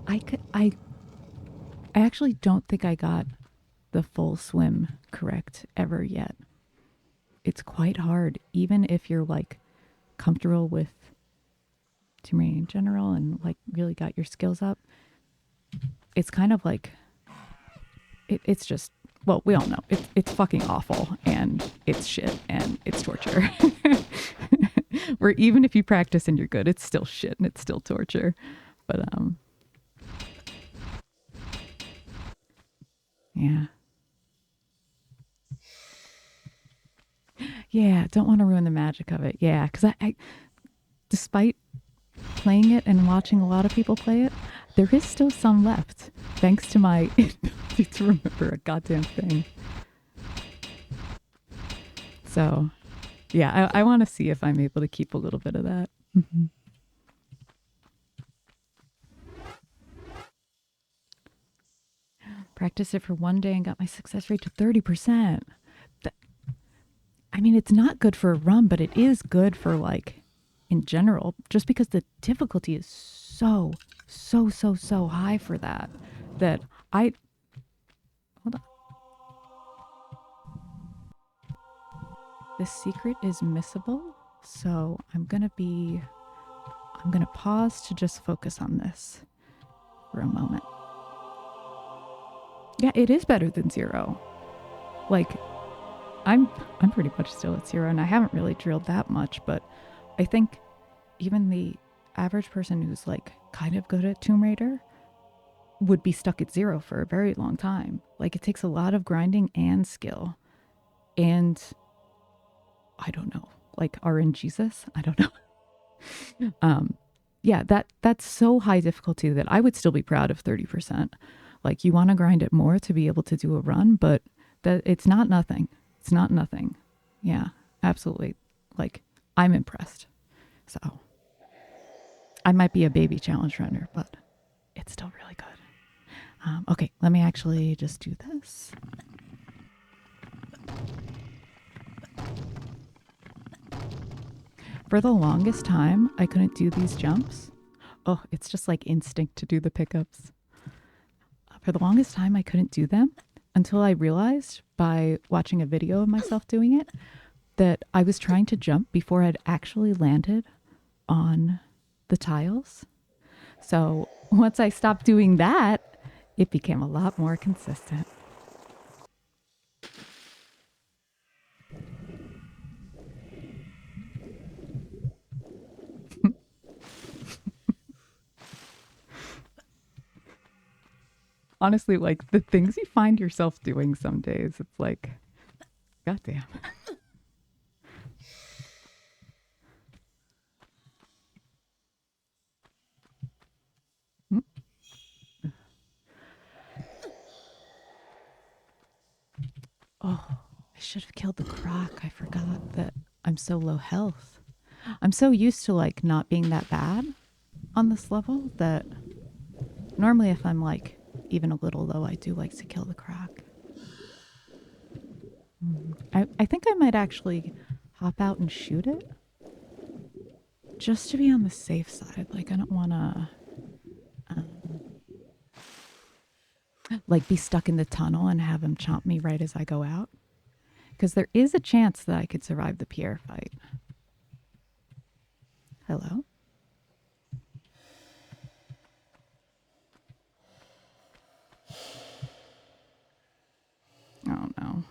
I actually don't think I got the full swim correct ever yet. It's quite hard, even if you're like comfortable with Tomb Raider in general and like really got your skills up. It's kind of like it's just, well, we all know it's fucking awful and it's shit and it's torture. Where even if you practice and you're good, it's still shit and it's still torture. But yeah. Yeah, don't want to ruin the magic of it. Yeah, because I despite playing it and watching a lot of people play it, there is still some left, thanks to my inability to remember a goddamn thing. So, yeah, I want to see if I'm able to keep a little bit of that. Mm-hmm. Practiced it for one day and got my success rate to 30%. That, I mean, it's not good for a run, but it is good for like in general, just because the difficulty is so high for that. That I hold on. This secret is missable, so I'm gonna pause to just focus on this for a moment. Yeah, it is better than 0. Like I'm pretty much still at 0 and I haven't really drilled that much, but I think even the average person who's like kind of good at Tomb Raider would be stuck at 0 for a very long time. Like it takes a lot of grinding and skill. And I don't know, like RNGesus? I don't know. Yeah, that's so high difficulty that I would still be proud of 30%. Like you want to grind it more to be able to do a run, but that it's not nothing. It's not nothing. Yeah, absolutely. Like I'm impressed. So I might be a baby challenge runner, but it's still really good. Okay, let me actually just do this. For the longest time, I couldn't do these jumps. Oh, it's just like instinct to do the pickups. For the longest time, I couldn't do them until I realized by watching a video of myself doing it that I was trying to jump before I'd actually landed on the tiles. So once I stopped doing that, it became a lot more consistent. Honestly, like the things you find yourself doing some days, it's like, goddamn. Oh, I should have killed the croc. I forgot that I'm so low health. I'm so used to like not being that bad on this level that normally if I'm like even a little low, I do like to kill the croc. I think I might actually hop out and shoot it just to be on the safe side. Like I don't want to like be stuck in the tunnel and have him chomp me right as I go out. Because there is a chance that I could survive the Pierre fight. Hello? Oh no.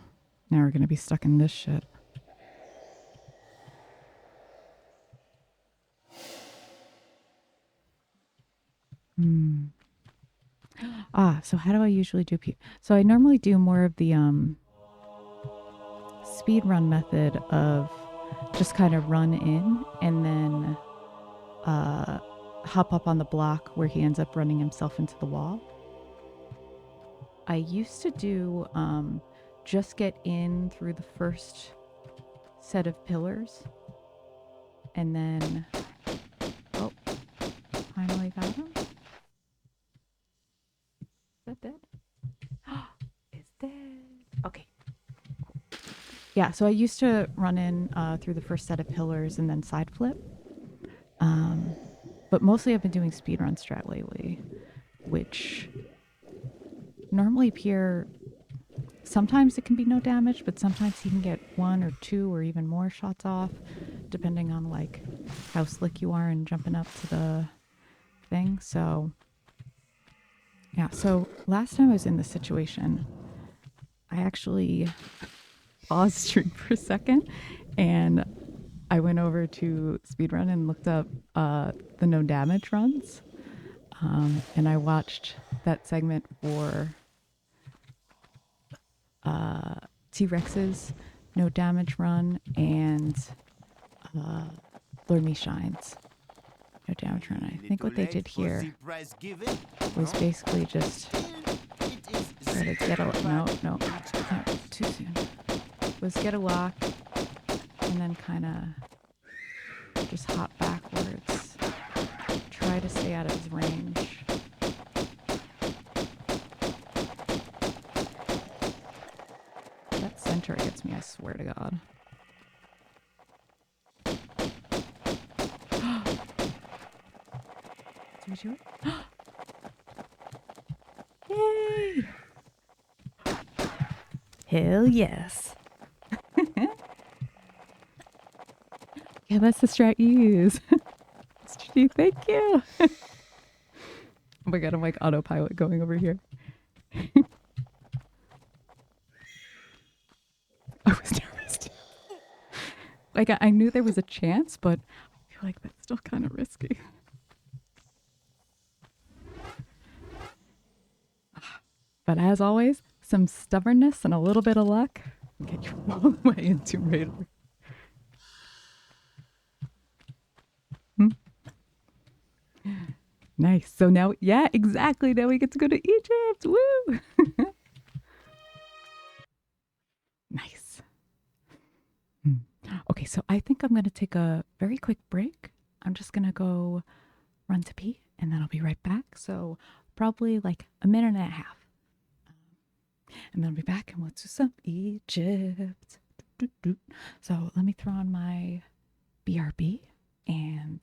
Now we're going to be stuck in this shit. Hmm. So how do I usually do so I normally do more of the speed run method of just kind of run in and then hop up on the block where he ends up running himself into the wall. I used to do just get in through the first set of pillars and then oh, finally got him. Is that dead? It's dead. Okay. Yeah, so I used to run in through the first set of pillars and then side flip. But mostly I've been doing speedrun strat lately, which normally Pierre, sometimes it can be no damage, but sometimes he can get one or two or even more shots off, depending on like how slick you are and jumping up to the thing. So yeah, so last time I was in this situation, I actually paused stream for a second and I went over to speedrun and looked up the no damage runs. And I watched that segment for T-Rex's no damage run and Lure Me Shines no damage run. I think what they did here was basically just try to get a no, too soon. Was get a lock and then kind of just hop backwards. Try to stay out of his range. That center gets me, I swear to God. Did we do it? Yay! Hell yes. Yeah, that's the strat you use. Mr. D, thank you. Oh my God, I'm like autopilot going over here. I was nervous too. Like I knew there was a chance, but I feel like that's still kind of risky. But as always, some stubbornness and a little bit of luck get you all the way into Raider. Nice. So now, yeah, exactly. Now we get to go to Egypt. Woo! Nice. Okay, so I think I'm going to take a very quick break. I'm just going to go run to pee and then I'll be right back. So probably like a minute and a half. And then I'll be back and we'll do some Egypt. So let me throw on my BRB and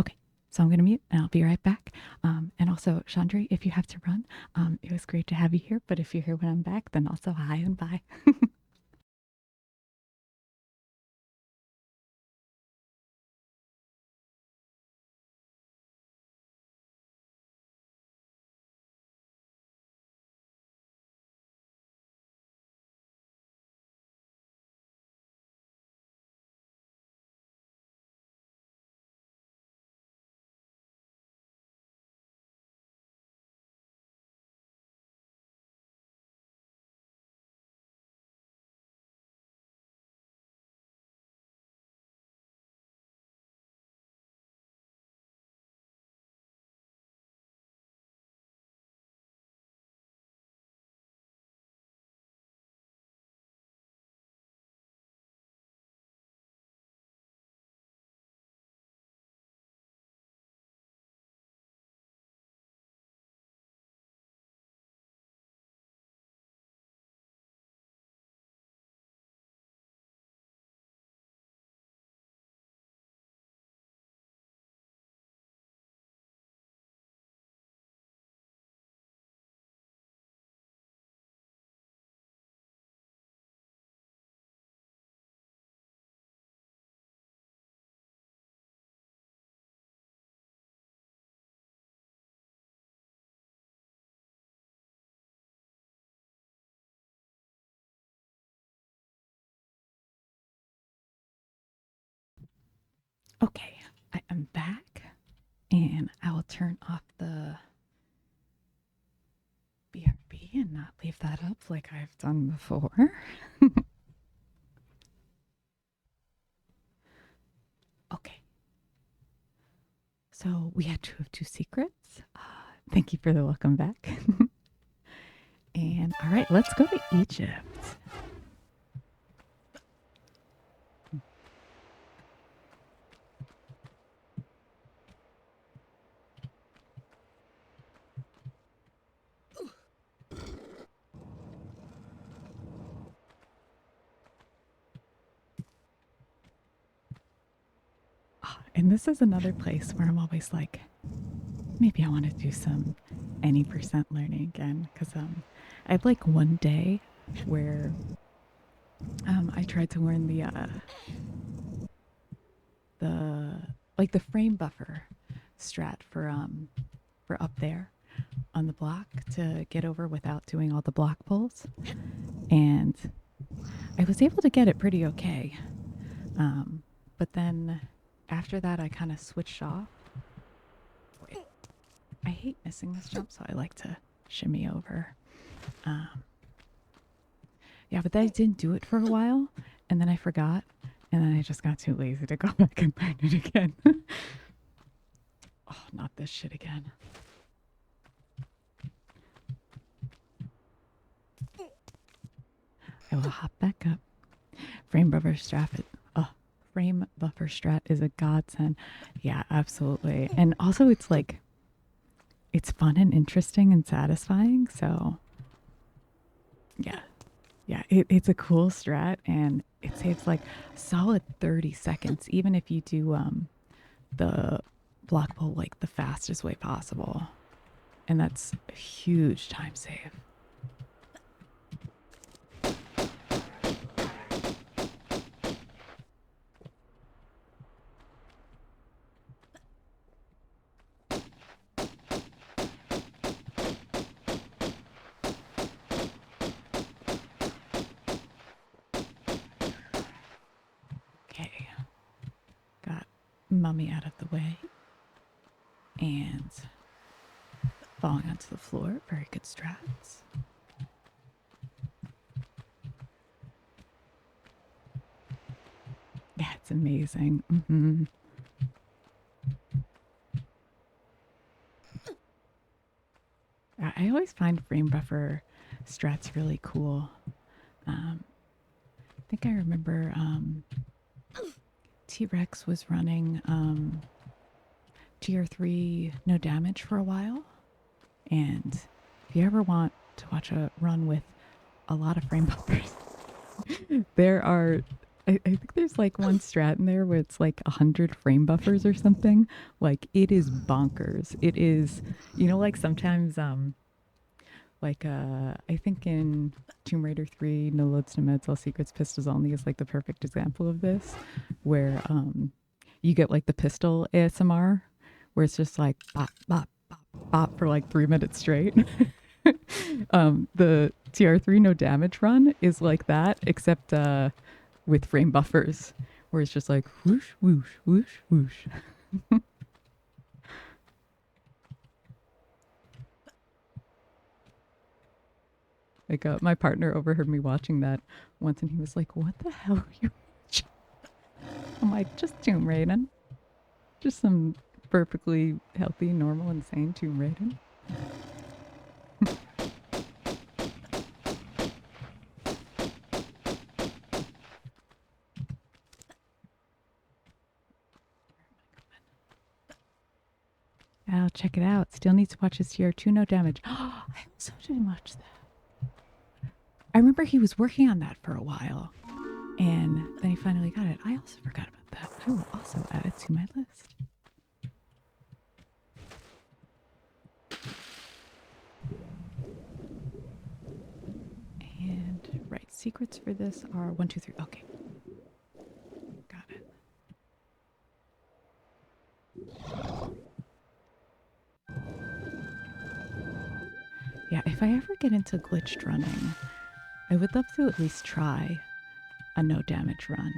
okay. So I'm going to mute and I'll be right back. And also, Chandri, if you have to run, it was great to have you here. But if you're here when I'm back, then also hi and bye. Okay, I am back and I will turn off the BRB and not leave that up like I've done before. Okay, so we had two of two secrets. Thank you for the welcome back. And all right, let's go to Egypt. And this is another place where I'm always like, maybe I want to do some any percent learning again because I had like one day where I tried to learn the like the frame buffer strat for up there on the block to get over without doing all the block pulls, and I was able to get it pretty okay. But then after that, I kind of switched off. Wait, I hate missing this jump, so I like to shimmy over. Yeah, but then I didn't do it for a while, and then I forgot, and then I just got too lazy to go back and learn it again. Oh, not this shit again. I will hop back up. Frame buffer strat. Frame buffer strat is a godsend. Yeah, absolutely. And also, it's like, it's fun and interesting and satisfying. So, yeah, it's a cool strat, and it saves like a solid 30 seconds, even if you do the block pull like the fastest way possible. And that's a huge time save. Okay, got Mummy out of the way and falling onto the floor. Very good strats. Yeah, it's amazing. I always find frame buffer strats really cool. I think I remember T-Rex was running TR3 no damage for a while. And if you ever want to watch a run with a lot of frame buffers, there are, I think there's like one strat in there where it's like 100 frame buffers or something. Like, it is bonkers. It is, like sometimes, I think in Tomb Raider 3, No Loads, No Meds, All Secrets, Pistols Only is like the perfect example of this, where you get like the pistol ASMR, where it's just like bop, bop, bop, bop for like 3 minutes straight. The TR3 no damage run is like that, except with frame buffers, where it's just like whoosh, whoosh, whoosh, whoosh. Like my partner overheard me watching that once, and he was like, "What the hell are you watching?" I'm like, "Just Tomb Raiden, just some perfectly healthy, normal, insane Tomb Raiden." I'll check it out. Still needs to watch his TR2 no damage. I also didn't watch that. I remember he was working on that for a while, and then he finally got it. I also forgot about that. I will also add it to my list. And right, secrets for this are 1, 2, 3. Okay, got it. Yeah, if I ever get into glitched running, I would love to at least try a no damage run,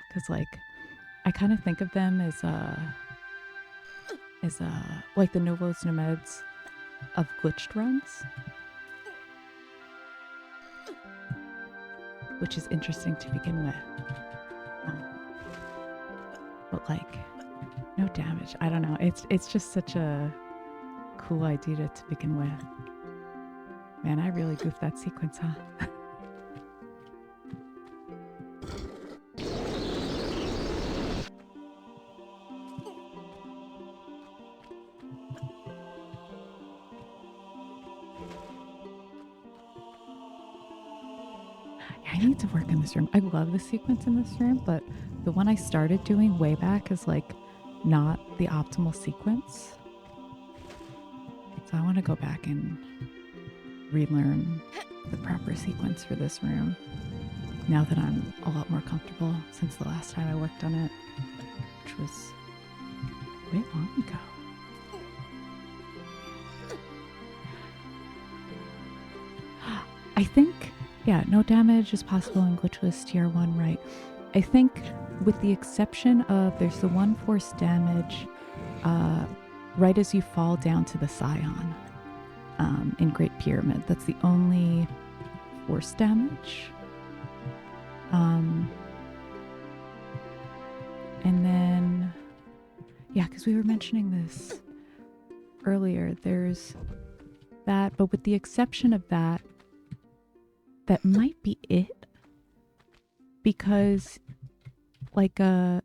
because like I kind of think of them as like the Novos Nemeds of glitched runs, which is interesting to begin with. But like, no damage. I don't know. It's just such a cool idea to begin with. Man, I really goofed that sequence, huh? I need to work in this room. I love the sequence in this room, but the one I started doing way back is like not the optimal sequence. So I want to go back and relearn the proper sequence for this room now that I'm a lot more comfortable since the last time I worked on it, which was way long ago. I think, yeah, no damage is possible in glitchless TR1, right? I think with the exception of there's the one force damage right as you fall down to the Scion in Great Pyramid. That's the only force damage. And then, yeah, because we were mentioning this earlier, there's that, but with the exception of that, that might be it. Because, like, the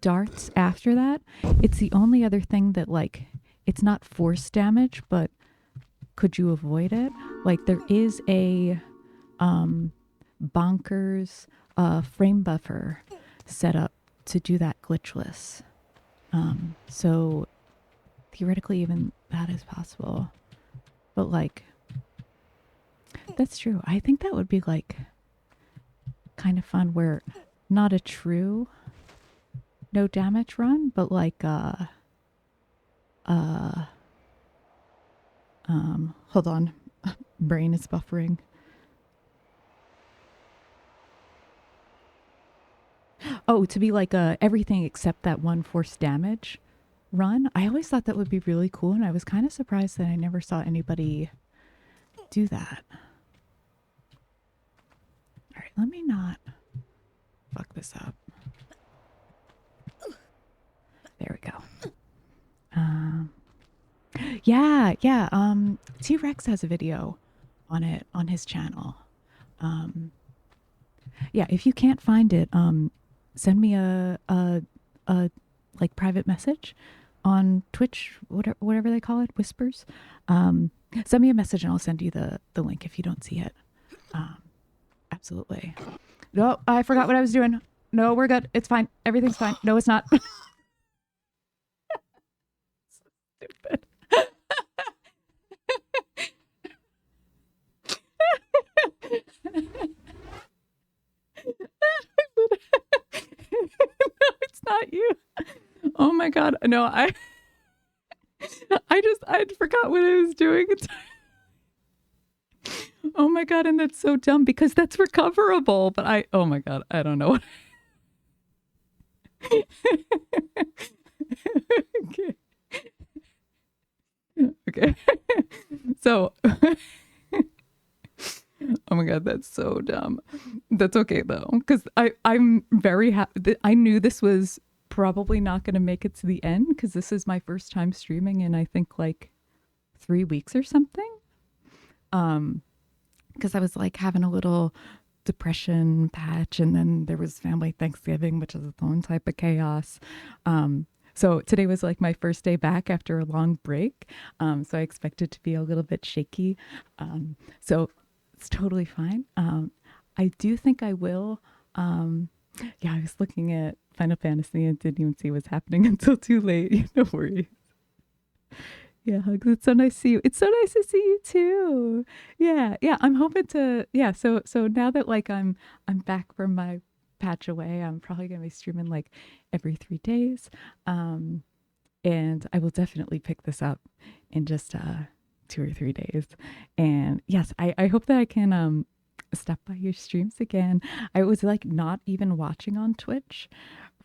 darts after that, it's the only other thing that, like, it's not force damage, but could you avoid it? Like, there is a bonkers frame buffer set up to do that glitchless. So theoretically, even that is possible. But like, that's true. I think that would be like kind of fun where not a true no damage run, but like hold on. Brain is buffering. Oh, to be like everything except that one force damage run. I always thought that would be really cool, and I was kind of surprised that I never saw anybody do that. All right, let me not fuck this up. There we go. Yeah. T-Rex has a video on it on his channel. Yeah, if you can't find it, send me a like private message on Twitch, whatever they call it, whispers. Send me a message and I'll send you the link if you don't see it. Absolutely. No, I forgot what I was doing. No, we're good. It's fine. Everything's fine. No, it's not. Stupid. No, it's not you. Oh my god. No, I forgot what I was doing. Oh my god, and that's so dumb because that's recoverable, but oh my god, I don't know. Okay. Okay. So oh my god, that's so dumb. That's okay though, because I'm very happy. I knew this was probably not going to make it to the end because this is my first time streaming in I think like 3 weeks or something. Because I was like having a little depression patch, and then there was family Thanksgiving, which is its own type of chaos. So today was like my first day back after a long break. So I expected to be a little bit shaky. So it's totally fine. I do think I will. Yeah, I was looking at Final Fantasy and didn't even see what's happening until too late. No worries. Yeah, hugs. It's so nice to see you. It's so nice to see you too. Yeah. I'm hoping to. Yeah. So now that like I'm back from my patch away, I'm probably gonna be streaming like every 3 days. And I will definitely pick this up in just 2 or 3 days. And yes, I hope that I can stop by your streams again. I was like not even watching on Twitch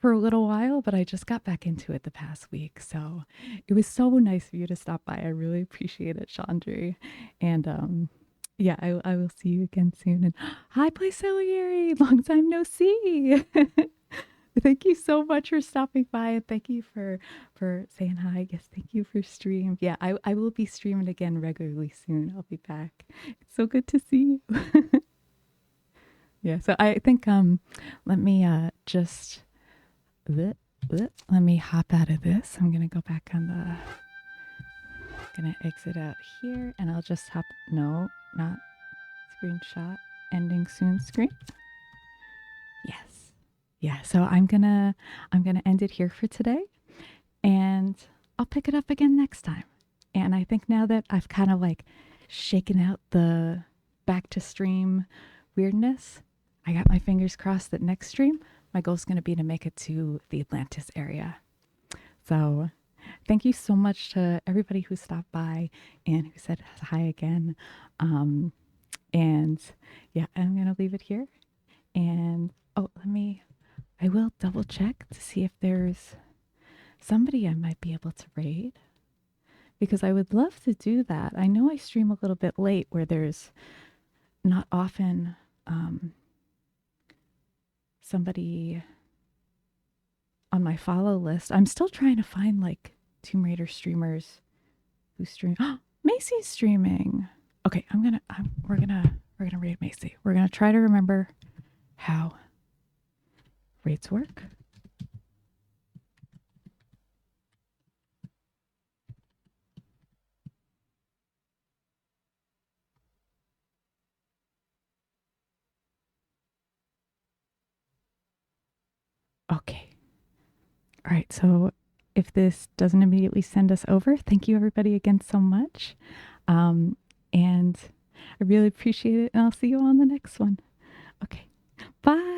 for a little while, but I just got back into it the past week. So it was so nice of you to stop by. I really appreciate it, Chandri. And yeah, I will see you again soon. And hi, Play Ciliary. Long time no see. Thank you so much for stopping by, and thank you for saying hi. Yes, thank you for stream. Yeah, I will be streaming again regularly soon. I'll be back. It's so good to see you. Yeah, so I think let me just bleh, bleh, let me hop out of this. I'm gonna go back on the gonna exit out here, and I'll just hop, no, not screenshot, ending soon screen. Yes. Yeah, so I'm gonna end it here for today, and I'll pick it up again next time. And I think now that I've kind of like shaken out the back to stream weirdness, I got my fingers crossed that next stream, my goal is going to be to make it to the Atlantis area. So thank you so much to everybody who stopped by and who said hi again. And yeah, I'm going to leave it here. And oh, I will double check to see if there's somebody I might be able to raid, because I would love to do that. I know I stream a little bit late where there's not often somebody on my follow list. I'm still trying to find like Tomb Raider streamers who stream. Macy's streaming. Okay, we're gonna raid Macy. We're gonna try to remember how raids work. Okay. All right, so if this doesn't immediately send us over, thank you everybody again so much. And I really appreciate it, and I'll see you on the next one. Okay, bye.